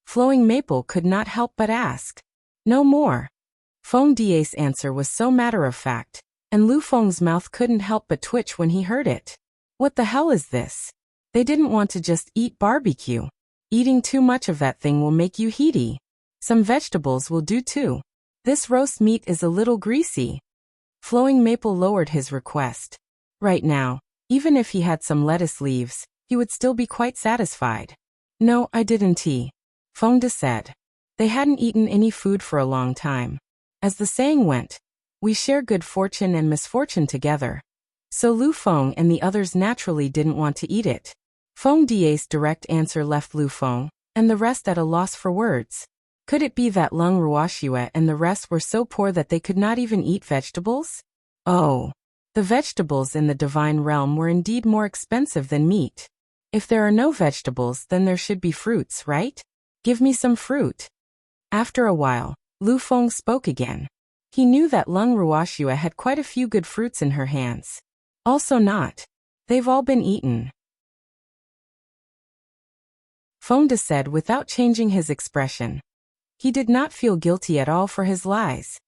S1: Flowing Maple could not help but ask. No more. Feng De's answer was so matter-of-fact, and Lu Feng's mouth couldn't help but twitch when he heard it. What the hell is this? They didn't want to just eat barbecue. Eating too much of that thing will make you heaty. Some vegetables will do too. This roast meat is a little greasy. Flowing Maple lowered his request. Right now, even if he had some lettuce leaves, he would still be quite satisfied. No, I didn't. Feng De said. They hadn't eaten any food for a long time. As the saying went, we share good fortune and misfortune together. So Lu Feng and the others naturally didn't want to eat it. Feng De's direct answer left Lu Feng and the rest at a loss for words. Could it be that Leng Ruoxue and the rest were so poor that they could not even eat vegetables? Oh, the vegetables in the divine realm were indeed more expensive than meat. If there are no vegetables, then there should be fruits, right? Give me some fruit. After a while, Lu Feng spoke again. He knew that Leng Ruoxue had quite a few good fruits in her hands. Also not. They've all been eaten. Feng De said without changing his expression. He did not feel guilty at all for his lies.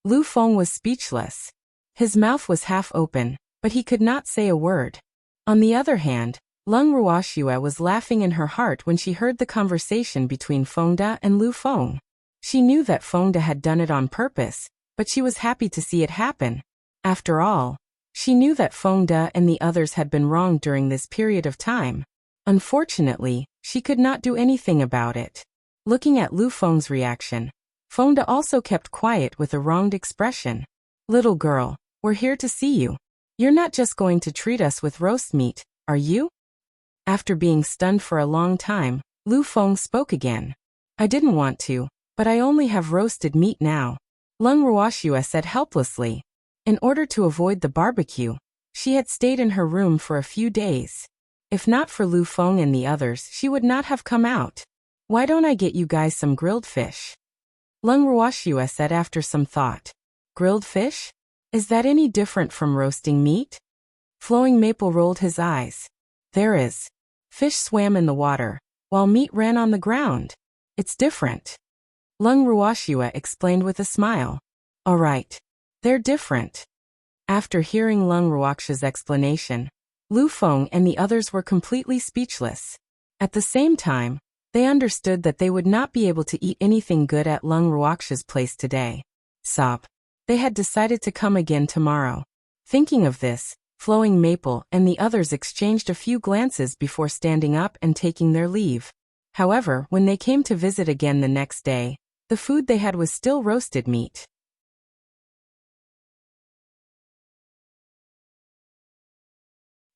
S1: Lu Feng was speechless. His mouth was half open, but he could not say a word. On the other hand, Leng Ruoxue was laughing in her heart when she heard the conversation between Feng De and Lu Feng. She knew that Feng De had done it on purpose, but she was happy to see it happen. After all, she knew that Feng De and the others had been wrong during this period of time. Unfortunately, she could not do anything about it. Looking at Lu Feng's reaction, Feng De also kept quiet with a wronged expression. Little girl, we're here to see you. You're not just going to treat us with roast meat, are you? After being stunned for a long time, Lu Feng spoke again. I didn't want to, but I only have roasted meat now. Leng Ruoxue said helplessly. In order to avoid the barbecue, she had stayed in her room for a few days. If not for Lu Feng and the others, she would not have come out. Why don't I get you guys some grilled fish? Leng Ruoxue said after some thought. Grilled fish? Is that any different from roasting meat? Flowing Maple rolled his eyes. There is. Fish swam in the water, while meat ran on the ground. It's different. Leng Ruoxue explained with a smile. All right. They're different. After hearing Leng Ruoxue's explanation, Lu Feng and the others were completely speechless. At the same time, they understood that they would not be able to eat anything good at Leng Ruoxue's place today. They had decided to come again tomorrow. Thinking of this, Flowing Maple and the others exchanged a few glances before standing up and taking their leave. However, when they came to visit again the next day, the food they had was still roasted meat.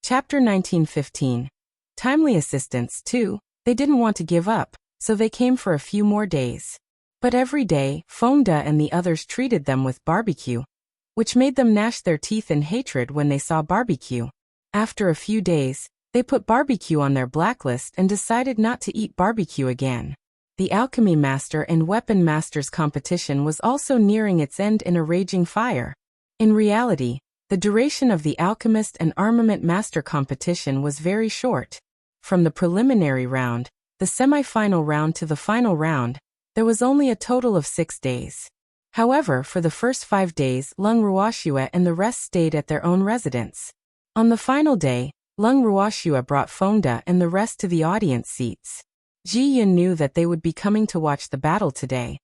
S1: Chapter 1915. Timely assistance, too. They didn't want to give up, so they came for a few more days. But every day, Feng De and the others treated them with barbecue, which made them gnash their teeth in hatred when they saw barbecue. After a few days, they put barbecue on their blacklist and decided not to eat barbecue again. The Alchemy Master and Weapon Master's competition was also nearing its end in a raging fire. In reality, the duration of the Alchemist and Armament Master competition was very short. From the preliminary round, the semi-final round to the final round, there was only a total of 6 days. However, for the first 5 days, Leng Ruoxue and the rest stayed at their own residence. On the final day, Leng Ruoxue brought Feng De and the rest to the audience seats. Ji Yin knew that they would be coming to watch the battle today,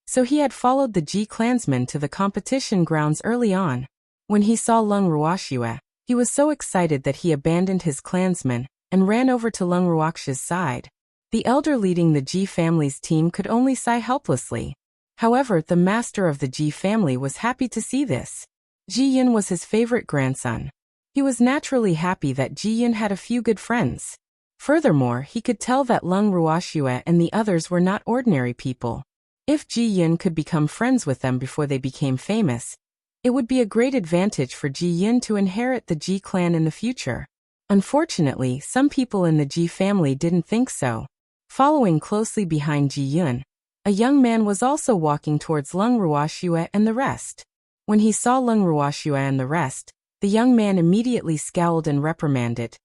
S1: so he had followed the Ji clansmen to the competition grounds early on. When he saw Leng Ruoxue, he was so excited that he abandoned his clansmen and ran over to Leng Ruoxue's side. The elder leading the Ji family's team could only sigh helplessly. However, the master of the Ji family was happy to see this. Ji Yin was his favorite grandson. He was naturally happy that Ji Yin had a few good friends. Furthermore, he could tell that Leng Ruoxue and the others were not ordinary people. If Ji Yun could become friends with them before they became famous, it would be a great advantage for Ji Yun to inherit the Ji clan in the future. Unfortunately, some people in the Ji family didn't think so. Following closely behind Ji Yun, a young man was also walking towards Lung Ruoxue and the rest. When he saw Lung Ruoxue and the rest, the young man immediately scowled and reprimanded.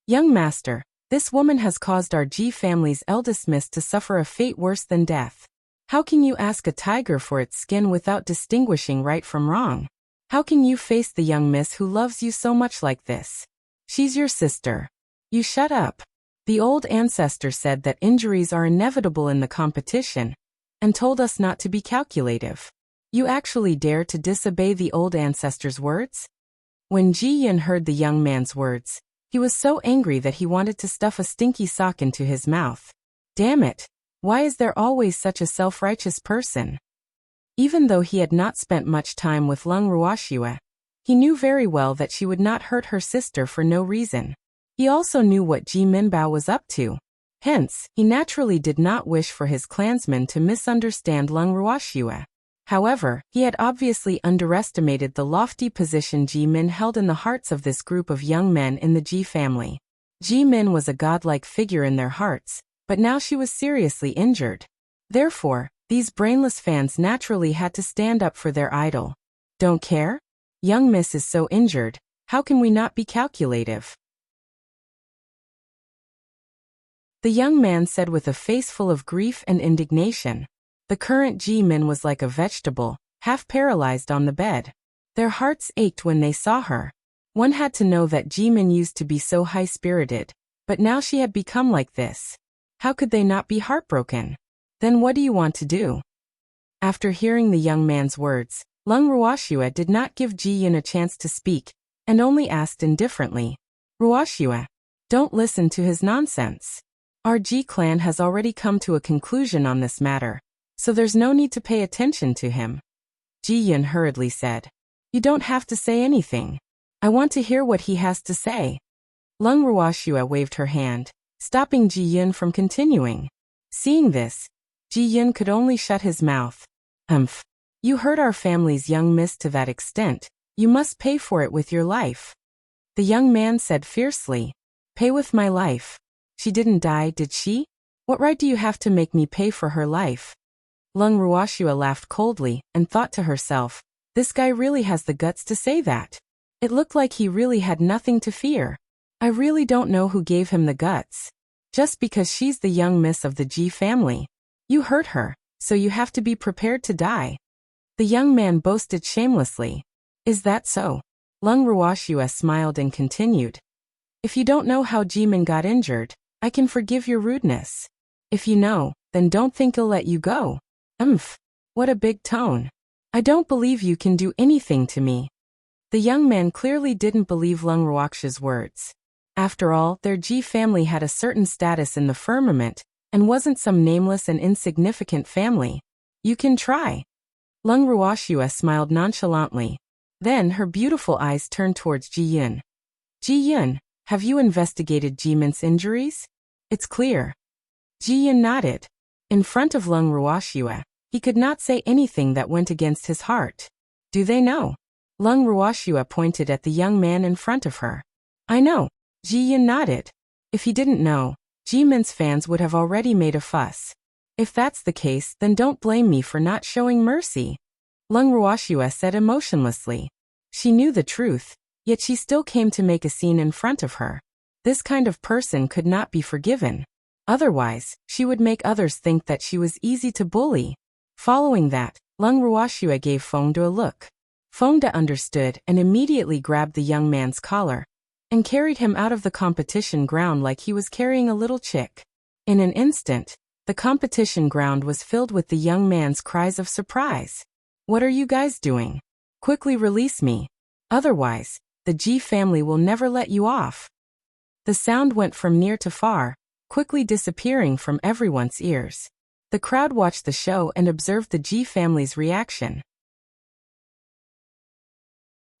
S1: "Young master, this woman has caused our Ji family's eldest miss to suffer a fate worse than death. How can you ask a tiger for its skin without distinguishing right from wrong? How can you face the young miss who loves you so much like this? She's your sister. You shut up." The old ancestor said that injuries are inevitable in the competition, and told us not to be calculative. You actually dare to disobey the old ancestor's words? When Ji Yun heard the young man's words, he was so angry that he wanted to stuff a stinky sock into his mouth. Damn it! Why is there always such a self-righteous person? Even though he had not spent much time with Lung Ruoxue, he knew very well that she would not hurt her sister for no reason. He also knew what Ji Minbao was up to. Hence, he naturally did not wish for his clansmen to misunderstand Lung Ruoxue. However, he had obviously underestimated the lofty position Ji Min held in the hearts of this group of young men in the Ji family. Ji Min was a godlike figure in their hearts, but now she was seriously injured. Therefore, these brainless fans naturally had to stand up for their idol. Don't care? Young miss is so injured, how can we not be calculative? The young man said with a face full of grief and indignation. The current Ji Min was like a vegetable, half paralyzed on the bed. Their hearts ached when they saw her. One had to know that Ji Min used to be so high-spirited, but now she had become like this. How could they not be heartbroken? Then what do you want to do? After hearing the young man's words, Lung Ruoxue did not give Ji Yun a chance to speak, and only asked indifferently. Ruoxue, don't listen to his nonsense. Our Ji clan has already come to a conclusion on this matter, so there's no need to pay attention to him. Ji Yun hurriedly said. You don't have to say anything. I want to hear what he has to say. Lung Ruoxue waved her hand, stopping Ji Yun from continuing. Seeing this, Ji Yun could only shut his mouth. You hurt our family's young miss to that extent, you must pay for it with your life. The young man said fiercely. Pay with my life? She didn't die, did she? What right do you have to make me pay for her life? Lung Ruoxue laughed coldly and thought to herself, this guy really has the guts to say that. It looked like he really had nothing to fear. I really don't know who gave him the guts. Just because she's the young miss of the Ji family. You hurt her, so you have to be prepared to die. The young man boasted shamelessly. Is that so? Lung Ruoxue smiled and continued. If you don't know how Jimin got injured, I can forgive your rudeness. If you know, then don't think he'll let you go. What a big tone. I don't believe you can do anything to me. The young man clearly didn't believe Lung Ruoxue's words. After all, their Ji family had a certain status in the firmament, and wasn't some nameless and insignificant family. You can try. Lung Ruoxue smiled nonchalantly. Then her beautiful eyes turned towards Ji Yun. Ji Yun, have you investigated Jimin's injuries? It's clear. Ji Yun nodded. In front of Lung Ruoxue, he could not say anything that went against his heart. Do they know? Lung Ruoxue pointed at the young man in front of her. I know. Ji Yun nodded. If he didn't know, Jimin's fans would have already made a fuss. If that's the case, then don't blame me for not showing mercy. Lung Ruoxue said emotionlessly. She knew the truth, yet she still came to make a scene in front of her. This kind of person could not be forgiven. Otherwise, she would make others think that she was easy to bully. Following that, Lung Ruoxue gave Fengde a look. Fengde understood and immediately grabbed the young man's collar and carried him out of the competition ground like he was carrying a little chick. In an instant, the competition ground was filled with the young man's cries of surprise. What are you guys doing? Quickly release me. Otherwise, the Ji family will never let you off. The sound went from near to far, quickly disappearing from everyone's ears. The crowd watched the show and observed the Ji family's reaction.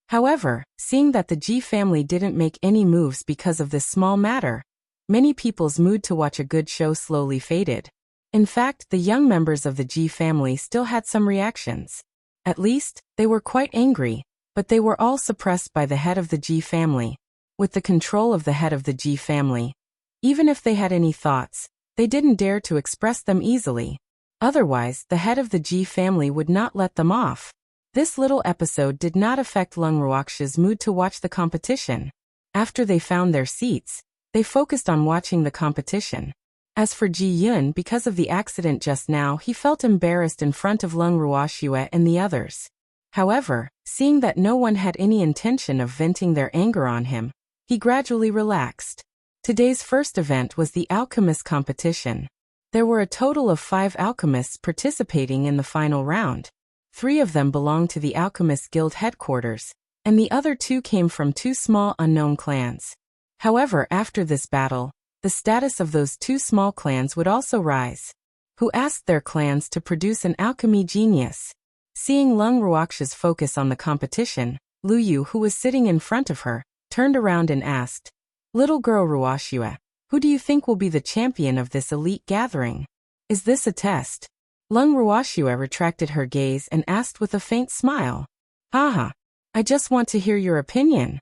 S1: However, seeing that the Ji family didn't make any moves because of this small matter, many people's mood to watch a good show slowly faded. In fact, the young members of the Ji family still had some reactions. At least, they were quite angry, but they were all suppressed by the head of the Ji family. With the control of the head of the Ji family, even if they had any thoughts, they didn't dare to express them easily. Otherwise, the head of the Ji family would not let them off. This little episode did not affect Lung Ruoxia's mood to watch the competition. After they found their seats, they focused on watching the competition. As for Ji Yun, because of the accident just now, he felt embarrassed in front of Lung Ruoxia and the others. However, seeing that no one had any intention of venting their anger on him, he gradually relaxed. Today's first event was the alchemist competition. There were a total of 5 alchemists participating in the final round. 3 of them belonged to the Alchemist Guild headquarters, and the other 2 came from 2 small unknown clans. However, after this battle, the status of those 2 small clans would also rise, who asked their clans to produce an alchemy genius. Seeing Lung Ruoxia's focus on the competition, Lu Yu, who was sitting in front of her, turned around and asked, "Little girl Ruoxia, who do you think will be the champion of this elite gathering? Is this a test?" Lung Ruoxia retracted her gaze and asked with a faint smile. "Haha, I just want to hear your opinion,"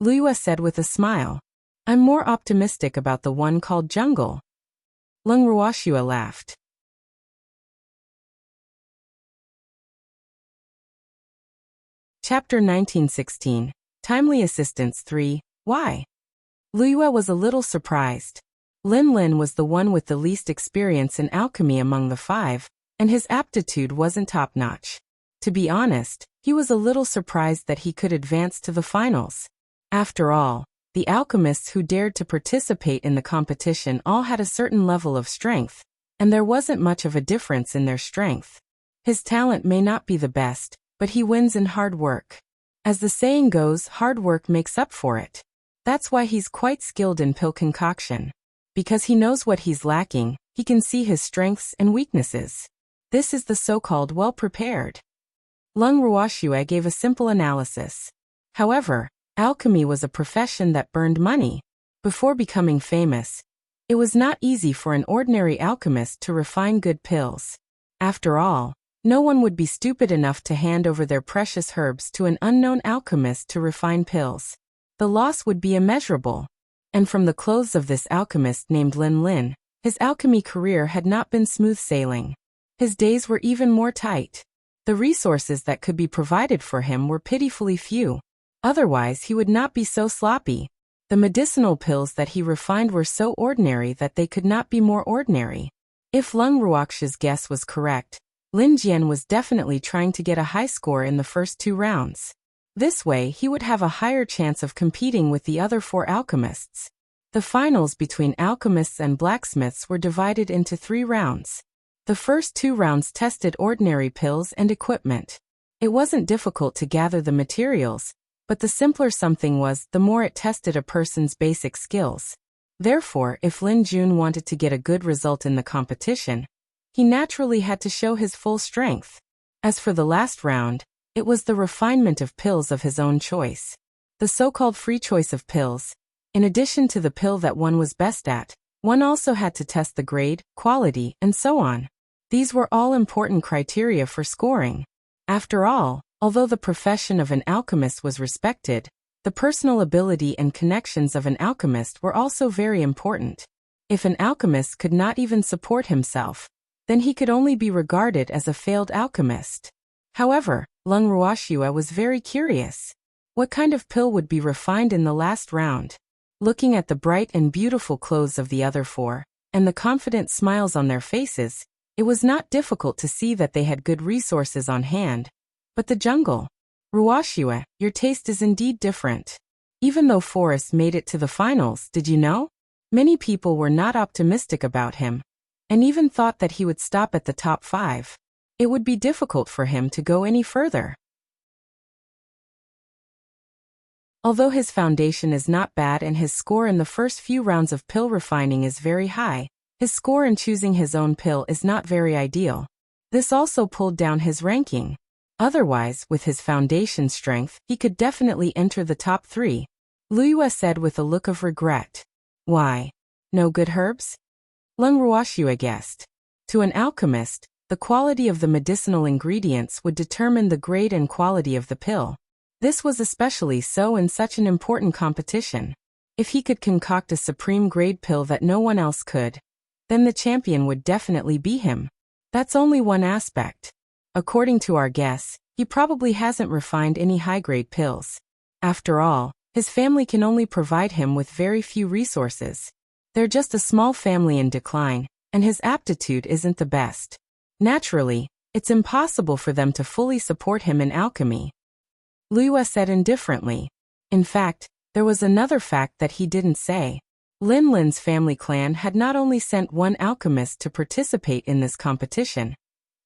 S1: Lu Yu said with a smile. "I'm more optimistic about the one called Jungle." Lung Ruoxia laughed. Chapter 1916, Timely Assistance 3, Why? Lu Yu was a little surprised. Lin Lin was the one with the least experience in alchemy among the 5, and his aptitude wasn't top-notch. To be honest, he was a little surprised that he could advance to the finals. After all, the alchemists who dared to participate in the competition all had a certain level of strength, and there wasn't much of a difference in their strength. His talent may not be the best, but he wins in hard work. As the saying goes, hard work makes up for it. That's why he's quite skilled in pill concoction. Because he knows what he's lacking, he can see his strengths and weaknesses. This is the so-called well-prepared. Lung Ruoxia gave a simple analysis. However, alchemy was a profession that burned money. Before becoming famous, it was not easy for an ordinary alchemist to refine good pills. After all, no one would be stupid enough to hand over their precious herbs to an unknown alchemist to refine pills. The loss would be immeasurable. And from the clothes of this alchemist named Lin Lin, his alchemy career had not been smooth sailing. His days were even more tight. The resources that could be provided for him were pitifully few. Otherwise, he would not be so sloppy. The medicinal pills that he refined were so ordinary that they could not be more ordinary. If Lung Ruoxia's guess was correct, Lin Jian was definitely trying to get a high score in the first 2 rounds. This way, he would have a higher chance of competing with the other 4 alchemists. The finals between alchemists and blacksmiths were divided into 3 rounds. The first 2 rounds tested ordinary pills and equipment. It wasn't difficult to gather the materials, but the simpler something was, the more it tested a person's basic skills. Therefore, if Lin Jun wanted to get a good result in the competition, he naturally had to show his full strength. As for the last round, it was the refinement of pills of his own choice. The so-called free choice of pills. In addition to the pill that one was best at, one also had to test the grade, quality, and so on. These were all important criteria for scoring. After all, although the profession of an alchemist was respected, the personal ability and connections of an alchemist were also very important. If an alchemist could not even support himself, then he could only be regarded as a failed alchemist. However, Lung Ruoxia was very curious. What kind of pill would be refined in the last round? Looking at the bright and beautiful clothes of the other 4, and the confident smiles on their faces, it was not difficult to see that they had good resources on hand. But the jungle. Ruoxia, your taste is indeed different. Even though Forrest made it to the finals, did you know? Many people were not optimistic about him, and even thought that he would stop at the top 5. It would be difficult for him to go any further. Although his foundation is not bad and his score in the first few rounds of pill refining is very high, his score in choosing his own pill is not very ideal. This also pulled down his ranking. Otherwise, with his foundation strength, he could definitely enter the top 3. Lu Yu said with a look of regret. Why? No good herbs? Lung Ruoxia guessed. To an alchemist, the quality of the medicinal ingredients would determine the grade and quality of the pill. This was especially so in such an important competition. If he could concoct a supreme grade pill that no one else could, then the champion would definitely be him. That's only one aspect. According to our guess, he probably hasn't refined any high-grade pills. After all, his family can only provide him with very few resources. They're just a small family in decline, and his aptitude isn't the best. Naturally, it's impossible for them to fully support him in alchemy. Liu said indifferently. In fact, there was another fact that he didn't say. Lin Lin's family clan had not only sent one alchemist to participate in this competition,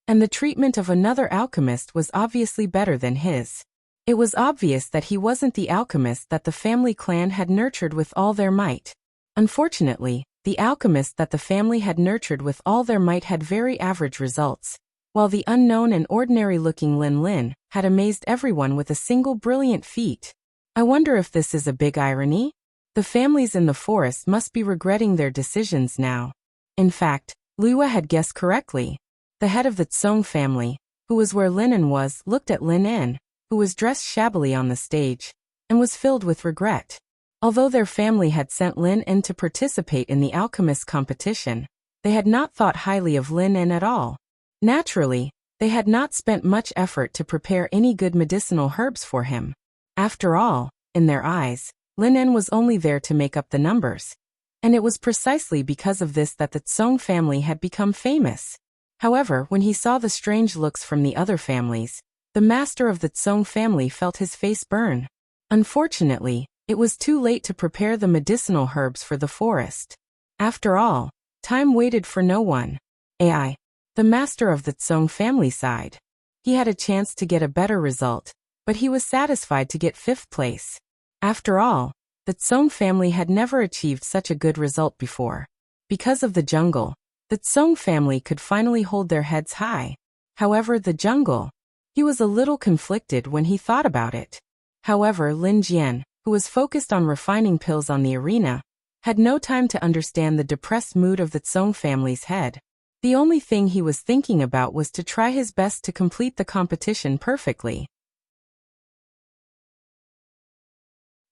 S1: and the treatment of another alchemist was obviously better than his. It was obvious that he wasn't the alchemist that the family clan had nurtured with all their might. Unfortunately, the alchemist that the family had nurtured with all their might had very average results, while the unknown and ordinary-looking Lin Lin had amazed everyone with a single brilliant feat. I wonder if this is a big irony? The families in the forest must be regretting their decisions now. In fact, Liu had guessed correctly. The head of the Tsong family, who was where Linen was, looked at Lin En, who was dressed shabbily on the stage, and was filled with regret. Although their family had sent Lin En to participate in the alchemist competition, they had not thought highly of Lin En at all. Naturally, they had not spent much effort to prepare any good medicinal herbs for him. After all, in their eyes, Lin En was only there to make up the numbers. And it was precisely because of this that the Tsong family had become famous. However, when he saw the strange looks from the other families, the master of the Tsong family felt his face burn. Unfortunately, it was too late to prepare the medicinal herbs for the forest. After all, time waited for no one. Ai, the master of the Tsong family sighed. He had a chance to get a better result, but he was satisfied to get 5th place. After all, the Tsong family had never achieved such a good result before. Because of the jungle, the Tsong family could finally hold their heads high. However, the jungle, he was a little conflicted when he thought about it. However, Lin Jian, who was focused on refining pills on the arena, had no time to understand the depressed mood of the Tsong family's head. The only thing he was thinking about was to try his best to complete the competition perfectly.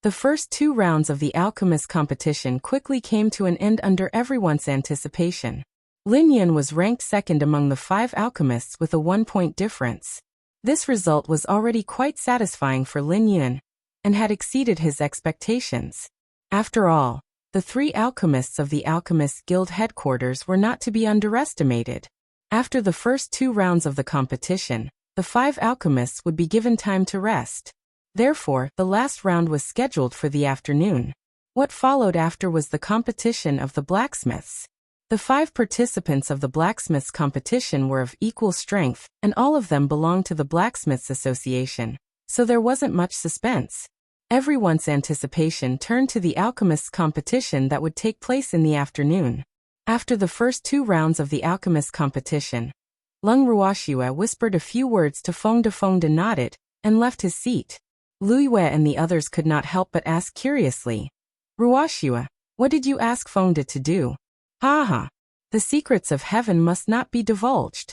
S1: The first 2 rounds of the alchemist competition quickly came to an end under everyone's anticipation. Lin Yan was ranked second among the 5 alchemists with a 1-point difference. This result was already quite satisfying for Lin Yan, and had exceeded his expectations. After all, the 3 alchemists of the Alchemist Guild headquarters were not to be underestimated. After the first 2 rounds of the competition, the 5 alchemists would be given time to rest. Therefore, the last round was scheduled for the afternoon. What followed after was the competition of the blacksmiths. The 5 participants of the blacksmiths competition were of equal strength, and all of them belonged to the Blacksmiths Association, so there wasn't much suspense. Everyone's anticipation turned to the alchemists competition that would take place in the afternoon. After the first 2 rounds of the alchemist competition, Lung Ruoxue whispered a few words to Feng De nodded, and left his seat. Lu Yue and the others could not help but ask curiously, "Ruoxue, what did you ask Feng De to do?" "Ha ha, the secrets of heaven must not be divulged,"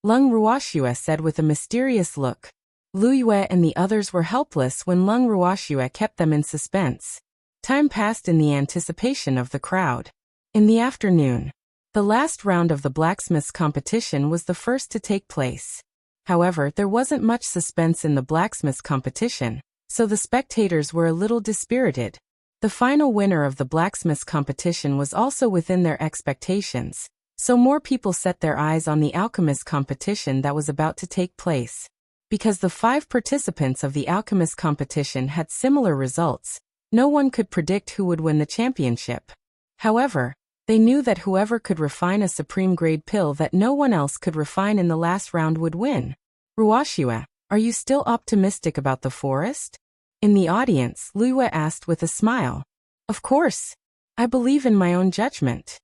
S1: Lung Ruoxue said with a mysterious look. Lu Yue and the others were helpless when Lung Ruoxue kept them in suspense. Time passed in the anticipation of the crowd. In the afternoon, the last round of the blacksmiths competition was the first to take place. However, there wasn't much suspense in the blacksmiths competition, so the spectators were a little dispirited. The final winner of the blacksmiths competition was also within their expectations, so more people set their eyes on the alchemist competition that was about to take place. Because the 5 participants of the alchemist competition had similar results, no one could predict who would win the championship. However, they knew that whoever could refine a supreme grade pill that no one else could refine in the last round would win. "Ruoxue, are you still optimistic about the forest?" In the audience, Lu Yue asked with a smile. "Of course. I believe in my own judgment,"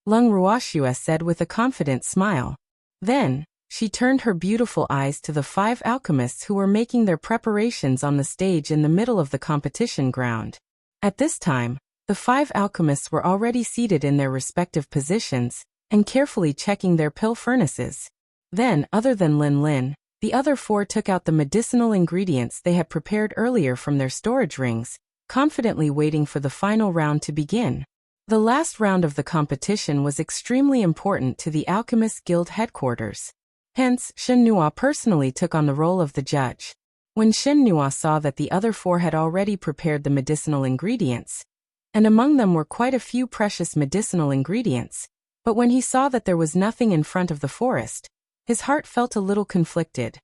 S1: Lung Ruoxue said with a confident smile. Then, she turned her beautiful eyes to the 5 alchemists who were making their preparations on the stage in the middle of the competition ground. At this time, the 5 alchemists were already seated in their respective positions, and carefully checking their pill furnaces. Then, other than Lin Lin, the other four took out the medicinal ingredients they had prepared earlier from their storage rings, confidently waiting for the final round to begin. The last round of the competition was extremely important to the Alchemist Guild headquarters. Hence, Shen Nua personally took on the role of the judge. When Shen Nua saw that the other four had already prepared the medicinal ingredients, and among them were quite a few precious medicinal ingredients, but when he saw that there was nothing in front of the forest, his heart felt a little conflicted.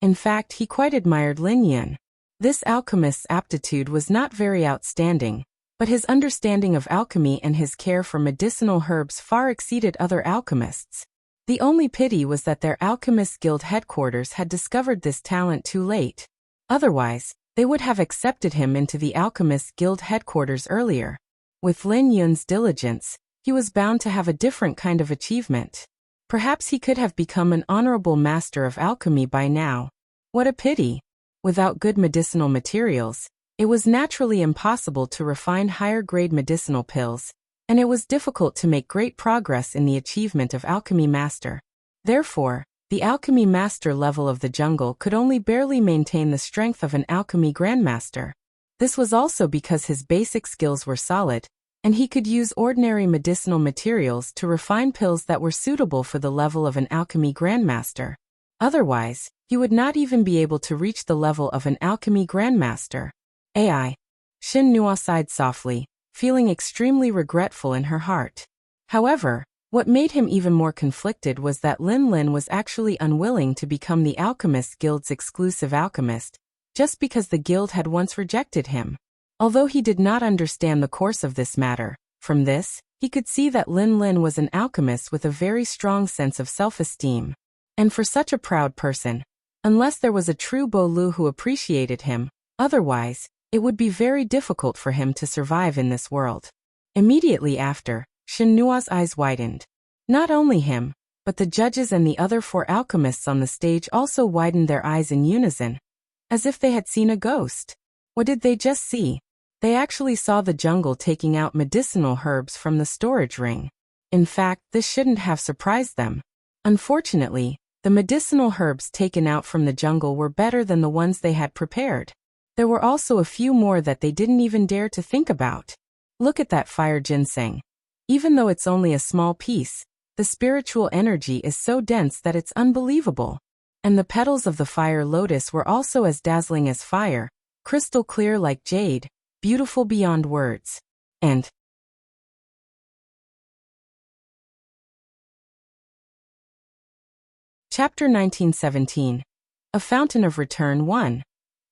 S1: In fact, he quite admired Lin Yun. This alchemist's aptitude was not very outstanding, but his understanding of alchemy and his care for medicinal herbs far exceeded other alchemists. The only pity was that their Alchemist Guild headquarters had discovered this talent too late. Otherwise, they would have accepted him into the Alchemist Guild headquarters earlier. With Lin Yun's diligence, he was bound to have a different kind of achievement. Perhaps he could have become an honorable master of alchemy by now. What a pity! Without good medicinal materials, it was naturally impossible to refine higher-grade medicinal pills, and it was difficult to make great progress in the achievement of Alchemy Master. Therefore, the Alchemy Master level of the jungle could only barely maintain the strength of an Alchemy Grandmaster. This was also because his basic skills were solid, and he could use ordinary medicinal materials to refine pills that were suitable for the level of an Alchemy Grandmaster. Otherwise, he would not even be able to reach the level of an Alchemy Grandmaster. AI. Shin Nua sighed softly, feeling extremely regretful in her heart. However, what made him even more conflicted was that Lin Lin was actually unwilling to become the Alchemist Guild's exclusive alchemist, just because the guild had once rejected him. Although he did not understand the course of this matter, from this, he could see that Lin Lin was an alchemist with a very strong sense of self-esteem. And for such a proud person, unless there was a true Bo Lu who appreciated him, otherwise, it would be very difficult for him to survive in this world. Immediately after, Shin Nua's eyes widened. Not only him, but the judges and the other four alchemists on the stage also widened their eyes in unison, as if they had seen a ghost. What did they just see? They actually saw the jungle taking out medicinal herbs from the storage ring. In fact, this shouldn't have surprised them. Unfortunately, the medicinal herbs taken out from the jungle were better than the ones they had prepared. There were also a few more that they didn't even dare to think about. Look at that fire ginseng. Even though it's only a small piece, the spiritual energy is so dense that it's unbelievable. And the petals of the fire lotus were also as dazzling as fire, crystal clear like jade, beautiful beyond words. And Chapter 1917. A Fountain of Return 1.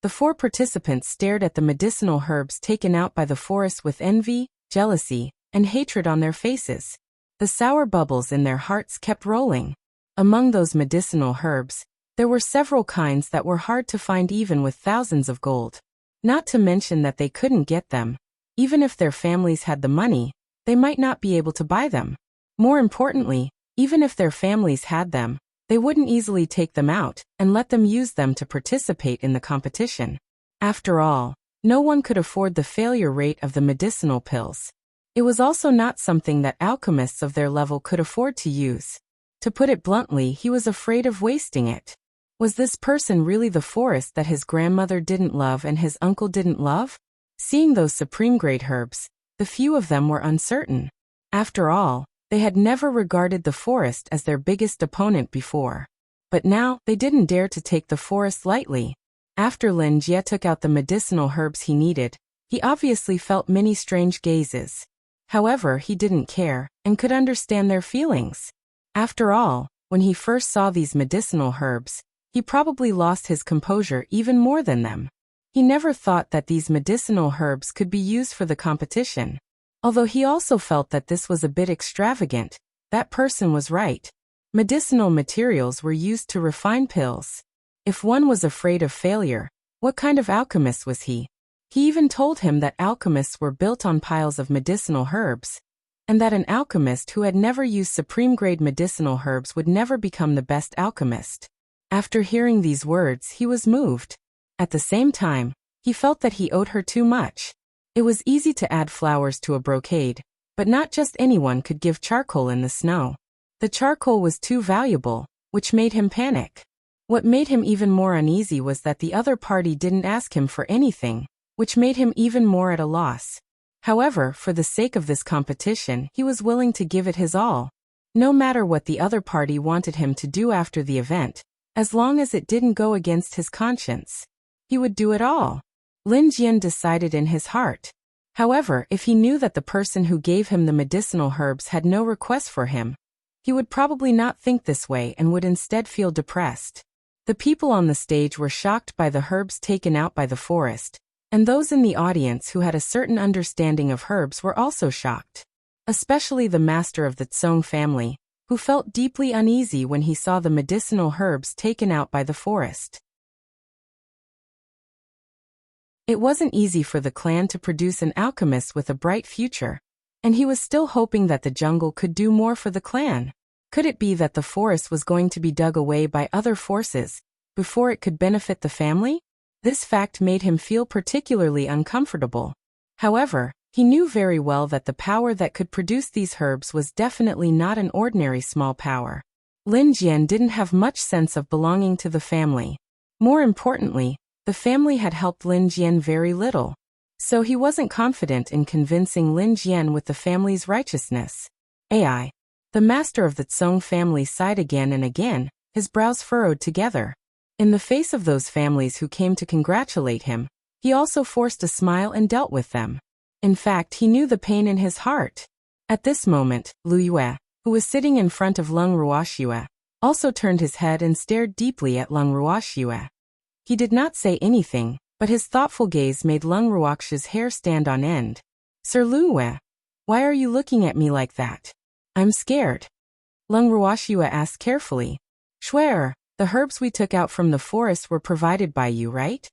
S1: The four participants stared at the medicinal herbs taken out by the forest with envy, jealousy, and hatred on their faces. The sour bubbles in their hearts kept rolling. Among those medicinal herbs, there were several kinds that were hard to find even with thousands of gold. Not to mention that they couldn't get them. Even if their families had the money, they might not be able to buy them. More importantly, even if their families had them, they wouldn't easily take them out and let them use them to participate in the competition. After all, no one could afford the failure rate of the medicinal pills. It was also not something that alchemists of their level could afford to use. To put it bluntly, he was afraid of wasting it. Was this person really the forest that his grandmother didn't love and his uncle didn't love? Seeing those supreme-grade herbs, the few of them were uncertain. After all, they had never regarded the forest as their biggest opponent before. But now, they didn't dare to take the forest lightly. After Lin Jie took out the medicinal herbs he needed, he obviously felt many strange gazes. However, he didn't care, and could understand their feelings. After all, when he first saw these medicinal herbs, he probably lost his composure even more than them. He never thought that these medicinal herbs could be used for the competition. Although he also felt that this was a bit extravagant, that person was right. Medicinal materials were used to refine pills. If one was afraid of failure, what kind of alchemist was he? He even told him that alchemists were built on piles of medicinal herbs, and that an alchemist who had never used supreme-grade medicinal herbs would never become the best alchemist. After hearing these words, he was moved. At the same time, he felt that he owed her too much. It was easy to add flowers to a brocade, But not just anyone could give charcoal in the snow. The charcoal was too valuable, which made him panic. What made him even more uneasy was that the other party didn't ask him for anything, which made him even more at a loss. However, for the sake of this competition, he was willing to give it his all. No matter what the other party wanted him to do after the event, as long as it didn't go against his conscience, he would do it all. Lin Jian decided in his heart. However, if he knew that the person who gave him the medicinal herbs had no request for him, he would probably not think this way and would instead feel depressed. The people on the stage were shocked by the herbs taken out by the forest, and those in the audience who had a certain understanding of herbs were also shocked. Especially the master of the Tsong family, who felt deeply uneasy when he saw the medicinal herbs taken out by the forest. It wasn't easy for the clan to produce an alchemist with a bright future, and he was still hoping that the jungle could do more for the clan. Could it be that the forest was going to be dug away by other forces before it could benefit the family? This fact made him feel particularly uncomfortable. However, he knew very well that the power that could produce these herbs was definitely not an ordinary small power. Lin Jian didn't have much sense of belonging to the family. More importantly, the family had helped Lin Jian very little, so he wasn't confident in convincing Lin Jian with the family's righteousness. AI. The master of the Tsong family sighed again and again, his brows furrowed together. In the face of those families who came to congratulate him, he also forced a smile and dealt with them. In fact, he knew the pain in his heart. At this moment, Lu Yue, who was sitting in front of Lung Ruoxue, also turned his head and stared deeply at Lung Ruoxue. He did not say anything, but his thoughtful gaze made Lung Ruoxue's hair stand on end. Sir Lu Yue, why are you looking at me like that? I'm scared. Lung Ruoxue asked carefully. Swear, the herbs we took out from the forest were provided by you, right?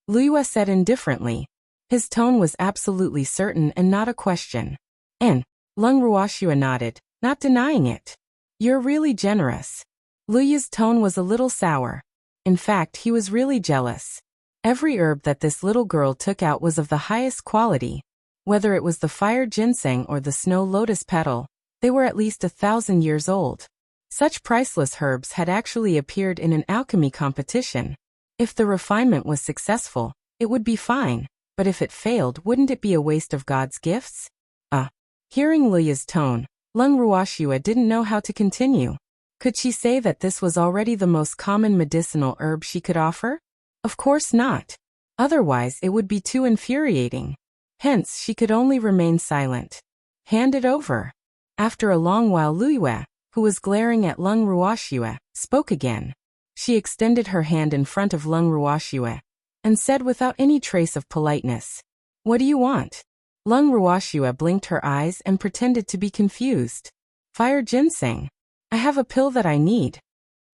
S1: Lu Yue said indifferently. His tone was absolutely certain and not a question. And Lung Ruoxue nodded, not denying it. You're really generous. Lu Yue's tone was a little sour. In fact, he was really jealous. Every herb that this little girl took out was of the highest quality. Whether it was the fire ginseng or the snow lotus petal, they were at least 1,000 years old. Such priceless herbs had actually appeared in an alchemy competition. If the refinement was successful, it would be fine. But if it failed, wouldn't it be a waste of God's gifts? Hearing Lu Yue's tone, Lung Ruoxue didn't know how to continue. Could she say that this was already the most common medicinal herb she could offer? Of course not. Otherwise, it would be too infuriating. Hence, she could only remain silent. Hand it over. After a long while, Lu Yue, who was glaring at Lung Ruoxue, spoke again. She extended her hand in front of Lung Ruoxue and said without any trace of politeness, "What do you want?" Lung Ruoxue blinked her eyes and pretended to be confused. "Fire ginseng. I have a pill that I need."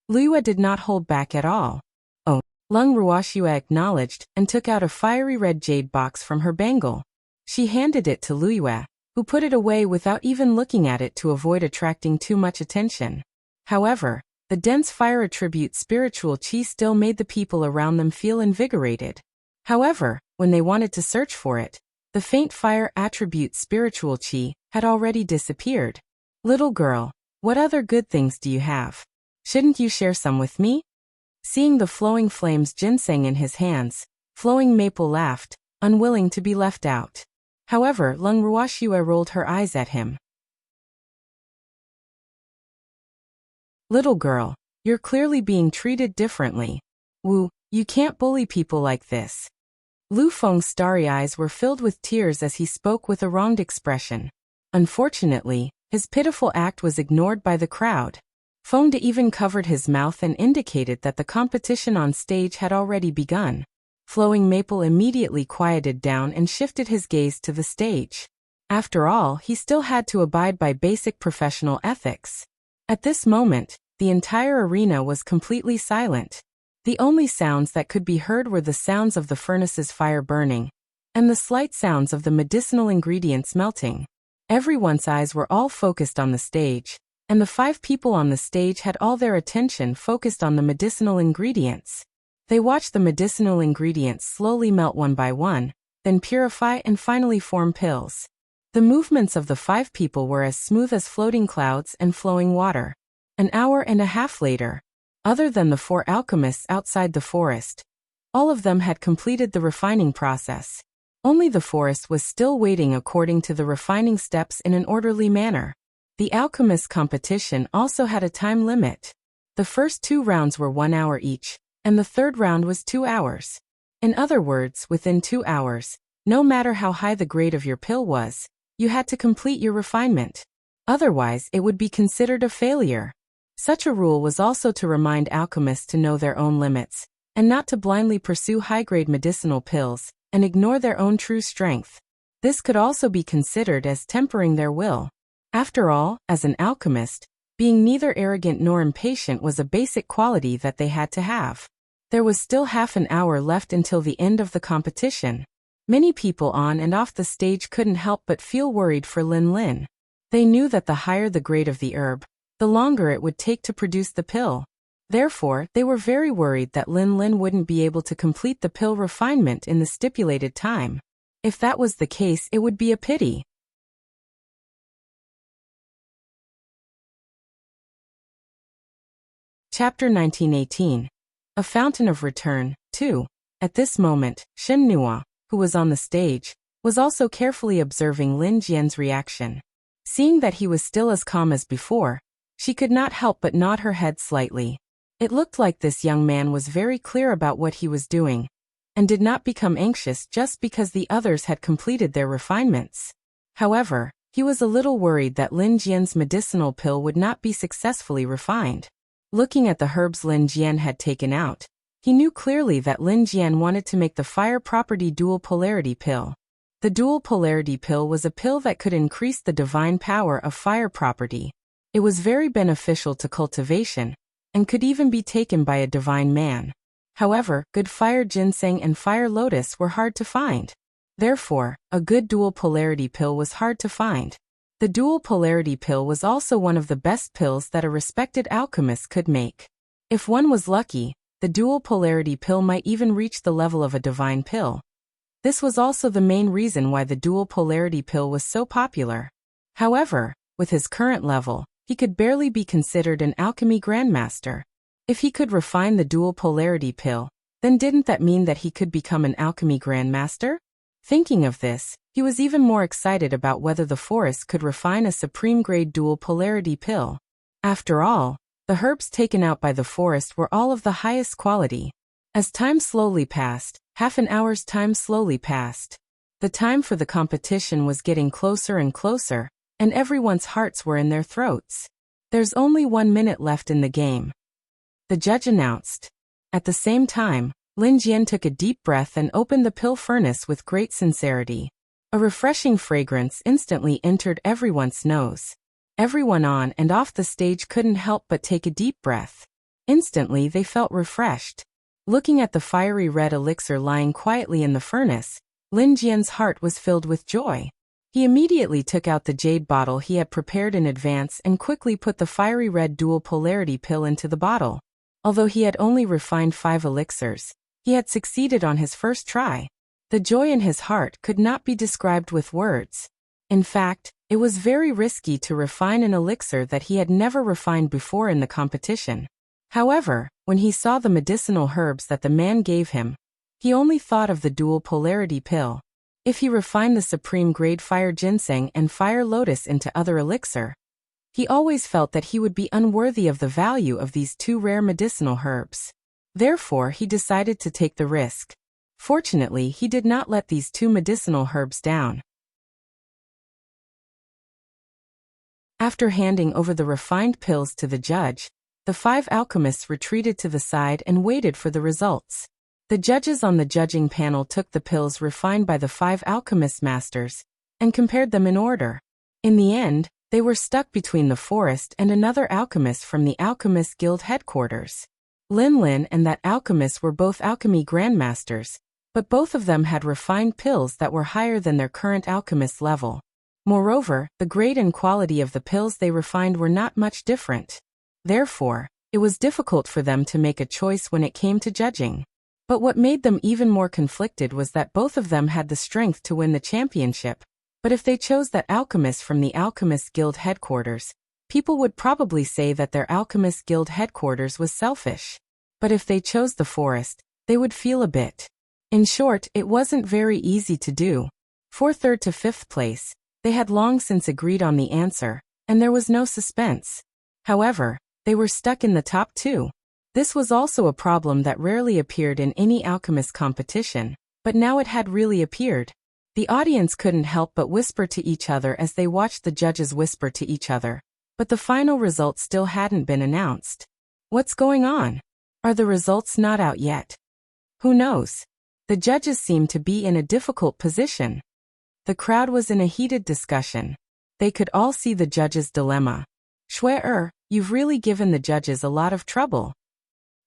S1: Lu Yue did not hold back at all. "Oh." Lung Ruoxue acknowledged and took out a fiery red jade box from her bangle. She handed it to Lu Yue, who put it away without even looking at it to avoid attracting too much attention. However, the dense fire attribute spiritual qi still made the people around them feel invigorated. However, when they wanted to search for it, the faint fire attribute spiritual qi had already disappeared. "Little girl, what other good things do you have? Shouldn't you share some with me?" Seeing the flowing flames ginseng in his hands, Flowing Maple laughed, unwilling to be left out. However, Lung Ruoxue rolled her eyes at him. "Little girl, you're clearly being treated differently. Wu, you can't bully people like this." Lu Feng's starry eyes were filled with tears as he spoke with a wronged expression. Unfortunately, his pitiful act was ignored by the crowd. Feng De even covered his mouth and indicated that the competition on stage had already begun. Flowing Maple immediately quieted down and shifted his gaze to the stage. After all, he still had to abide by basic professional ethics. At this moment, the entire arena was completely silent. The only sounds that could be heard were the sounds of the furnace's fire burning, and the slight sounds of the medicinal ingredients melting. Everyone's eyes were all focused on the stage, and the 5 people on the stage had all their attention focused on the medicinal ingredients. They watched the medicinal ingredients slowly melt one by one, then purify and finally form pills. The movements of the 5 people were as smooth as floating clouds and flowing water. An hour and a half later, other than the 4 alchemists outside the forest, all of them had completed the refining process. Only the forest was still waiting according to the refining steps in an orderly manner. The alchemist competition also had a time limit. The first 2 rounds were 1 hour each, and the third round was 2 hours. In other words, within 2 hours, no matter how high the grade of your pill was, you had to complete your refinement. Otherwise, it would be considered a failure. Such a rule was also to remind alchemists to know their own limits, and not to blindly pursue high-grade medicinal pills and ignore their own true strength. This could also be considered as tempering their will. After all, as an alchemist, being neither arrogant nor impatient was a basic quality that they had to have. There was still half an hour left until the end of the competition. Many people on and off the stage couldn't help but feel worried for Lin Lin. They knew that the higher the grade of the herb, the longer it would take to produce the pill. Therefore, they were very worried that Lin Lin wouldn't be able to complete the pill refinement in the stipulated time. If that was the case, it would be a pity. Chapter 1918. A Fountain of Return, 2. At this moment, Shen Nua, who was on the stage, was also carefully observing Lin Jian's reaction. Seeing that he was still as calm as before, she could not help but nod her head slightly. It looked like this young man was very clear about what he was doing, and did not become anxious just because the others had completed their refinements. However, he was a little worried that Lin Jian's medicinal pill would not be successfully refined. Looking at the herbs Lin Jian had taken out, he knew clearly that Lin Jian wanted to make the fire property dual polarity pill. The dual polarity pill was a pill that could increase the divine power of fire property. It was very beneficial to cultivation, and could even be taken by a divine man. However, good fire ginseng and fire lotus were hard to find. Therefore, a good dual polarity pill was hard to find. The dual polarity pill was also one of the best pills that a respected alchemist could make. If one was lucky, the dual polarity pill might even reach the level of a divine pill. This was also the main reason why the dual polarity pill was so popular. However, with his current level, he could barely be considered an alchemy grandmaster. If he could refine the dual polarity pill, then didn't that mean that he could become an alchemy grandmaster? Thinking of this, he was even more excited about whether the forest could refine a supreme-grade dual polarity pill. After all, the herbs taken out by the forest were all of the highest quality. As time slowly passed, half an hour's time slowly passed. The time for the competition was getting closer and closer, and everyone's hearts were in their throats. There's only 1 minute left in the game, the judge announced. At the same time, Lin Jian took a deep breath and opened the pill furnace with great sincerity. A refreshing fragrance instantly entered everyone's nose. Everyone on and off the stage couldn't help but take a deep breath. Instantly they felt refreshed. Looking at the fiery red elixir lying quietly in the furnace, Lin Jian's heart was filled with joy. He immediately took out the jade bottle he had prepared in advance and quickly put the fiery red dual polarity pill into the bottle. Although he had only refined 5 elixirs, he had succeeded on his first try. The joy in his heart could not be described with words. In fact, it was very risky to refine an elixir that he had never refined before in the competition. However, when he saw the medicinal herbs that the man gave him, he only thought of the dual polarity pill. If he refined the supreme grade fire ginseng and fire lotus into other elixir, he always felt that he would be unworthy of the value of these 2 rare medicinal herbs. Therefore, he decided to take the risk. Fortunately, he did not let these 2 medicinal herbs down. After handing over the refined pills to the judge, the 5 alchemists retreated to the side and waited for the results. The judges on the judging panel took the pills refined by the 5 alchemist masters and compared them in order. In the end, they were stuck between the forest and another alchemist from the Alchemist Guild headquarters. Lin Lin and that alchemist were both alchemy grandmasters, but both of them had refined pills that were higher than their current alchemist level. Moreover, the grade and quality of the pills they refined were not much different. Therefore, it was difficult for them to make a choice when it came to judging. But what made them even more conflicted was that both of them had the strength to win the championship, But if they chose that alchemist from the Alchemist Guild headquarters, people would probably say that their Alchemist Guild headquarters was selfish. But if they chose the forest, they would feel a bit. In short, it wasn't very easy to do. For third to fifth place, they had long since agreed on the answer, and there was no suspense. However, they were stuck in the top two. This was also a problem that rarely appeared in any alchemist competition, but now it had really appeared. The audience couldn't help but whisper to each other as they watched the judges whisper to each other. But the final results still hadn't been announced. What's going on? Are the results not out yet? Who knows? The judges seemed to be in a difficult position. The crowd was in a heated discussion. They could all see the judges' dilemma. Shui, you've really given the judges a lot of trouble.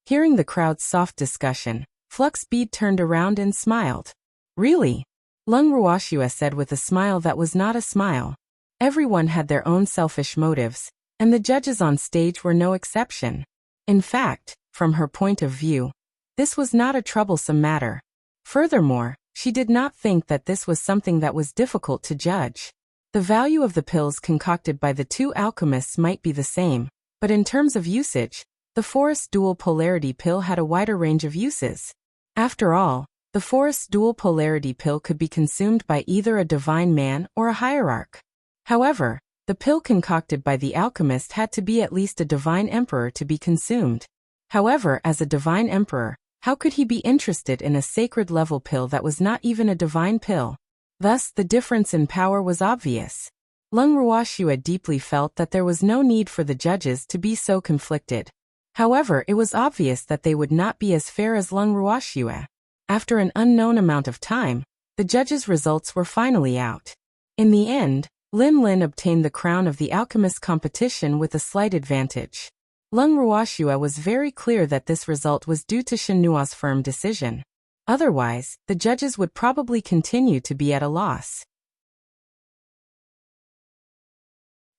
S1: Hearing the crowd's soft discussion, Fluxbead turned around and smiled. Really? Lung Ruoxue said with a smile that was not a smile. Everyone had their own selfish motives, and the judges on stage were no exception. In fact, from her point of view, this was not a troublesome matter. Furthermore, she did not think that this was something that was difficult to judge. The value of the pills concocted by the two alchemists might be the same, but in terms of usage, the Forest Dual Polarity pill had a wider range of uses. After all, the Forest Dual Polarity pill could be consumed by either a divine man or a hierarch. However, the pill concocted by the alchemist had to be at least a divine emperor to be consumed. However, as a divine emperor, how could he be interested in a sacred level pill that was not even a divine pill? Thus, the difference in power was obvious. Lung Ruoxue deeply felt that there was no need for the judges to be so conflicted. However, it was obvious that they would not be as fair as Lung Ruoxue. After an unknown amount of time, the judges' results were finally out. In the end, Lin Lin obtained the crown of the alchemist competition with a slight advantage. Lung Ruoxue was very clear that this result was due to Shen Nuo's firm decision. Otherwise, the judges would probably continue to be at a loss.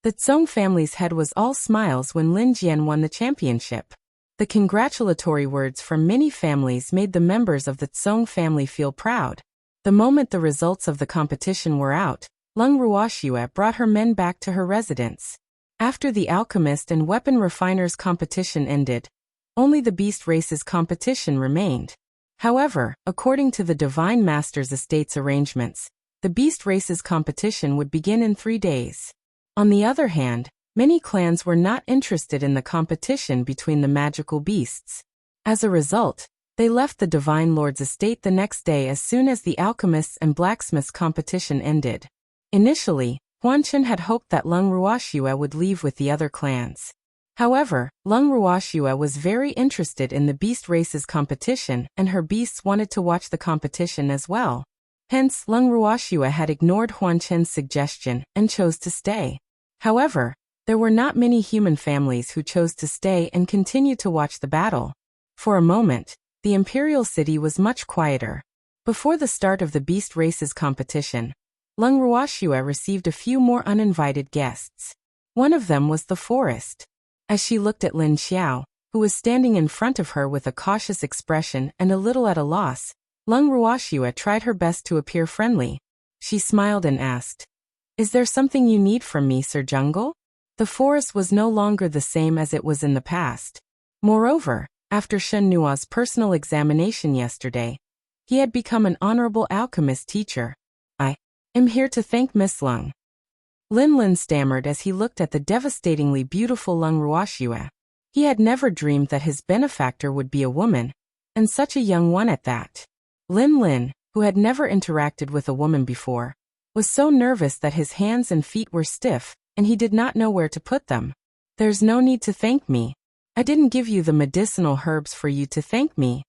S1: The Zong family's head was all smiles when Lin Jian won the championship. The congratulatory words from many families made the members of the Zong family feel proud. The moment the results of the competition were out, Lung Ruoxue brought her men back to her residence. After the alchemist and weapon refiners competition ended, only the beast races competition remained. However, according to the Divine Master's estate's arrangements, the beast races competition would begin in 3 days. On the other hand, many clans were not interested in the competition between the magical beasts. As a result, they left the Divine Lord's estate the next day as soon as the alchemists and blacksmiths competition ended. Initially, Huanchen had hoped that Lung Ruoxue would leave with the other clans. However, Lung Ruoxue was very interested in the beast races competition and her beasts wanted to watch the competition as well. Hence, Lung Ruoxue had ignored Huanchen's suggestion and chose to stay. However, there were not many human families who chose to stay and continue to watch the battle. For a moment, the imperial city was much quieter. Before the start of the beast races competition, Lung Ruoxue received a few more uninvited guests. One of them was the forest. As she looked at Lin Xiao, who was standing in front of her with a cautious expression and a little at a loss, Lung Ruoxue tried her best to appear friendly. She smiled and asked, "Is there something you need from me, Sir Jungle?" The forest was no longer the same as it was in the past. Moreover, after Shen Nuo's personal examination yesterday, he had become an honorable alchemist teacher. "I'm here to thank Miss Lung." Lin Lin stammered as he looked at the devastatingly beautiful Lung Ruoxue. He had never dreamed that his benefactor would be a woman, and such a young one at that. Lin Lin, who had never interacted with a woman before, was so nervous that his hands and feet were stiff, and he did not know where to put them. "There's no need to thank me. I didn't give you the medicinal herbs for you to thank me."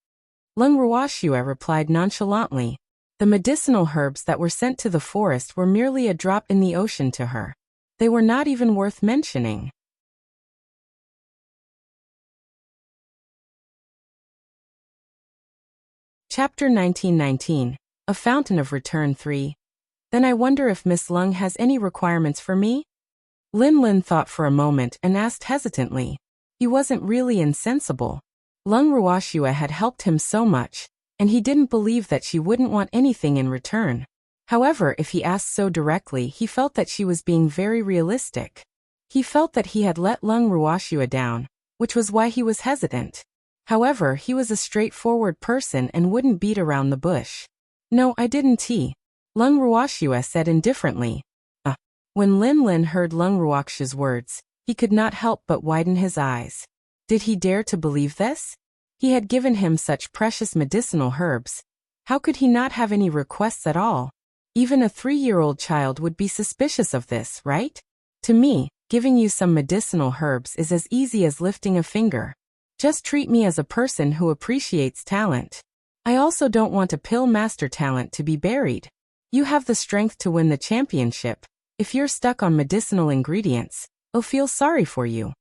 S1: Lung Ruoxue replied nonchalantly. The medicinal herbs that were sent to the forest were merely a drop in the ocean to her. They were not even worth mentioning. Chapter 1919, A Fountain of Return 3. Then I wonder if Miss Lung has any requirements for me? Lin Lin thought for a moment and asked hesitantly. He wasn't really insensible. Lung Ruoxue had helped him so much, and he didn't believe that she wouldn't want anything in return. However, if he asked so directly, he felt that she was being very realistic. He felt that he had let Lung Ruoxue down, which was why he was hesitant. However, he was a straightforward person and wouldn't beat around the bush. No, I didn't. Lung Ruoxue said indifferently. When Lin heard Lung Ruoxue's words, he could not help but widen his eyes. Did he dare to believe this? He had given him such precious medicinal herbs. How could he not have any requests at all? Even a 3-year-old child would be suspicious of this, right? To me, giving you some medicinal herbs is as easy as lifting a finger. Just treat me as a person who appreciates talent. I also don't want a pill master talent to be buried. You have the strength to win the championship. If you're stuck on medicinal ingredients, I'll feel sorry for you.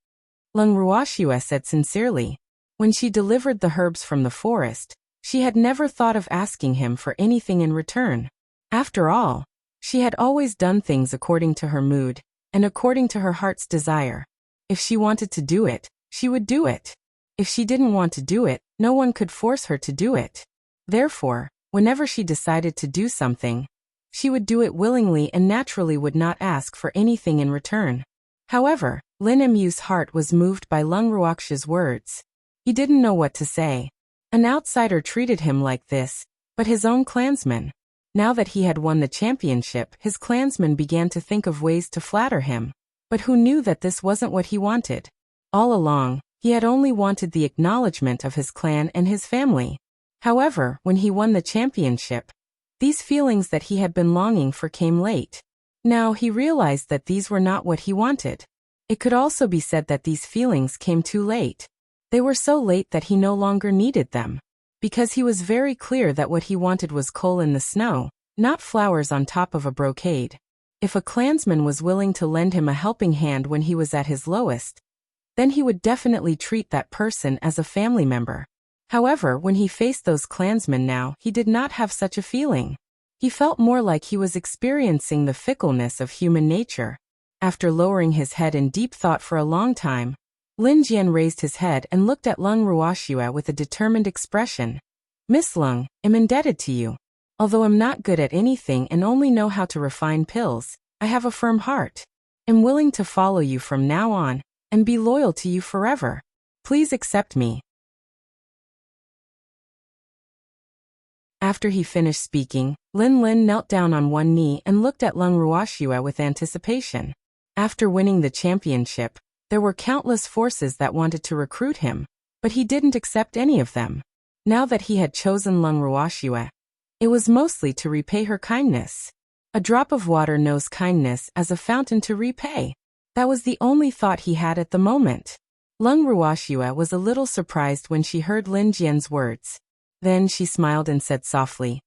S1: Lung Ruoxue said sincerely. When she delivered the herbs from the forest, she had never thought of asking him for anything in return. After all, she had always done things according to her mood, and according to her heart's desire. If she wanted to do it, she would do it. If she didn't want to do it, no one could force her to do it. Therefore, whenever she decided to do something, she would do it willingly and naturally would not ask for anything in return. However, Lin Mu's heart was moved by Lung Ruoxue's words. He didn't know what to say. An outsider treated him like this, but his own clansman. Now that he had won the championship, his clansmen began to think of ways to flatter him. But who knew that this wasn't what he wanted? All along, he had only wanted the acknowledgement of his clan and his family. However, when he won the championship, these feelings that he had been longing for came late. Now he realized that these were not what he wanted. It could also be said that these feelings came too late. They were so late that he no longer needed them. Because he was very clear that what he wanted was coal in the snow, not flowers on top of a brocade. If a clansman was willing to lend him a helping hand when he was at his lowest, then he would definitely treat that person as a family member. However, when he faced those clansmen now, he did not have such a feeling. He felt more like he was experiencing the fickleness of human nature. After lowering his head in deep thought for a long time, Lin Jian raised his head and looked at Lung Ruoxue with a determined expression. Miss Lung, I'm indebted to you. Although I'm not good at anything and only know how to refine pills, I have a firm heart. I'm willing to follow you from now on, and be loyal to you forever. Please accept me. After he finished speaking, Lin knelt down on one knee and looked at Lung Ruoxue with anticipation. After winning the championship, there were countless forces that wanted to recruit him, but he didn't accept any of them. Now that he had chosen Lung Ruoxue, it was mostly to repay her kindness. A drop of water knows kindness as a fountain to repay. That was the only thought he had at the moment. Lung Ruoxue was a little surprised when she heard Lin Jian's words. Then she smiled and said softly,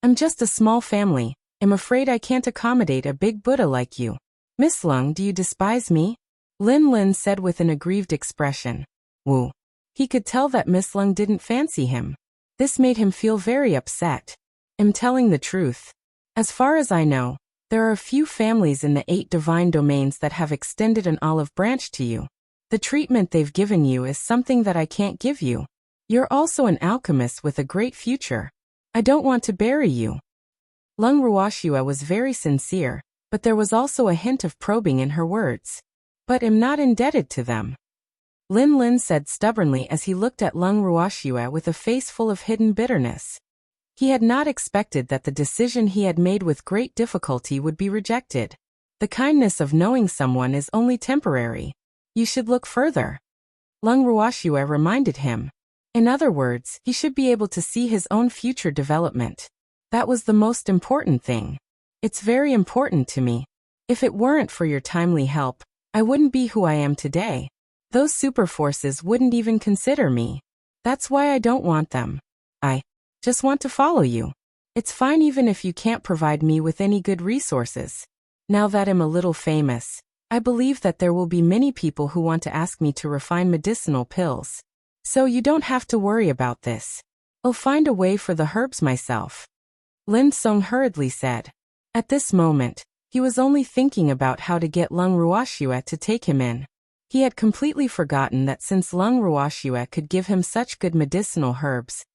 S1: I'm just a small family. I'm afraid I can't accommodate a big Buddha like you. Miss Lung, do you despise me? Lin said with an aggrieved expression. Woo. He could tell that Miss Lung didn't fancy him. This made him feel very upset. I'm telling the truth. As far as I know, there are a few families in the 8 divine domains that have extended an olive branch to you. The treatment they've given you is something that I can't give you. You're also an alchemist with a great future. I don't want to bury you. Lung Ruoxue was very sincere, but there was also a hint of probing in her words. But am not indebted to them. Lin said stubbornly as he looked at Lung Ruoxue with a face full of hidden bitterness. He had not expected that the decision he had made with great difficulty would be rejected. The kindness of knowing someone is only temporary. You should look further. Lung Ruoxue reminded him. In other words, he should be able to see his own future development. That was the most important thing. It's very important to me. If it weren't for your timely help, I wouldn't be who I am today. Those super forces wouldn't even consider me. That's why I don't want them. I just want to follow you. It's fine even if you can't provide me with any good resources. Now that I'm a little famous, I believe that there will be many people who want to ask me to refine medicinal pills. So you don't have to worry about this. I'll find a way for the herbs myself. Lin Song hurriedly said. At this moment, he was only thinking about how to get Lung Ruoxue to take him in. He had completely forgotten that since Lung Ruoxue could give him such good medicinal herbs,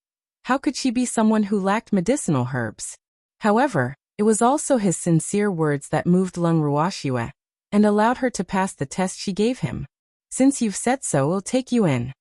S1: how could she be someone who lacked medicinal herbs? However, It was also his sincere words that moved Lung Ruoxue and allowed her to pass the test she gave him. Since you've said so, we'll take you in.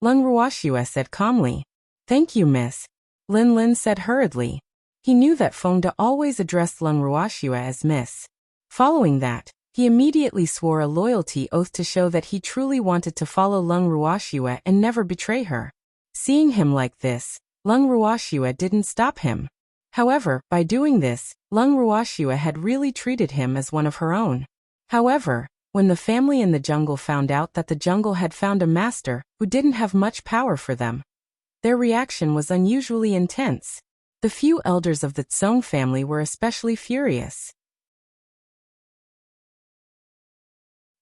S1: Lung Ruoxue said calmly. Thank you, miss. Lin Lin said hurriedly. He knew that Feng De always addressed Lung Ruoxue as miss. Following that, he immediately swore a loyalty oath to show that he truly wanted to follow Lung Ruoxue and never betray her. Seeing him like this, Lung Ruoxue didn't stop him. However, by doing this, Lung Ruoxue had really treated him as one of her own. However, when the family in the jungle found out that the jungle had found a master who didn't have much power for them, their reaction was unusually intense. The few elders of the Tsong family were especially furious.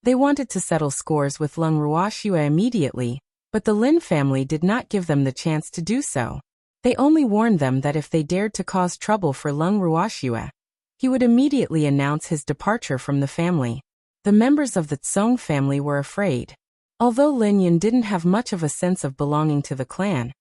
S1: They wanted to settle scores with Lung Ruoxue immediately, but the Lin family did not give them the chance to do so. They only warned them that if they dared to cause trouble for Lung Ruoxue, he would immediately announce his departure from the family. The members of the Tsong family were afraid. Although Lin Yun didn't have much of a sense of belonging to the clan,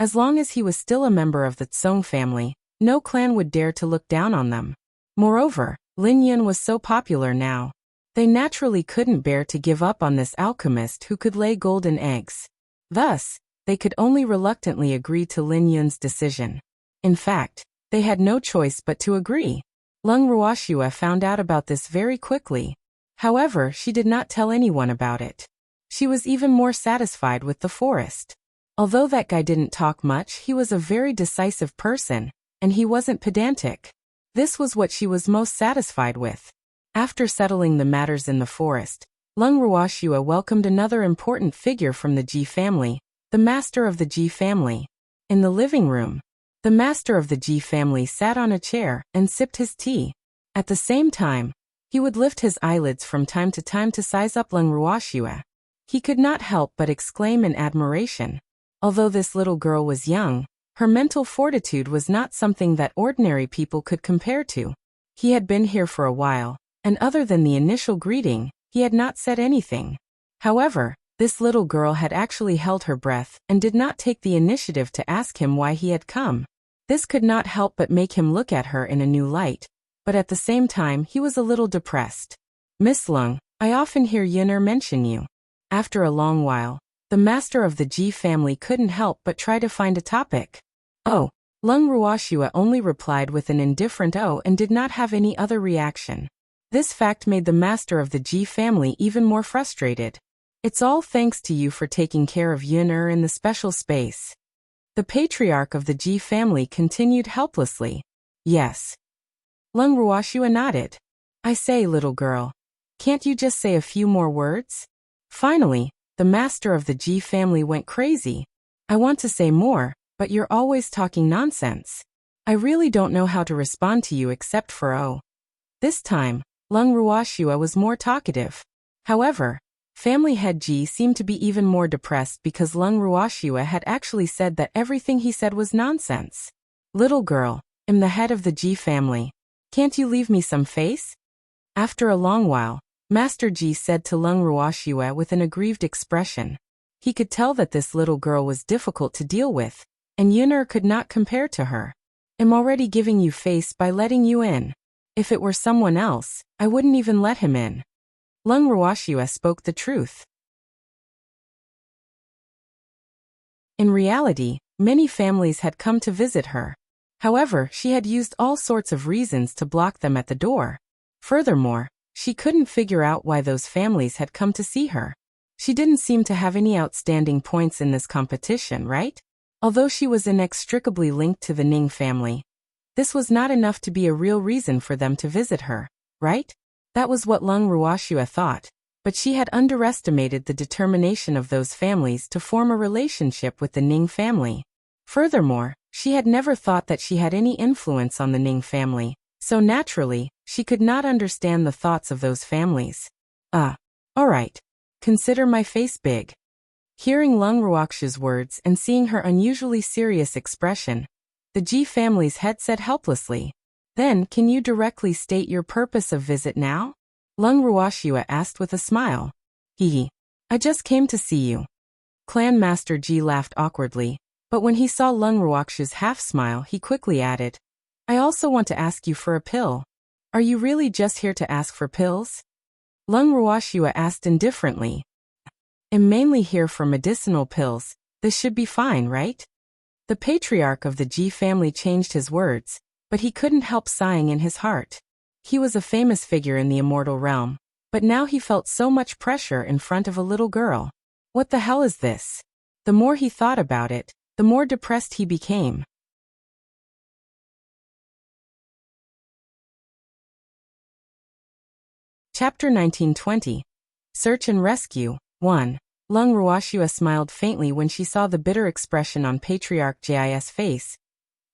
S1: as long as he was still a member of the Tsong family, no clan would dare to look down on them. Moreover, Lin Yun was so popular now. They naturally couldn't bear to give up on this alchemist who could lay golden eggs. Thus, they could only reluctantly agree to Lin Yun's decision. In fact, they had no choice but to agree. Lung Ruoxue found out about this very quickly. However, she did not tell anyone about it. She was even more satisfied with the forest. Although that guy didn't talk much, he was a very decisive person, and he wasn't pedantic. This was what she was most satisfied with. After settling the matters in the forest, Lung Ruoxue welcomed another important figure from the Ji family, the master of the Ji family. In the living room, the master of the Ji family sat on a chair and sipped his tea. At the same time, he would lift his eyelids from time to size up Lung Ruoxue. He could not help but exclaim in admiration. Although this little girl was young, her mental fortitude was not something that ordinary people could compare to. He had been here for a while, and other than the initial greeting, he had not said anything. However, this little girl had actually held her breath and did not take the initiative to ask him why he had come. This could not help but make him look at her in a new light, but at the same time he was a little depressed. Miss Lung, I often hear Yun'er mention you. After a long while, the master of the Ji family couldn't help but try to find a topic. Oh, Lung Ruoxue only replied with an indifferent oh and did not have any other reaction. This fact made the master of the Ji family even more frustrated. It's all thanks to you for taking care of Yun'er in the special space. The patriarch of the Ji family continued helplessly. Yes. Lung Ruoxue nodded. I say, little girl, can't you just say a few more words? Finally, the master of the Ji family went crazy. I want to say more, but you're always talking nonsense. I really don't know how to respond to you except for oh. This time, Lung Ruoxue was more talkative. However, family head Ji seemed to be even more depressed because Lung Ruoxue had actually said that everything he said was nonsense. Little girl, I'm the head of the Ji family. Can't you leave me some face? After a long while, Master Ji said to Lung Ruoxue with an aggrieved expression. He could tell that this little girl was difficult to deal with, and Yun'er could not compare to her. I'm already giving you face by letting you in. If it were someone else, I wouldn't even let him in. Lung Ruoxue spoke the truth. In reality, many families had come to visit her. However, she had used all sorts of reasons to block them at the door. Furthermore, she couldn't figure out why those families had come to see her. She didn't seem to have any outstanding points in this competition, right? Although she was inextricably linked to the Ning family, this was not enough to be a real reason for them to visit her, right? That was what Lung Ruoxue thought, but she had underestimated the determination of those families to form a relationship with the Ning family. Furthermore, she had never thought that she had any influence on the Ning family, so naturally, she could not understand the thoughts of those families. Alright. Consider my face big. Hearing Lung Ruoxue's words and seeing her unusually serious expression, the Ji family's head said helplessly. Then, can you directly state your purpose of visit now? Lung Ruoxue asked with a smile. Hee. I just came to see you. Clan Master Ji laughed awkwardly, but when he saw Lung Ruoxue's half-smile he quickly added, I also want to ask you for a pill. Are you really just here to ask for pills? Lung Ruoxua asked indifferently. I'm mainly here for medicinal pills. This should be fine, right? The patriarch of the Ji family changed his words, but he couldn't help sighing in his heart. He was a famous figure in the immortal realm, but now he felt so much pressure in front of a little girl. What the hell is this? The more he thought about it, the more depressed he became. Chapter 1920. Search and Rescue. 1. Lung Ruoxua smiled faintly when she saw the bitter expression on Patriarch Ji's face.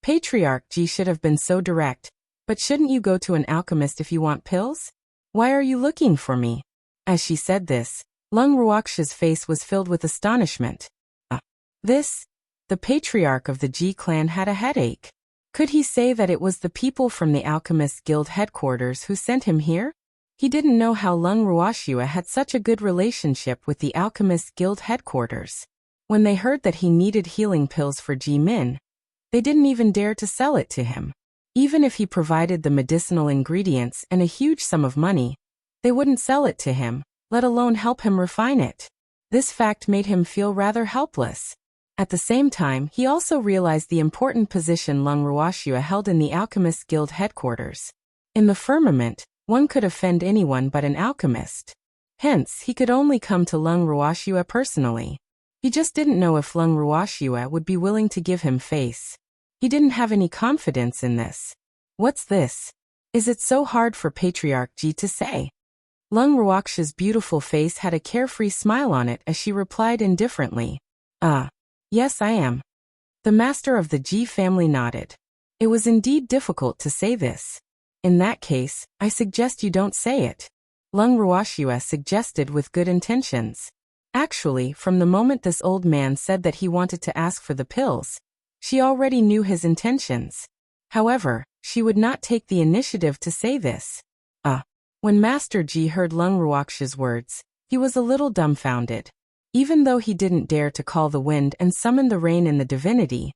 S1: Patriarch Ji should have been so direct, but shouldn't you go to an alchemist if you want pills? Why are you looking for me? As she said this, Lung Ruoxia's face was filled with astonishment. The patriarch of the Ji clan had a headache. Could he say that it was the people from the Alchemist Guild headquarters who sent him here? He didn't know how Lung Ruoxua had such a good relationship with the Alchemist Guild headquarters. When they heard that he needed healing pills for Ji Min, they didn't even dare to sell it to him. Even if he provided the medicinal ingredients and a huge sum of money, they wouldn't sell it to him, let alone help him refine it. This fact made him feel rather helpless. At the same time, he also realized the important position Lung Ruoxua held in the Alchemist Guild headquarters. In the firmament, one could offend anyone but an alchemist. Hence, he could only come to Lung Ruoxua personally. He just didn't know if Lung Ruoxua would be willing to give him face. He didn't have any confidence in this. What's this? Is it so hard for Patriarch Ji to say? Lung Ruoxia's beautiful face had a carefree smile on it as she replied indifferently. Yes I am. The master of the Ji family nodded. It was indeed difficult to say this. In that case, I suggest you don't say it. Lung Ruoxua suggested with good intentions. Actually, from the moment this old man said that he wanted to ask for the pills, she already knew his intentions. However, she would not take the initiative to say this. When Master Ji heard Lung Ruoxia's words, he was a little dumbfounded. Even though he didn't dare to call the wind and summon the rain in the divinity,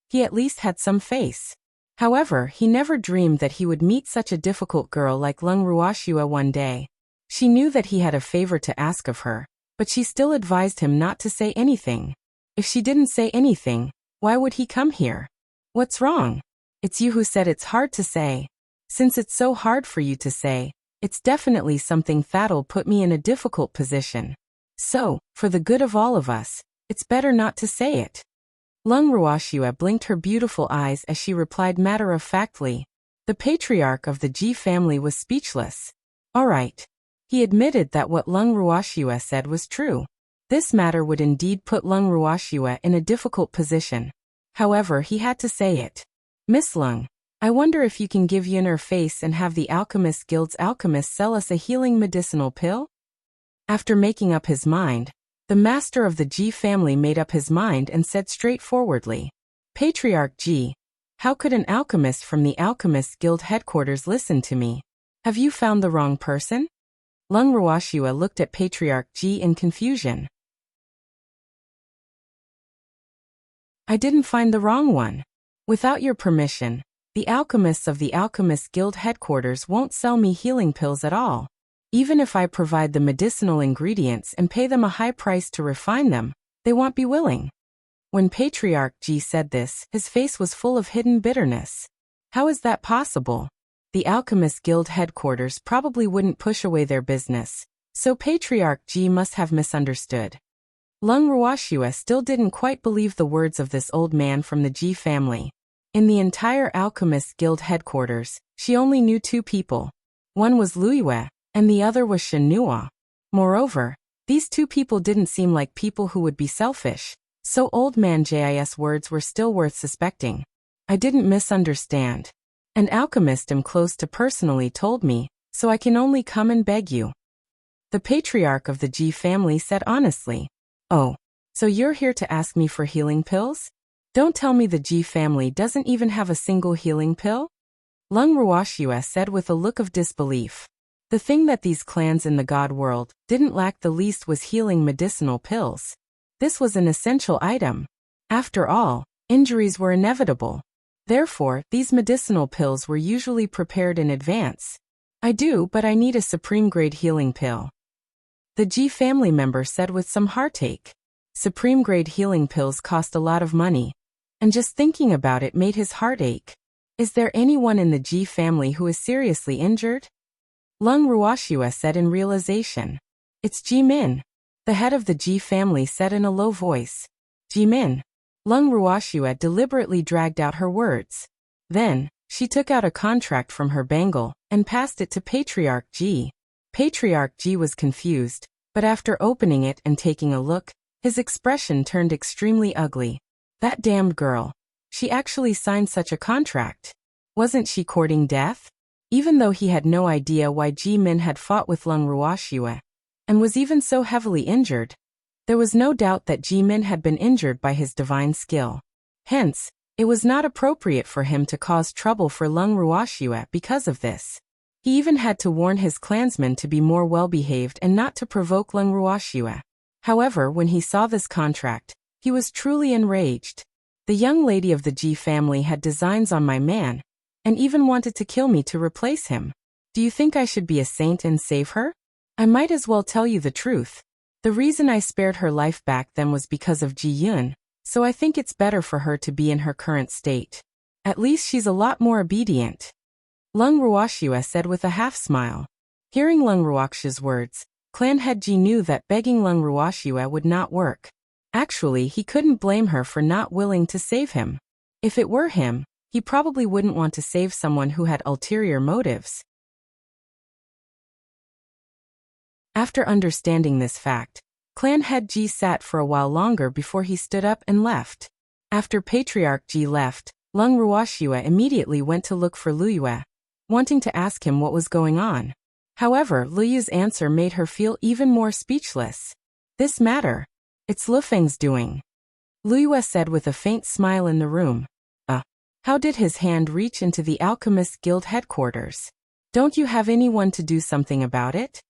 S1: he at least had some face. However, he never dreamed that he would meet such a difficult girl like Lung Ruoxua one day. She knew that he had a favor to ask of her, but she still advised him not to say anything. If she didn't say anything, why would he come here? What's wrong? It's you who said it's hard to say. Since it's so hard for you to say, it's definitely something that'll put me in a difficult position. So, for the good of all of us, it's better not to say it. Lung Ruoxua blinked her beautiful eyes as she replied matter-of-factly. The patriarch of the Ji family was speechless. All right. He admitted that what Lung Ruoxua said was true. This matter would indeed put Lung Ruoxua in a difficult position. However, he had to say it. Miss Lung, I wonder if you can give Yin her face and have the Alchemist Guild's alchemist sell us a healing medicinal pill? After making up his mind, the master of the Ji family made up his mind and said straightforwardly, Patriarch Ji, how could an alchemist from the Alchemist Guild headquarters listen to me? Have you found the wrong person? Lung Ruoxua looked at Patriarch Ji in confusion. I didn't find the wrong one. Without your permission, the alchemists of the Alchemist Guild headquarters won't sell me healing pills at all. Even if I provide the medicinal ingredients and pay them a high price to refine them, they won't be willing. When Patriarch Ji said this, his face was full of hidden bitterness. How is that possible? The Alchemist Guild headquarters probably wouldn't push away their business, so Patriarch Ji must have misunderstood. Lung Ruoxua still didn't quite believe the words of this old man from the Ji family. In the entire Alchemist Guild headquarters, she only knew two people. One was Luiyue, and the other was Shen Nuo. Moreover, these two people didn't seem like people who would be selfish, so old man Jis' words were still worth suspecting. I didn't misunderstand. An alchemist I'm close to personally told me, so I can only come and beg you. The patriarch of the Ji family said honestly. Oh, so you're here to ask me for healing pills? Don't tell me the Ji family doesn't even have a single healing pill? Lung Ruoxua said with a look of disbelief. The thing that these clans in the god world didn't lack the least was healing medicinal pills. This was an essential item. After all, injuries were inevitable. Therefore, these medicinal pills were usually prepared in advance. I do, but I need a supreme-grade healing pill, the G family member said with some heartache. Supreme-grade healing pills cost a lot of money, and just thinking about it made his heart ache. Is there anyone in the G family who is seriously injured? Lung Ruoxue said in realization. It's Ji Min. The head of the Ji family said in a low voice. Ji Min. Lung Ruoxue deliberately dragged out her words. Then, she took out a contract from her bangle and passed it to Patriarch Ji. Patriarch Ji was confused, but after opening it and taking a look, his expression turned extremely ugly. That damned girl. She actually signed such a contract. Wasn't she courting death? Even though he had no idea why Ji Min had fought with Lung Ruoxue, and was even so heavily injured, there was no doubt that Ji Min had been injured by his divine skill. Hence, it was not appropriate for him to cause trouble for Lung Ruoxue because of this. He even had to warn his clansmen to be more well-behaved and not to provoke Lung Ruoxue. However, when he saw this contract, he was truly enraged. The young lady of the Ji family had designs on my man, and even wanted to kill me to replace him. Do you think I should be a saint and save her? I might as well tell you the truth. The reason I spared her life back then was because of Ji Yun, so I think it's better for her to be in her current state. At least she's a lot more obedient. Lung Ruoxue said with a half-smile. Hearing Lung Ruoxue's words, Clan Head Ji knew that begging Lung Ruoxue would not work. Actually, he couldn't blame her for not willing to save him. If it were him, he probably wouldn't want to save someone who had ulterior motives. After understanding this fact, Clan Head Ji sat for a while longer before he stood up and left. After Patriarch Ji left, Lung Ruoxue immediately went to look for Liyue, wanting to ask him what was going on. However, Liyue's answer made her feel even more speechless. This matter? It's Lu Feng's doing, Liyue said with a faint smile in the room. How did his hand reach into the Alchemist Guild headquarters? Don't you have anyone to do something about it?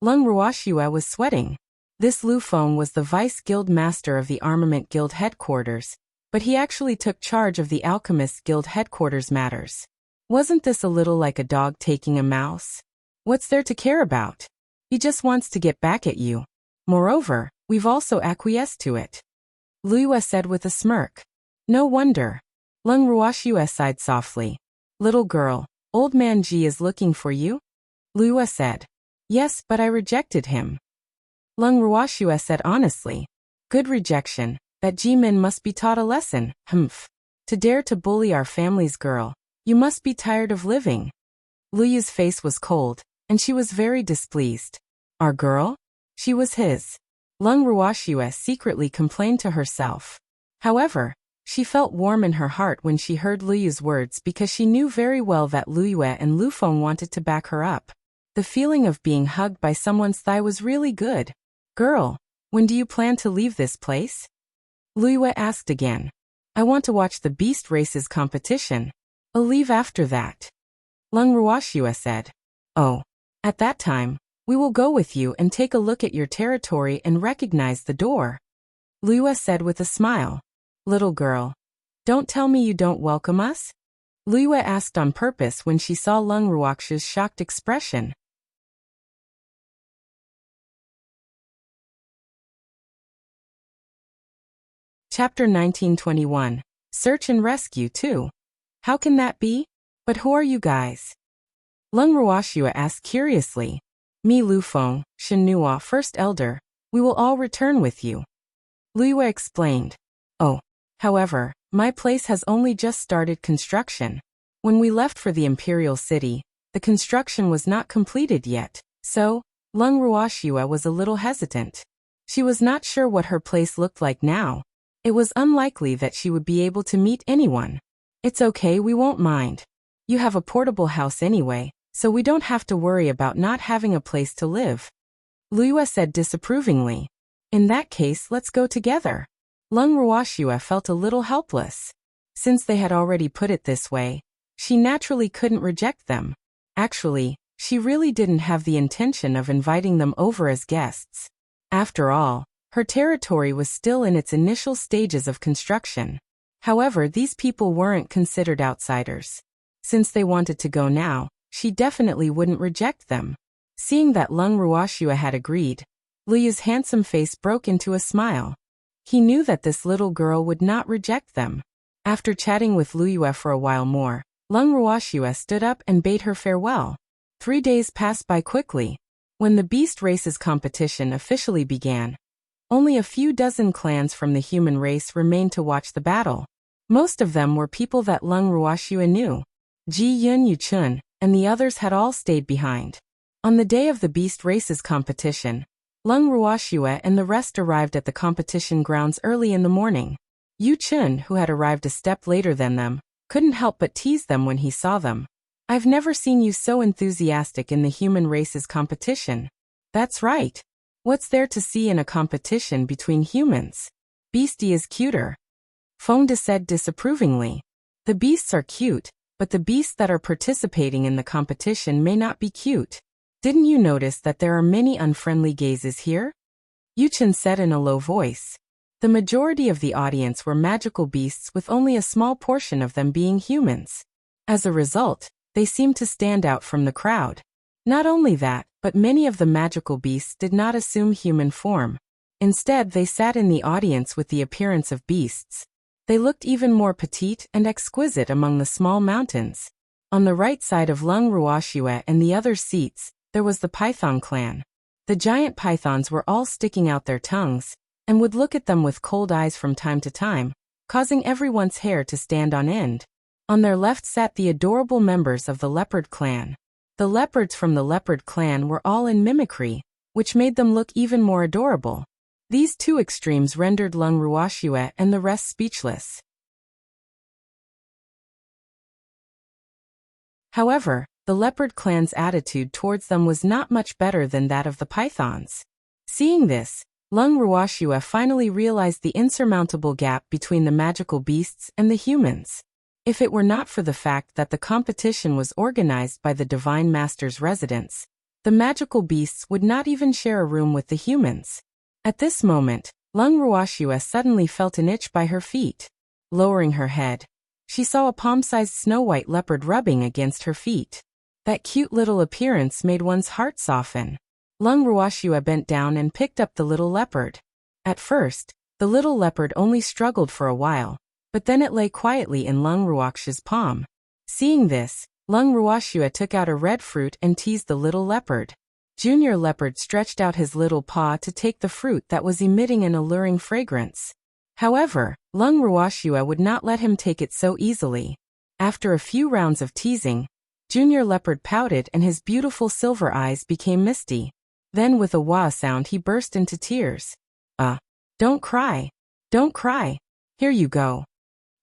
S1: Lung Ruoxue was sweating. This Lu Feng was the vice guild master of the Armament Guild headquarters, but he actually took charge of the Alchemist Guild headquarters matters. Wasn't this a little like a dog taking a mouse? What's there to care about? He just wants to get back at you. Moreover, we've also acquiesced to it, Liyue said with a smirk. No wonder. Lung Ruoxue sighed softly. Little girl, old man Ji is looking for you? Liyue said. Yes, but I rejected him. Lung Ruoxue said honestly. Good rejection. That Ji Min must be taught a lesson. Humph. To dare to bully our family's girl. You must be tired of living. Liyue's face was cold, and she was very displeased. Our girl? She was his. Lung Ruoxue secretly complained to herself. However, she felt warm in her heart when she heard Liyue's words because she knew very well that Liyue and Lu Feng wanted to back her up. The feeling of being hugged by someone's thigh was really good. Girl, when do you plan to leave this place? Liyue asked again. I want to watch the beast races competition. I'll leave after that. Lung Ruoxue said. Oh. At that time, we will go with you and take a look at your territory and recognize the door. Liyue said with a smile. Little girl. Don't tell me you don't welcome us? Liyue asked on purpose when she saw Lung Ruoxue's shocked expression. Chapter 1921. Search and Rescue 2. How can that be? But who are you guys? Lung Ruoxue asked curiously. Me Lu Feng, Shen Nuo First Elder, we will all return with you. Liyue explained. Oh. However, my place has only just started construction. When we left for the Imperial City, the construction was not completed yet, so, Lung Ruoxue was a little hesitant. She was not sure what her place looked like now. It was unlikely that she would be able to meet anyone. It's okay, we won't mind. You have a portable house anyway, so we don't have to worry about not having a place to live. Liyue said disapprovingly. In that case, let's go together. Lung Ruoxue felt a little helpless. Since they had already put it this way, she naturally couldn't reject them. Actually, she really didn't have the intention of inviting them over as guests. After all, her territory was still in its initial stages of construction. However, these people weren't considered outsiders. Since they wanted to go now, she definitely wouldn't reject them. Seeing that Lung Ruoxue had agreed, Liyu's handsome face broke into a smile. He knew that this little girl would not reject them. After chatting with Liyue for a while more, Lung Ruoxue stood up and bade her farewell. 3 days passed by quickly. When the beast races competition officially began, only a few dozen clans from the human race remained to watch the battle. Most of them were people that Lung Ruoxue knew. Ji Yun Yuchun and the others had all stayed behind. On the day of the beast races competition, Lung Ruoxue and the rest arrived at the competition grounds early in the morning. Yu Chun, who had arrived a step later than them, couldn't help but tease them when he saw them. "I've never seen you so enthusiastic in the human races competition." "That's right. What's there to see in a competition between humans? Beastie is cuter," Fengde said disapprovingly. "The beasts are cute, but the beasts that are participating in the competition may not be cute. Didn't you notice that there are many unfriendly gazes here?" Yuchen said in a low voice. The majority of the audience were magical beasts, with only a small portion of them being humans. As a result, they seemed to stand out from the crowd. Not only that, but many of the magical beasts did not assume human form. Instead, they sat in the audience with the appearance of beasts. They looked even more petite and exquisite among the small mountains. On the right side of Lung Ruoxue and the other seats, there was the Python clan. The giant pythons were all sticking out their tongues, and would look at them with cold eyes from time to time, causing everyone's hair to stand on end. On their left sat the adorable members of the leopard clan. The leopards from the leopard clan were all in mimicry, which made them look even more adorable. These two extremes rendered Lung Ruoxue and the rest speechless. However, the leopard clan's attitude towards them was not much better than that of the pythons. Seeing this, Lung Ruoxue finally realized the insurmountable gap between the magical beasts and the humans. If it were not for the fact that the competition was organized by the Divine Master's residence, the magical beasts would not even share a room with the humans. At this moment, Lung Ruoxue suddenly felt an itch by her feet. Lowering her head, she saw a palm-sized snow-white leopard rubbing against her feet. That cute little appearance made one's heart soften. Lung Ruoxue bent down and picked up the little leopard. At first, the little leopard only struggled for a while, but then it lay quietly in Lung Ruoxue's palm. Seeing this, Lung Ruoxue took out a red fruit and teased the little leopard. Junior Leopard stretched out his little paw to take the fruit that was emitting an alluring fragrance. However, Lung Ruoxue would not let him take it so easily. After a few rounds of teasing, Junior Leopard pouted and his beautiful silver eyes became misty. Then with a wah sound he burst into tears. Don't cry. Don't cry. Here you go."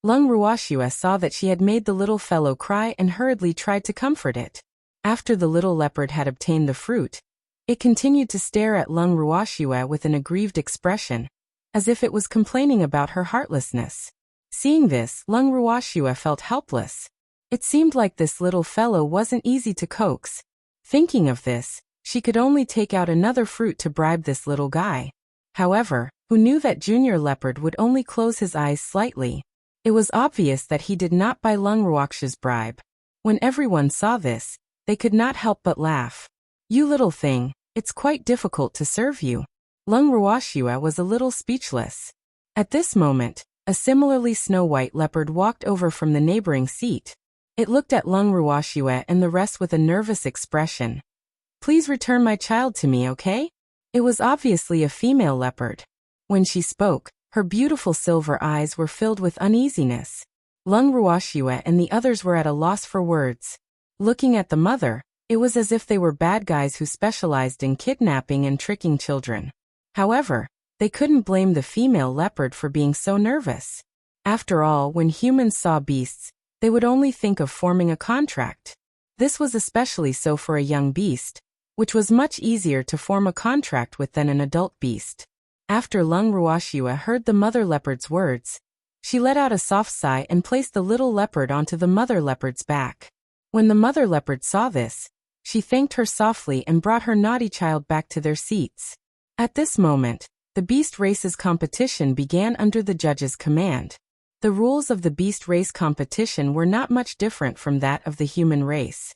S1: Lung Ruoxue saw that she had made the little fellow cry and hurriedly tried to comfort it. After the little leopard had obtained the fruit, it continued to stare at Lung Ruoxue with an aggrieved expression, as if it was complaining about her heartlessness. Seeing this, Lung Ruoxue felt helpless. It seemed like this little fellow wasn't easy to coax. Thinking of this, she could only take out another fruit to bribe this little guy. However, who knew that Junior Leopard would only close his eyes slightly? It was obvious that he did not buy Lung Ruoxue's bribe. When everyone saw this, they could not help but laugh. "You little thing, it's quite difficult to serve you." Lung Ruoxue was a little speechless. At this moment, a similarly snow-white leopard walked over from the neighboring seat. It looked at Lung Ruoxue and the rest with a nervous expression. "Please return my child to me, okay?" It was obviously a female leopard. When she spoke, her beautiful silver eyes were filled with uneasiness. Lung Ruoxue and the others were at a loss for words. Looking at the mother, it was as if they were bad guys who specialized in kidnapping and tricking children. However, they couldn't blame the female leopard for being so nervous. After all, when humans saw beasts, they would only think of forming a contract. This was especially so for a young beast, which was much easier to form a contract with than an adult beast. After Lung Ruoxue heard the mother leopard's words, she let out a soft sigh and placed the little leopard onto the mother leopard's back. When the mother leopard saw this, she thanked her softly and brought her naughty child back to their seats. At this moment, the beast races competition began under the judge's command. The rules of the beast race competition were not much different from that of the human race.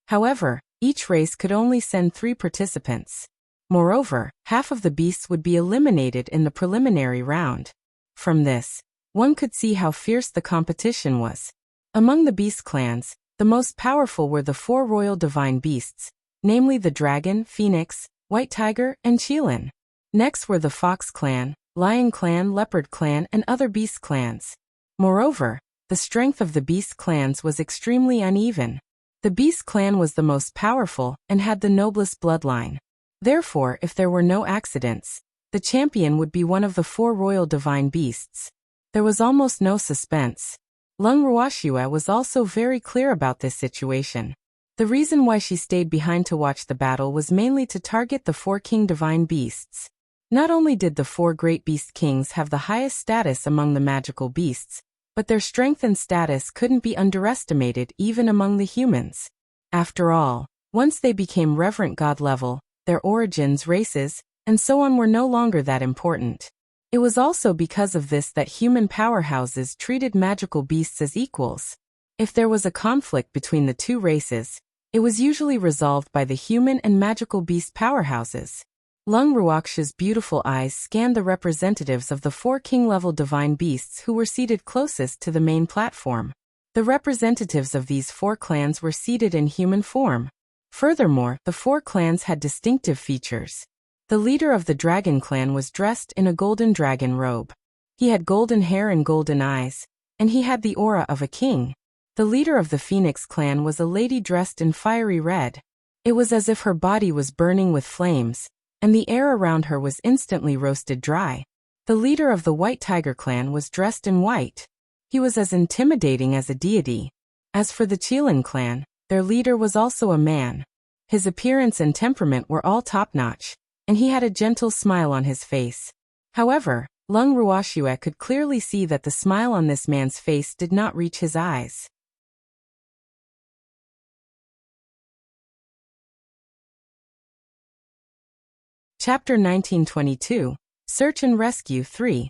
S1: However, each race could only send 3 participants. Moreover, half of the beasts would be eliminated in the preliminary round. From this, one could see how fierce the competition was. Among the beast clans, the most powerful were the 4 royal divine beasts, namely the dragon, phoenix, white tiger, and qilin. Next were the fox clan, lion clan, leopard clan, and other beast clans. Moreover, the strength of the beast clans was extremely uneven. The beast clan was the most powerful and had the noblest bloodline. Therefore, if there were no accidents, the champion would be one of the 4 royal divine beasts. There was almost no suspense. Lung Ruoxue was also very clear about this situation. The reason why she stayed behind to watch the battle was mainly to target the 4 king divine beasts. Not only did the 4 great beast kings have the highest status among the magical beasts, but their strength and status couldn't be underestimated even among the humans. After all, once they became reverent god level, their origins, races, and so on were no longer that important. It was also because of this that human powerhouses treated magical beasts as equals. If there was a conflict between the 2 races, it was usually resolved by the human and magical beast powerhouses. Lung Ruoxue's beautiful eyes scanned the representatives of the 4 king-level divine beasts who were seated closest to the main platform. The representatives of these 4 clans were seated in human form. Furthermore, the 4 clans had distinctive features. The leader of the dragon clan was dressed in a golden dragon robe. He had golden hair and golden eyes, and he had the aura of a king. The leader of the phoenix clan was a lady dressed in fiery red. It was as if her body was burning with flames, and the air around her was instantly roasted dry. The leader of the white tiger clan was dressed in white. He was as intimidating as a deity. As for the qilin clan, their leader was also a man. His appearance and temperament were all top-notch, and he had a gentle smile on his face. However, Lung Ruoxue could clearly see that the smile on this man's face did not reach his eyes. Chapter 1922, Search and Rescue 3.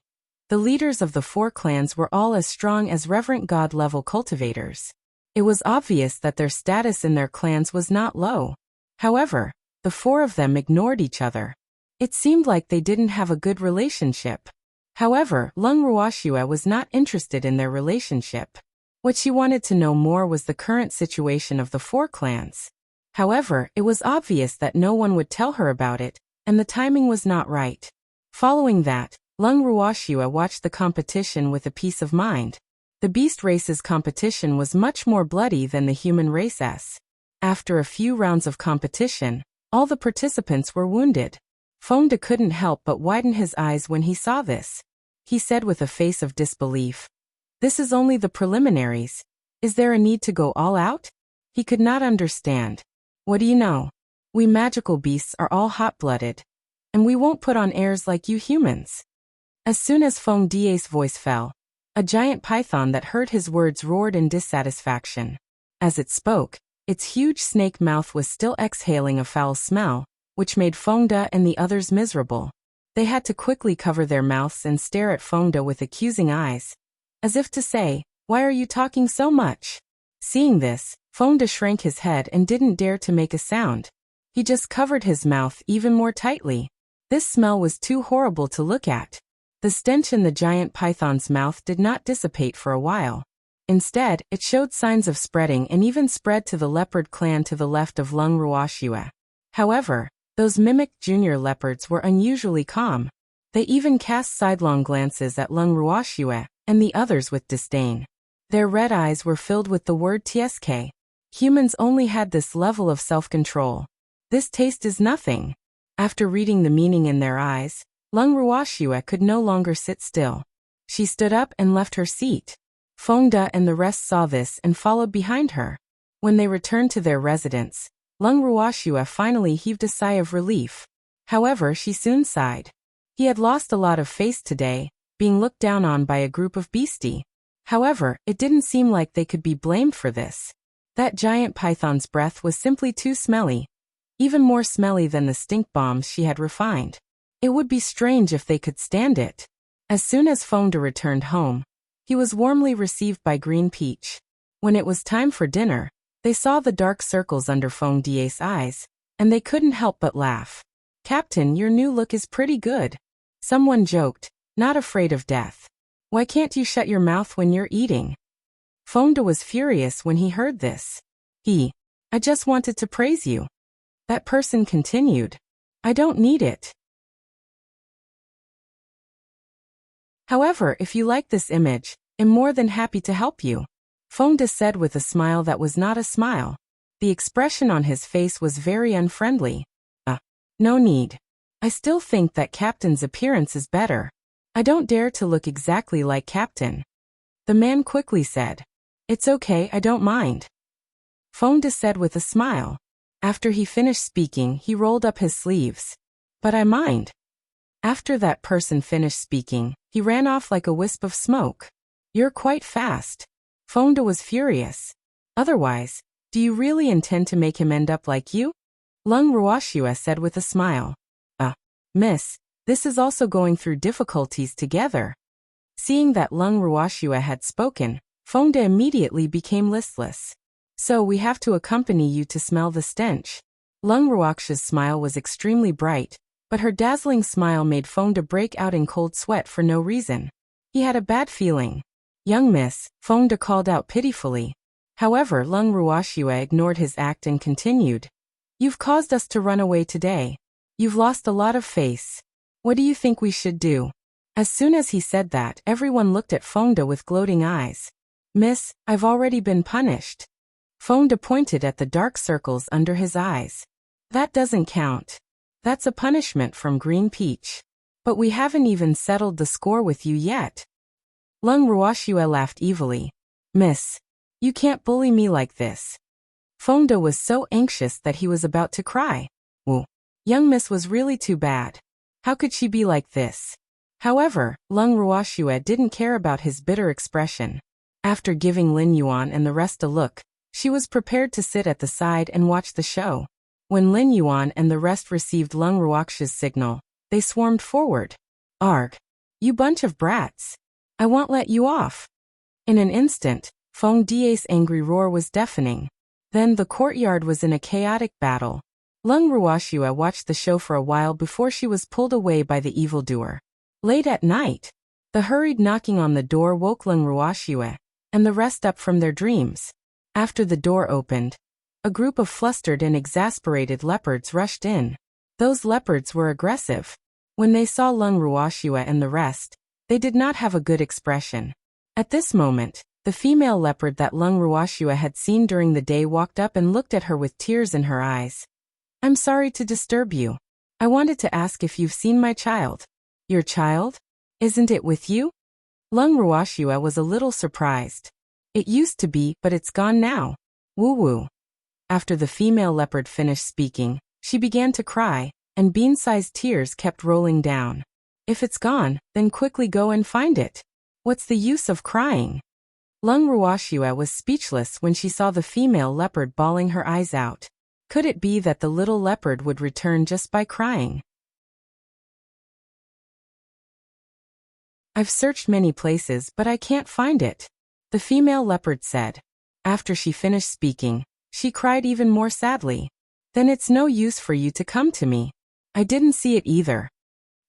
S1: The leaders of the 4 clans were all as strong as reverent god-level cultivators. It was obvious that their status in their clans was not low. However, the 4 of them ignored each other. It seemed like they didn't have a good relationship. However, Lung Ruoxue was not interested in their relationship. What she wanted to know more was the current situation of the 4 clans. However, it was obvious that no one would tell her about it, and the timing was not right. Following that, Lung Ruoxue watched the competition with a peace of mind. The beast race's competition was much more bloody than the human race's. After a few rounds of competition, all the participants were wounded. Fengde couldn't help but widen his eyes when he saw this. He said with a face of disbelief, "This is only the preliminaries. Is there a need to go all out?" He could not understand. "What do you know? We magical beasts are all hot-blooded, and we won't put on airs like you humans." As soon as Fengde's voice fell, a giant python that heard his words roared in dissatisfaction. As it spoke, its huge snake mouth was still exhaling a foul smell, which made Fengde and the others miserable. They had to quickly cover their mouths and stare at Fengde with accusing eyes, as if to say, "Why are you talking so much?" Seeing this, Fengde shrank his head and didn't dare to make a sound. He just covered his mouth even more tightly. This smell was too horrible to look at. The stench in the giant python's mouth did not dissipate for a while. Instead, it showed signs of spreading and even spread to the leopard clan to the left of Lung Ruoxue. However, those mimicked junior leopards were unusually calm. They even cast sidelong glances at Lung Ruoxue and the others with disdain. Their red eyes were filled with the word tsk. Humans only had this level of self-control. This taste is nothing. After reading the meaning in their eyes, Lung Ruoxue could no longer sit still. She stood up and left her seat. Fengde and the rest saw this and followed behind her. When they returned to their residence, Lung Ruoxue finally heaved a sigh of relief. However, she soon sighed. He had lost a lot of face today, being looked down on by a group of beastie. However, it didn't seem like they could be blamed for this. That giant python's breath was simply too smelly, even more smelly than the stink bombs she had refined. It would be strange if they could stand it. As soon as Fonda returned home, he was warmly received by Green Peach. When it was time for dinner, they saw the dark circles under Fonda's eyes, and they couldn't help but laugh. "Captain, your new look is pretty good," someone joked, not afraid of death. "Why can't you shut your mouth when you're eating?" Fonda was furious when he heard this. "I just wanted to praise you." That person continued, "I don't need it." However, if you like this image, I'm more than happy to help you, Fonda said with a smile that was not a smile. The expression on his face was very unfriendly. No need. I still think that Captain's appearance is better. I don't dare to look exactly like Captain." The man quickly said, "It's okay, I don't mind," Fonda said with a smile. After he finished speaking, he rolled up his sleeves. "But I mind." After that person finished speaking, he ran off like a wisp of smoke. "You're quite fast." Fonda was furious. "Otherwise, do you really intend to make him end up like you?" Lung Ruoxua said with a smile. Miss, this is also going through difficulties together." Seeing that Lung Ruoxua had spoken, Fonda immediately became listless. "So we have to accompany you to smell the stench." Lung Ruoxua's smile was extremely bright, but her dazzling smile made Fonda break out in cold sweat for no reason. He had a bad feeling. "Young miss," Fonda called out pitifully. However, Lung Ruoxua ignored his act and continued. "You've caused us to run away today. You've lost a lot of face. What do you think we should do?" As soon as he said that, everyone looked at Fonda with gloating eyes. "Miss, I've already been punished." Fonda pointed at the dark circles under his eyes. "That doesn't count. That's a punishment from Green Peach. But we haven't even settled the score with you yet." Lung Ruoxua laughed evilly. "Miss, you can't bully me like this." Fonda was so anxious that he was about to cry. Young miss was really too bad. How could she be like this? However, Lung Ruoxua didn't care about his bitter expression. After giving Lin Yuan and the rest a look, she was prepared to sit at the side and watch the show. When Lin Yuan and the rest received Lung Ruoxia's signal, they swarmed forward. "Arg! You bunch of brats! I won't let you off!" In an instant, Feng Da's angry roar was deafening. Then the courtyard was in a chaotic battle. Lung Ruoxua watched the show for a while before she was pulled away by the evildoer. Late at night, the hurried knocking on the door woke Lung Ruoxua and the rest up from their dreams. After the door opened, a group of flustered and exasperated leopards rushed in. Those leopards were aggressive. When they saw Lung Ruoxua and the rest, they did not have a good expression. At this moment, the female leopard that Lung Ruoxua had seen during the day walked up and looked at her with tears in her eyes. "I'm sorry to disturb you. I wanted to ask if you've seen my child." "Your child? Isn't it with you?" Lung Ruoxua was a little surprised. "It used to be, but it's gone now. Woo-woo." After the female leopard finished speaking, she began to cry, and bean-sized tears kept rolling down. "If it's gone, then quickly go and find it. What's the use of crying?" Lung Ruoxua was speechless when she saw the female leopard bawling her eyes out. Could it be that the little leopard would return just by crying? "I've searched many places, but I can't find it," the female leopard said. After she finished speaking, she cried even more sadly. "Then it's no use for you to come to me. I didn't see it either."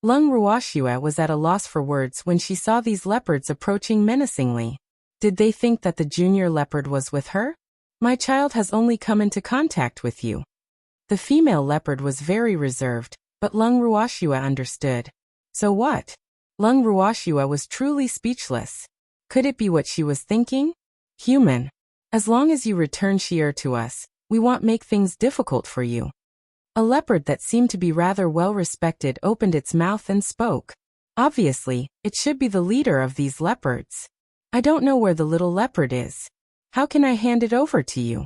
S1: Lung Ruoxua was at a loss for words when she saw these leopards approaching menacingly. Did they think that the junior leopard was with her? "My child has only come into contact with you." The female leopard was very reserved, but Lung Ruoxua understood. So what? Lung Ruoxua was truly speechless. Could it be what she was thinking? "Human. As long as you return Shi'er to us, we won't make things difficult for you." A leopard that seemed to be rather well respected opened its mouth and spoke. Obviously, it should be the leader of these leopards. "I don't know where the little leopard is. How can I hand it over to you?"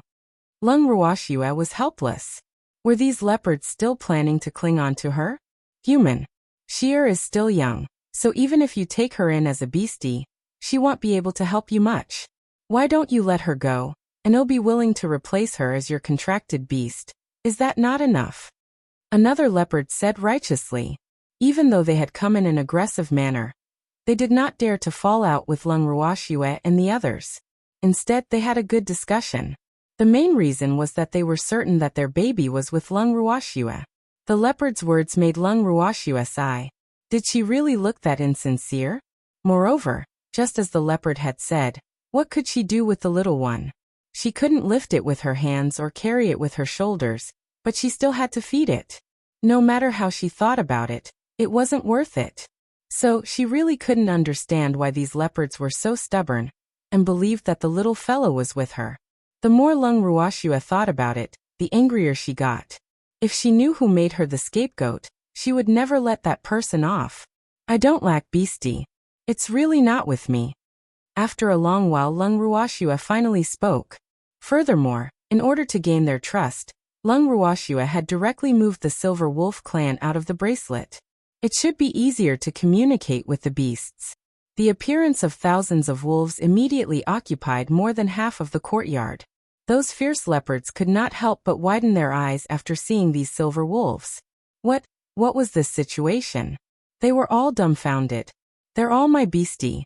S1: Lung Ruoxua was helpless. Were these leopards still planning to cling on to her? "Human. Shi'er is still young, so even if you take her in as a beastie, she won't be able to help you much. Why don't you let her go, and I'll be willing to replace her as your contracted beast. Is that not enough?" Another leopard said righteously. Even though they had come in an aggressive manner, they did not dare to fall out with Lung Ruoxue and the others. Instead, they had a good discussion. The main reason was that they were certain that their baby was with Lung Ruoxue. The leopard's words made Lung Ruoxue sigh. Did she really look that insincere? Moreover, just as the leopard had said, what could she do with the little one? She couldn't lift it with her hands or carry it with her shoulders, but she still had to feed it. No matter how she thought about it, it wasn't worth it. So, she really couldn't understand why these leopards were so stubborn, and believed that the little fellow was with her. The more Lung Ruoxue thought about it, the angrier she got. If she knew who made her the scapegoat, she would never let that person off. I don't lack beastie. It's really not with me. After a long while, Lung Ruoxue finally spoke. Furthermore, in order to gain their trust, Lung Ruoxue had directly moved the Silver Wolf clan out of the bracelet. It should be easier to communicate with the beasts. The appearance of thousands of wolves immediately occupied more than half of the courtyard. Those fierce leopards could not help but widen their eyes after seeing these silver wolves. What was this situation? They were all dumbfounded. They're all my beastie.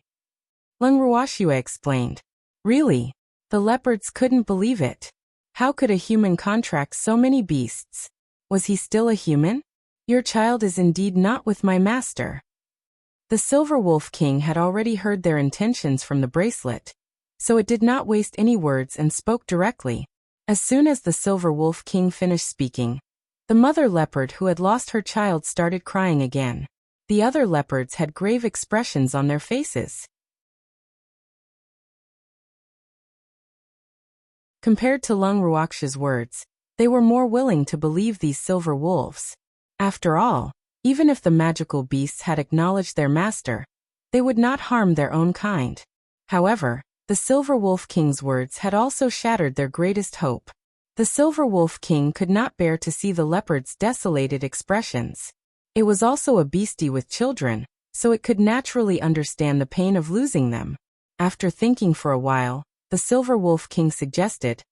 S1: Lung Ruoxue explained. Really? The leopards couldn't believe it. How could a human contract so many beasts? Was he still a human? Your child is indeed not with my master. The Silver Wolf King had already heard their intentions from the bracelet, so it did not waste any words and spoke directly. As soon as the Silver Wolf King finished speaking, the mother leopard who had lost her child started crying again. The other leopards had grave expressions on their faces. Compared to Lung Ruoxue's words, they were more willing to believe these silver wolves. After all, even if the magical beasts had acknowledged their master, they would not harm their own kind. However, the Silver Wolf King's words had also shattered their greatest hope. The Silver Wolf King could not bear to see the leopard's desolated expressions. It was also a beastie with children, so it could naturally understand the pain of losing them. After thinking for a while, the Silver Wolf King suggested,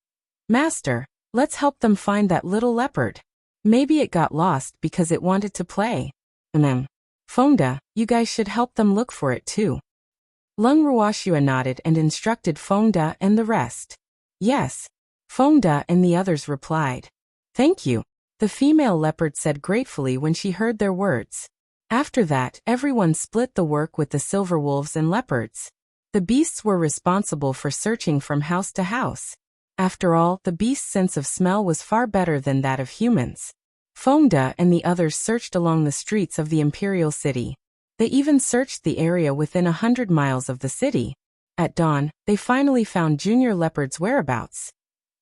S1: "Master, let's help them find that little leopard. Maybe it got lost because it wanted to play. Fonda, you guys should help them look for it too." Lung Ruoxue nodded and instructed Fonda and the rest. Yes. Fonda and the others replied. Thank you. The female leopard said gratefully when she heard their words. After that, everyone split the work with the silver wolves and leopards. The beasts were responsible for searching from house to house. After all, the beast's sense of smell was far better than that of humans. Fonda and the others searched along the streets of the imperial city. They even searched the area within 100 miles of the city. At dawn, they finally found Junior Leopard's whereabouts.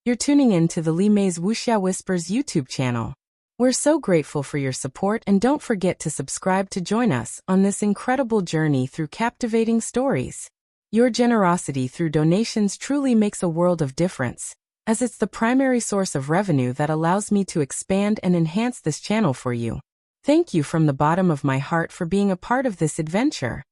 S1: You're tuning in to the Li Mei's Wuxia Whispers YouTube channel. We're so grateful for your support, and don't forget to subscribe to join us on this incredible journey through captivating stories. Your generosity through donations truly makes a world of difference, as it's the primary source of revenue that allows me to expand and enhance this channel for you. Thank you from the bottom of my heart for being a part of this adventure.